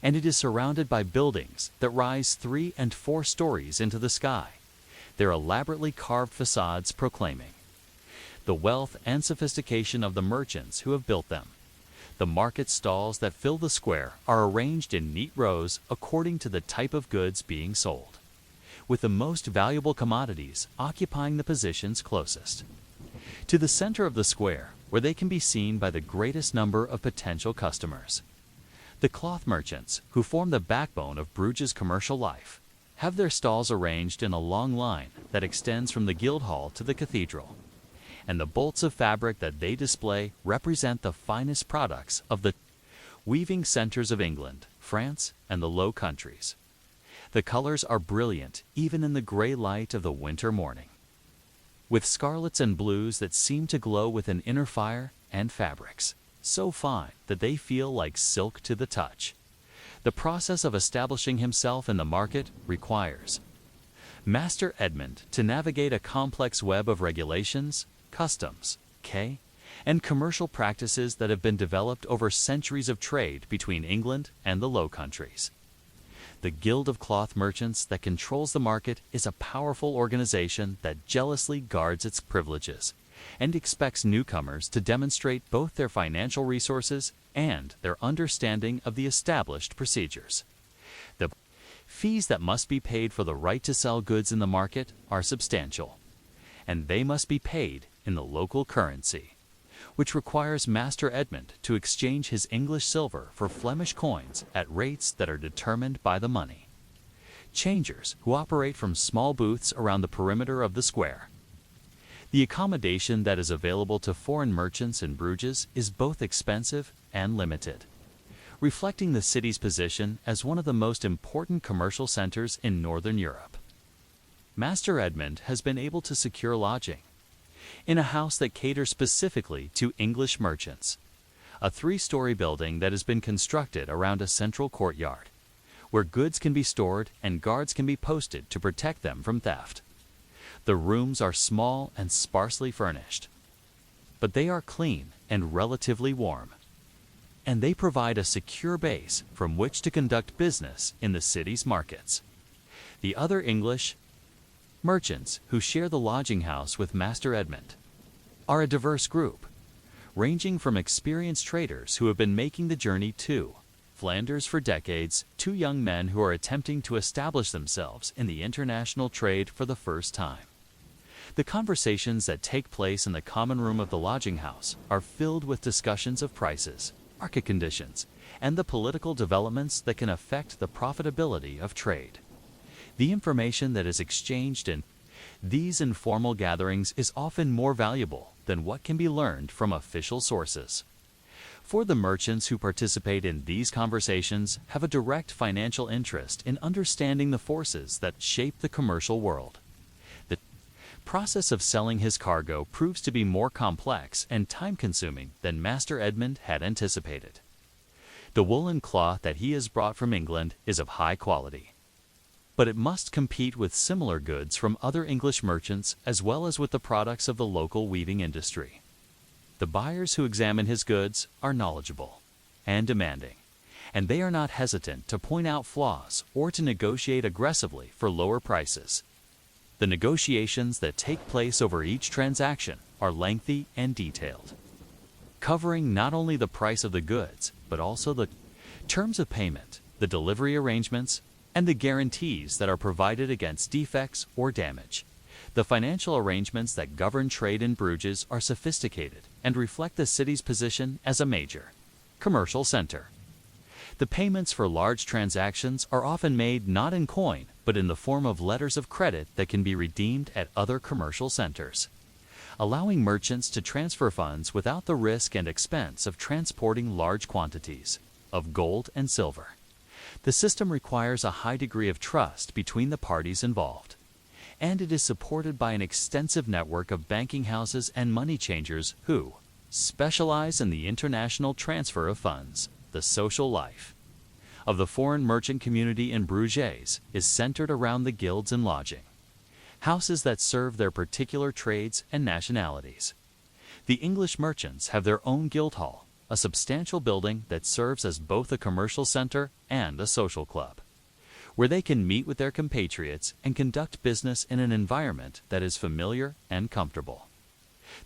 and it is surrounded by buildings that rise 3 and 4 stories into the sky, their elaborately carved facades proclaiming the wealth and sophistication of the merchants who have built them. The market stalls that fill the square are arranged in neat rows according to the type of goods being sold, with the most valuable commodities occupying the positions closest to the center of the square, where they can be seen by the greatest number of potential customers. The cloth merchants, who form the backbone of Bruges' commercial life, have their stalls arranged in a long line that extends from the Guildhall to the cathedral, and the bolts of fabric that they display represent the finest products of the weaving centers of England, France, and the Low Countries. The colors are brilliant even in the gray light of the winter morning, with scarlets and blues that seem to glow with an inner fire, and fabrics so fine that they feel like silk to the touch. The process of establishing himself in the market requires Master Edmund to navigate a complex web of regulations, customs, and commercial practices that have been developed over centuries of trade between England and the Low Countries. The Guild of Cloth Merchants that controls the market is a powerful organization that jealously guards its privileges and expects newcomers to demonstrate both their financial resources and their understanding of the established procedures. The fees that must be paid for the right to sell goods in the market are substantial, and they must be paid in the local currency, which requires Master Edmund to exchange his English silver for Flemish coins at rates that are determined by the money. Changers, who operate from small booths around the perimeter of the square. The accommodation that is available to foreign merchants in Bruges is both expensive and limited, reflecting the city's position as one of the most important commercial centers in Northern Europe. Master Edmund has been able to secure lodging in a house that caters specifically to English merchants, a 3-story building that has been constructed around a central courtyard, where goods can be stored and guards can be posted to protect them from theft. The rooms are small and sparsely furnished, but they are clean and relatively warm, and they provide a secure base from which to conduct business in the city's markets. The other English merchants who share the lodging house with Master Edmund are a diverse group, ranging from experienced traders who have been making the journey to Flanders for decades to young men who are attempting to establish themselves in the international trade for the first time. The conversations that take place in the common room of the lodging house are filled with discussions of prices, market conditions, and the political developments that can affect the profitability of trade. The information that is exchanged in these informal gatherings is often more valuable than what can be learned from official sources. For the merchants who participate in these conversations have a direct financial interest in understanding the forces that shape the commercial world. The process of selling his cargo proves to be more complex and time-consuming than Master Edmund had anticipated. The woolen cloth that he has brought from England is of high quality, but it must compete with similar goods from other English merchants as well as with the products of the local weaving industry. The buyers who examine his goods are knowledgeable and demanding, and they are not hesitant to point out flaws or to negotiate aggressively for lower prices. The negotiations that take place over each transaction are lengthy and detailed, covering not only the price of the goods, but also the terms of payment, the delivery arrangements, and the guarantees that are provided against defects or damage. The financial arrangements that govern trade in Bruges are sophisticated and reflect the city's position as a major commercial center. The payments for large transactions are often made not in coin, but in the form of letters of credit that can be redeemed at other commercial centers, allowing merchants to transfer funds without the risk and expense of transporting large quantities of gold and silver. The system requires a high degree of trust between the parties involved, and it is supported by an extensive network of banking houses and money changers who specialize in the international transfer of funds. The social life of the foreign merchant community in Bruges is centered around the guilds and lodging houses that serve their particular trades and nationalities. The English merchants have their own guild hall, a substantial building that serves as both a commercial center and a social club, where they can meet with their compatriots and conduct business in an environment that is familiar and comfortable.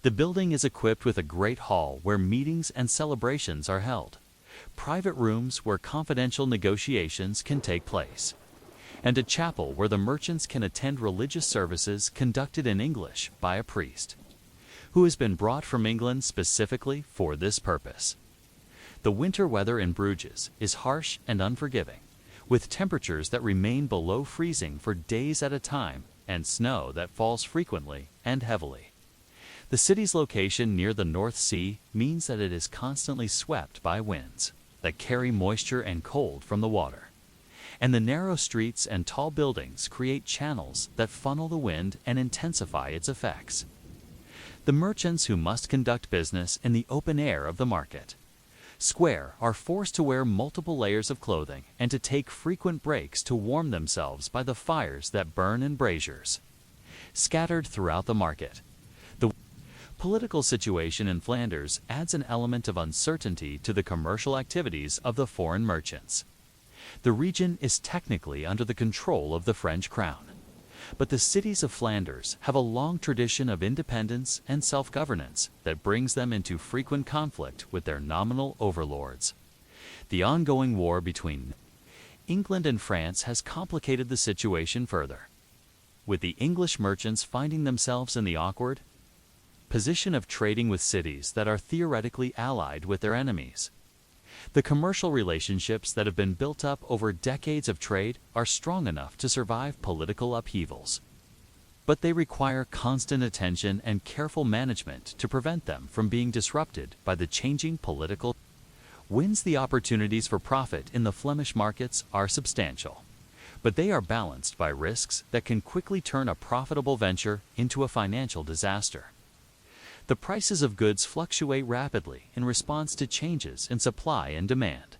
The building is equipped with a great hall where meetings and celebrations are held, private rooms where confidential negotiations can take place, and a chapel where the merchants can attend religious services conducted in English by a priest, who has been brought from England specifically for this purpose. The winter weather in Bruges is harsh and unforgiving, with temperatures that remain below freezing for days at a time and snow that falls frequently and heavily. The city's location near the North Sea means that it is constantly swept by winds that carry moisture and cold from the water, and the narrow streets and tall buildings create channels that funnel the wind and intensify its effects. The merchants who must conduct business in the open air of the market square are forced to wear multiple layers of clothing and to take frequent breaks to warm themselves by the fires that burn in braziers scattered throughout the market. The political situation in Flanders adds an element of uncertainty to the commercial activities of the foreign merchants. The region is technically under the control of the French crown, but the cities of Flanders have a long tradition of independence and self-governance that brings them into frequent conflict with their nominal overlords. The ongoing war between England and France has complicated the situation further, with the English merchants finding themselves in the awkward position of trading with cities that are theoretically allied with their enemies. The commercial relationships that have been built up over decades of trade are strong enough to survive political upheavals. But they require constant attention and careful management to prevent them from being disrupted by the changing political winds. The opportunities for profit in the Flemish markets are substantial, but they are balanced by risks that can quickly turn a profitable venture into a financial disaster. The prices of goods fluctuate rapidly in response to changes in supply and demand,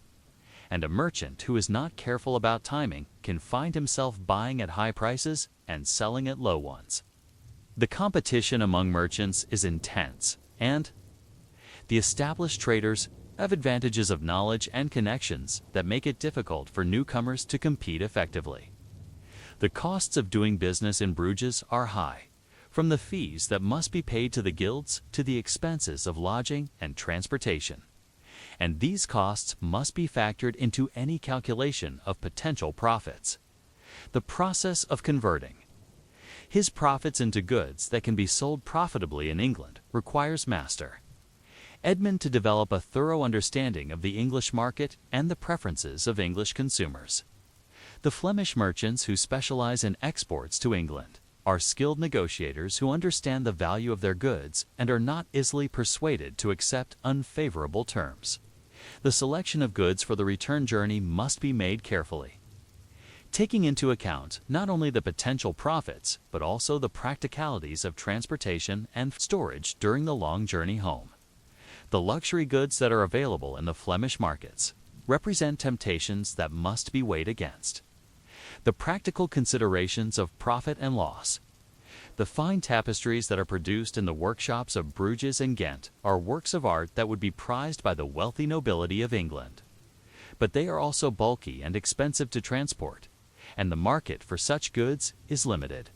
and a merchant who is not careful about timing can find himself buying at high prices and selling at low ones. The competition among merchants is intense, and the established traders have advantages of knowledge and connections that make it difficult for newcomers to compete effectively. The costs of doing business in Bruges are high, from the fees that must be paid to the guilds to the expenses of lodging and transportation. And these costs must be factored into any calculation of potential profits. The process of converting his profits into goods that can be sold profitably in England requires Master Edmund to develop a thorough understanding of the English market and the preferences of English consumers. The Flemish merchants who specialize in exports to England are skilled negotiators who understand the value of their goods and are not easily persuaded to accept unfavorable terms. The selection of goods for the return journey must be made carefully, taking into account not only the potential profits, but also the practicalities of transportation and storage during the long journey home. The luxury goods that are available in the Flemish markets represent temptations that must be weighed against the practical considerations of profit and loss. The fine tapestries that are produced in the workshops of Bruges and Ghent are works of art that would be prized by the wealthy nobility of England. But they are also bulky and expensive to transport, and the market for such goods is limited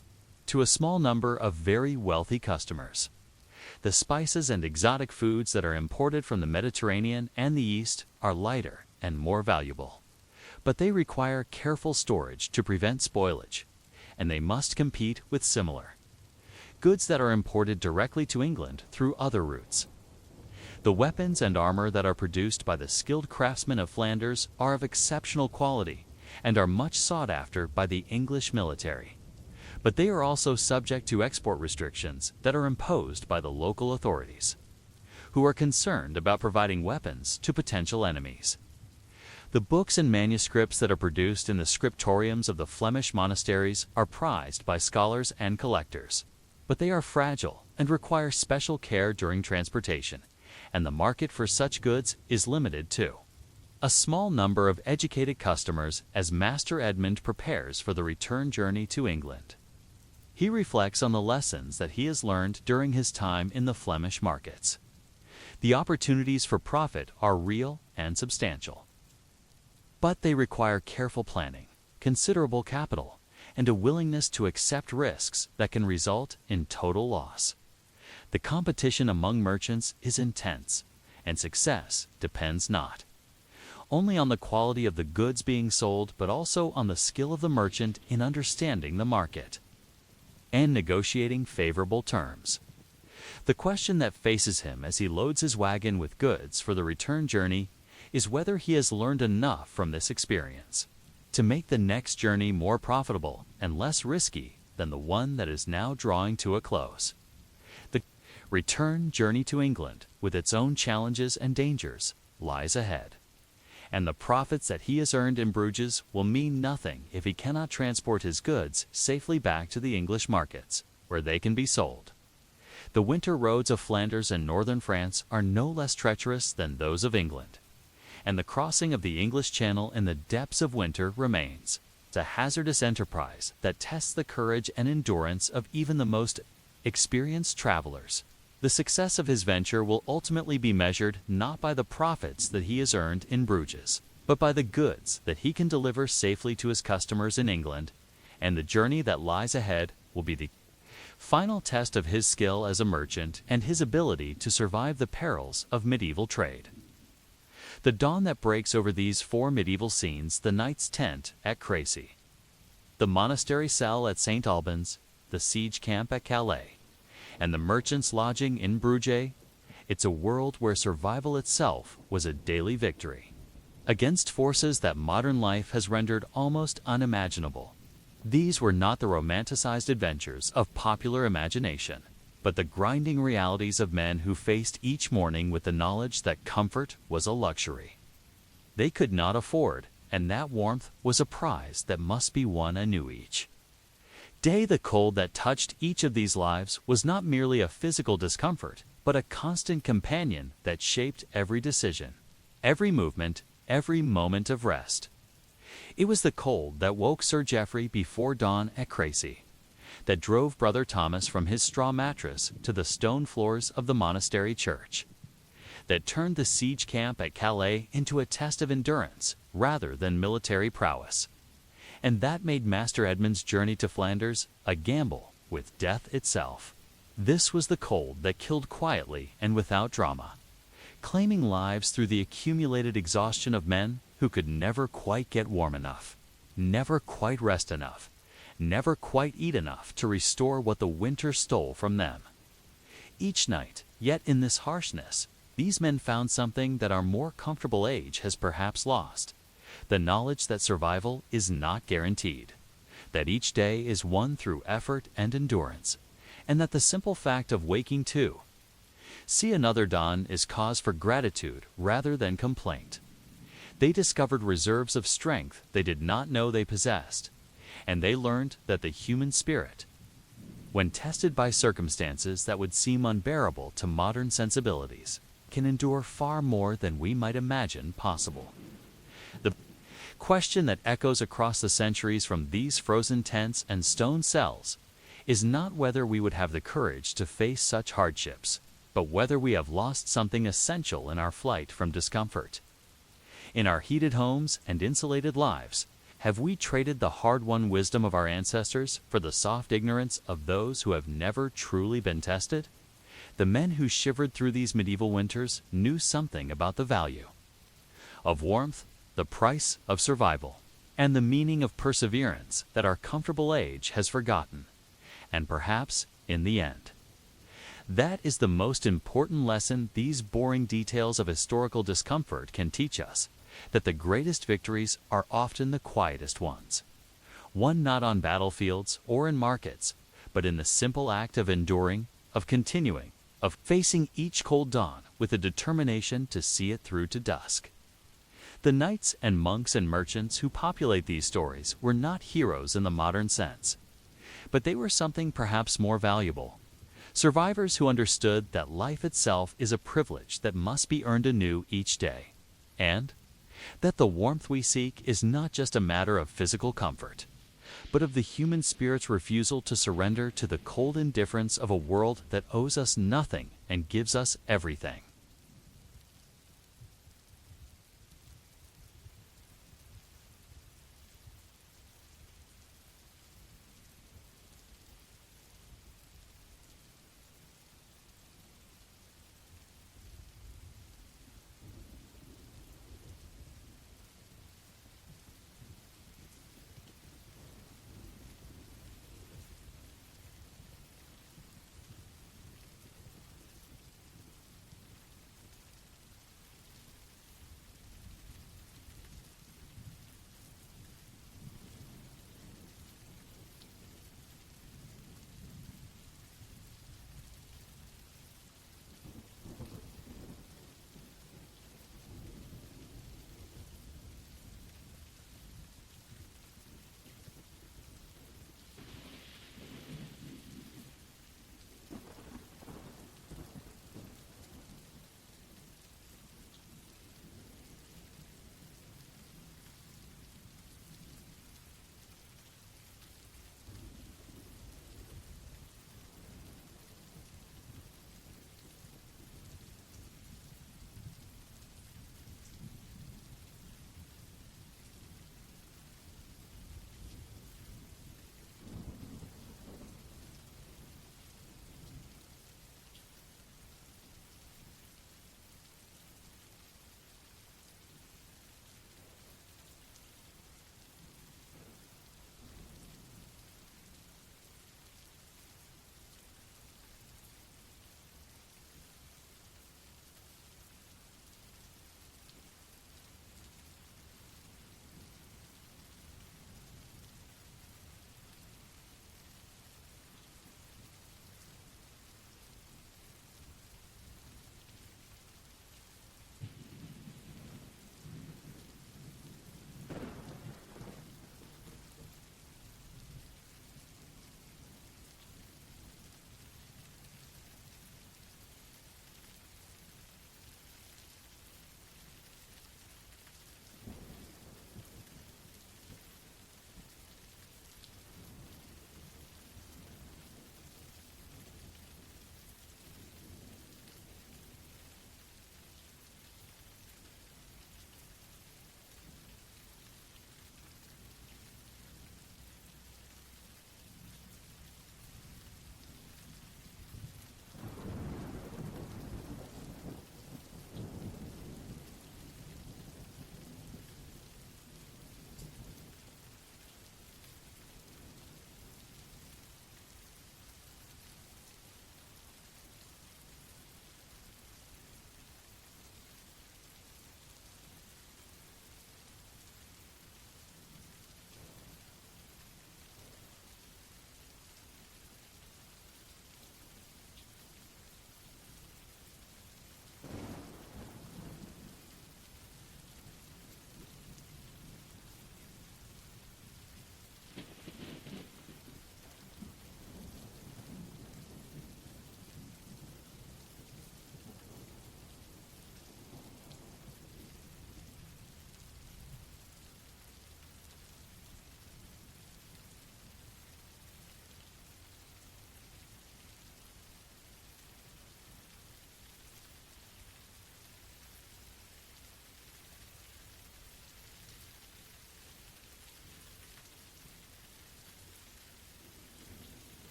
to a small number of very wealthy customers. The spices and exotic foods that are imported from the Mediterranean and the East are lighter and more valuable, but they require careful storage to prevent spoilage, and they must compete with similar goods that are imported directly to England through other routes. The weapons and armor that are produced by the skilled craftsmen of Flanders are of exceptional quality and are much sought after by the English military. But they are also subject to export restrictions that are imposed by the local authorities, who are concerned about providing weapons to potential enemies. The books and manuscripts that are produced in the scriptoriums of the Flemish monasteries are prized by scholars and collectors, but they are fragile and require special care during transportation, and the market for such goods is limited to a small number of educated customers as Master Edmund prepares for the return journey to England. He reflects on the lessons that he has learned during his time in the Flemish markets. The opportunities for profit are real and substantial, but they require careful planning, considerable capital, and a willingness to accept risks that can result in total loss. The competition among merchants is intense, and success depends not only on the quality of the goods being sold, but also on the skill of the merchant in understanding the market and negotiating favorable terms. The question that faces him as he loads his wagon with goods for the return journey is whether he has learned enough from this experience to make the next journey more profitable and less risky than the one that is now drawing to a close. The return journey to England, with its own challenges and dangers, lies ahead, and the profits that he has earned in Bruges will mean nothing if he cannot transport his goods safely back to the English markets, where they can be sold. The winter roads of Flanders and northern France are no less treacherous than those of England, and the crossing of the English Channel in the depths of winter remains a hazardous enterprise that tests the courage and endurance of even the most experienced travelers. The success of his venture will ultimately be measured not by the profits that he has earned in Bruges, but by the goods that he can deliver safely to his customers in England, and the journey that lies ahead will be the final test of his skill as a merchant and his ability to survive the perils of medieval trade. The dawn that breaks over these four medieval scenes: the knight's tent at Crécy, the monastery cell at St. Albans, the siege camp at Calais, and the merchant's lodging in Bruges, it's a world where survival itself was a daily victory against forces that modern life has rendered almost unimaginable. These were not the romanticized adventures of popular imagination, but the grinding realities of men who faced each morning with the knowledge that comfort was a luxury they could not afford, and that warmth was a prize that must be won anew each day. The cold that touched each of these lives was not merely a physical discomfort, but a constant companion that shaped every decision, every movement, every moment of rest. It was the cold that woke Sir Geoffrey before dawn at Crécy, that drove Brother Thomas from his straw mattress to the stone floors of the monastery church, that turned the siege camp at Calais into a test of endurance rather than military prowess, and that made Master Edmund's journey to Flanders a gamble with death itself. This was the cold that killed quietly and without drama, claiming lives through the accumulated exhaustion of men who could never quite get warm enough, never quite rest enough, never quite eat enough to restore what the winter stole from them. Each night, yet in this harshness, these men found something that our more comfortable age has perhaps lost: the knowledge that survival is not guaranteed, that each day is won through effort and endurance, and that the simple fact of waking to see another dawn is cause for gratitude rather than complaint. They discovered reserves of strength they did not know they possessed, and they learned that the human spirit, when tested by circumstances that would seem unbearable to modern sensibilities, can endure far more than we might imagine possible. The question that echoes across the centuries from these frozen tents and stone cells is not whether we would have the courage to face such hardships, but whether we have lost something essential in our flight from discomfort. In our heated homes and insulated lives, have we traded the hard-won wisdom of our ancestors for the soft ignorance of those who have never truly been tested? The men who shivered through these medieval winters knew something about the value of warmth, the price of survival, and the meaning of perseverance that our comfortable age has forgotten, and perhaps, in the end. That is the most important lesson these boring details of historical discomfort can teach us, that the greatest victories are often the quietest ones. Won not on battlefields or in markets, but in the simple act of enduring, of continuing, of facing each cold dawn with a determination to see it through to dusk. The knights and monks and merchants who populate these stories were not heroes in the modern sense, but they were something perhaps more valuable. Survivors who understood that life itself is a privilege that must be earned anew each day, and that the warmth we seek is not just a matter of physical comfort, but of the human spirit's refusal to surrender to the cold indifference of a world that owes us nothing and gives us everything.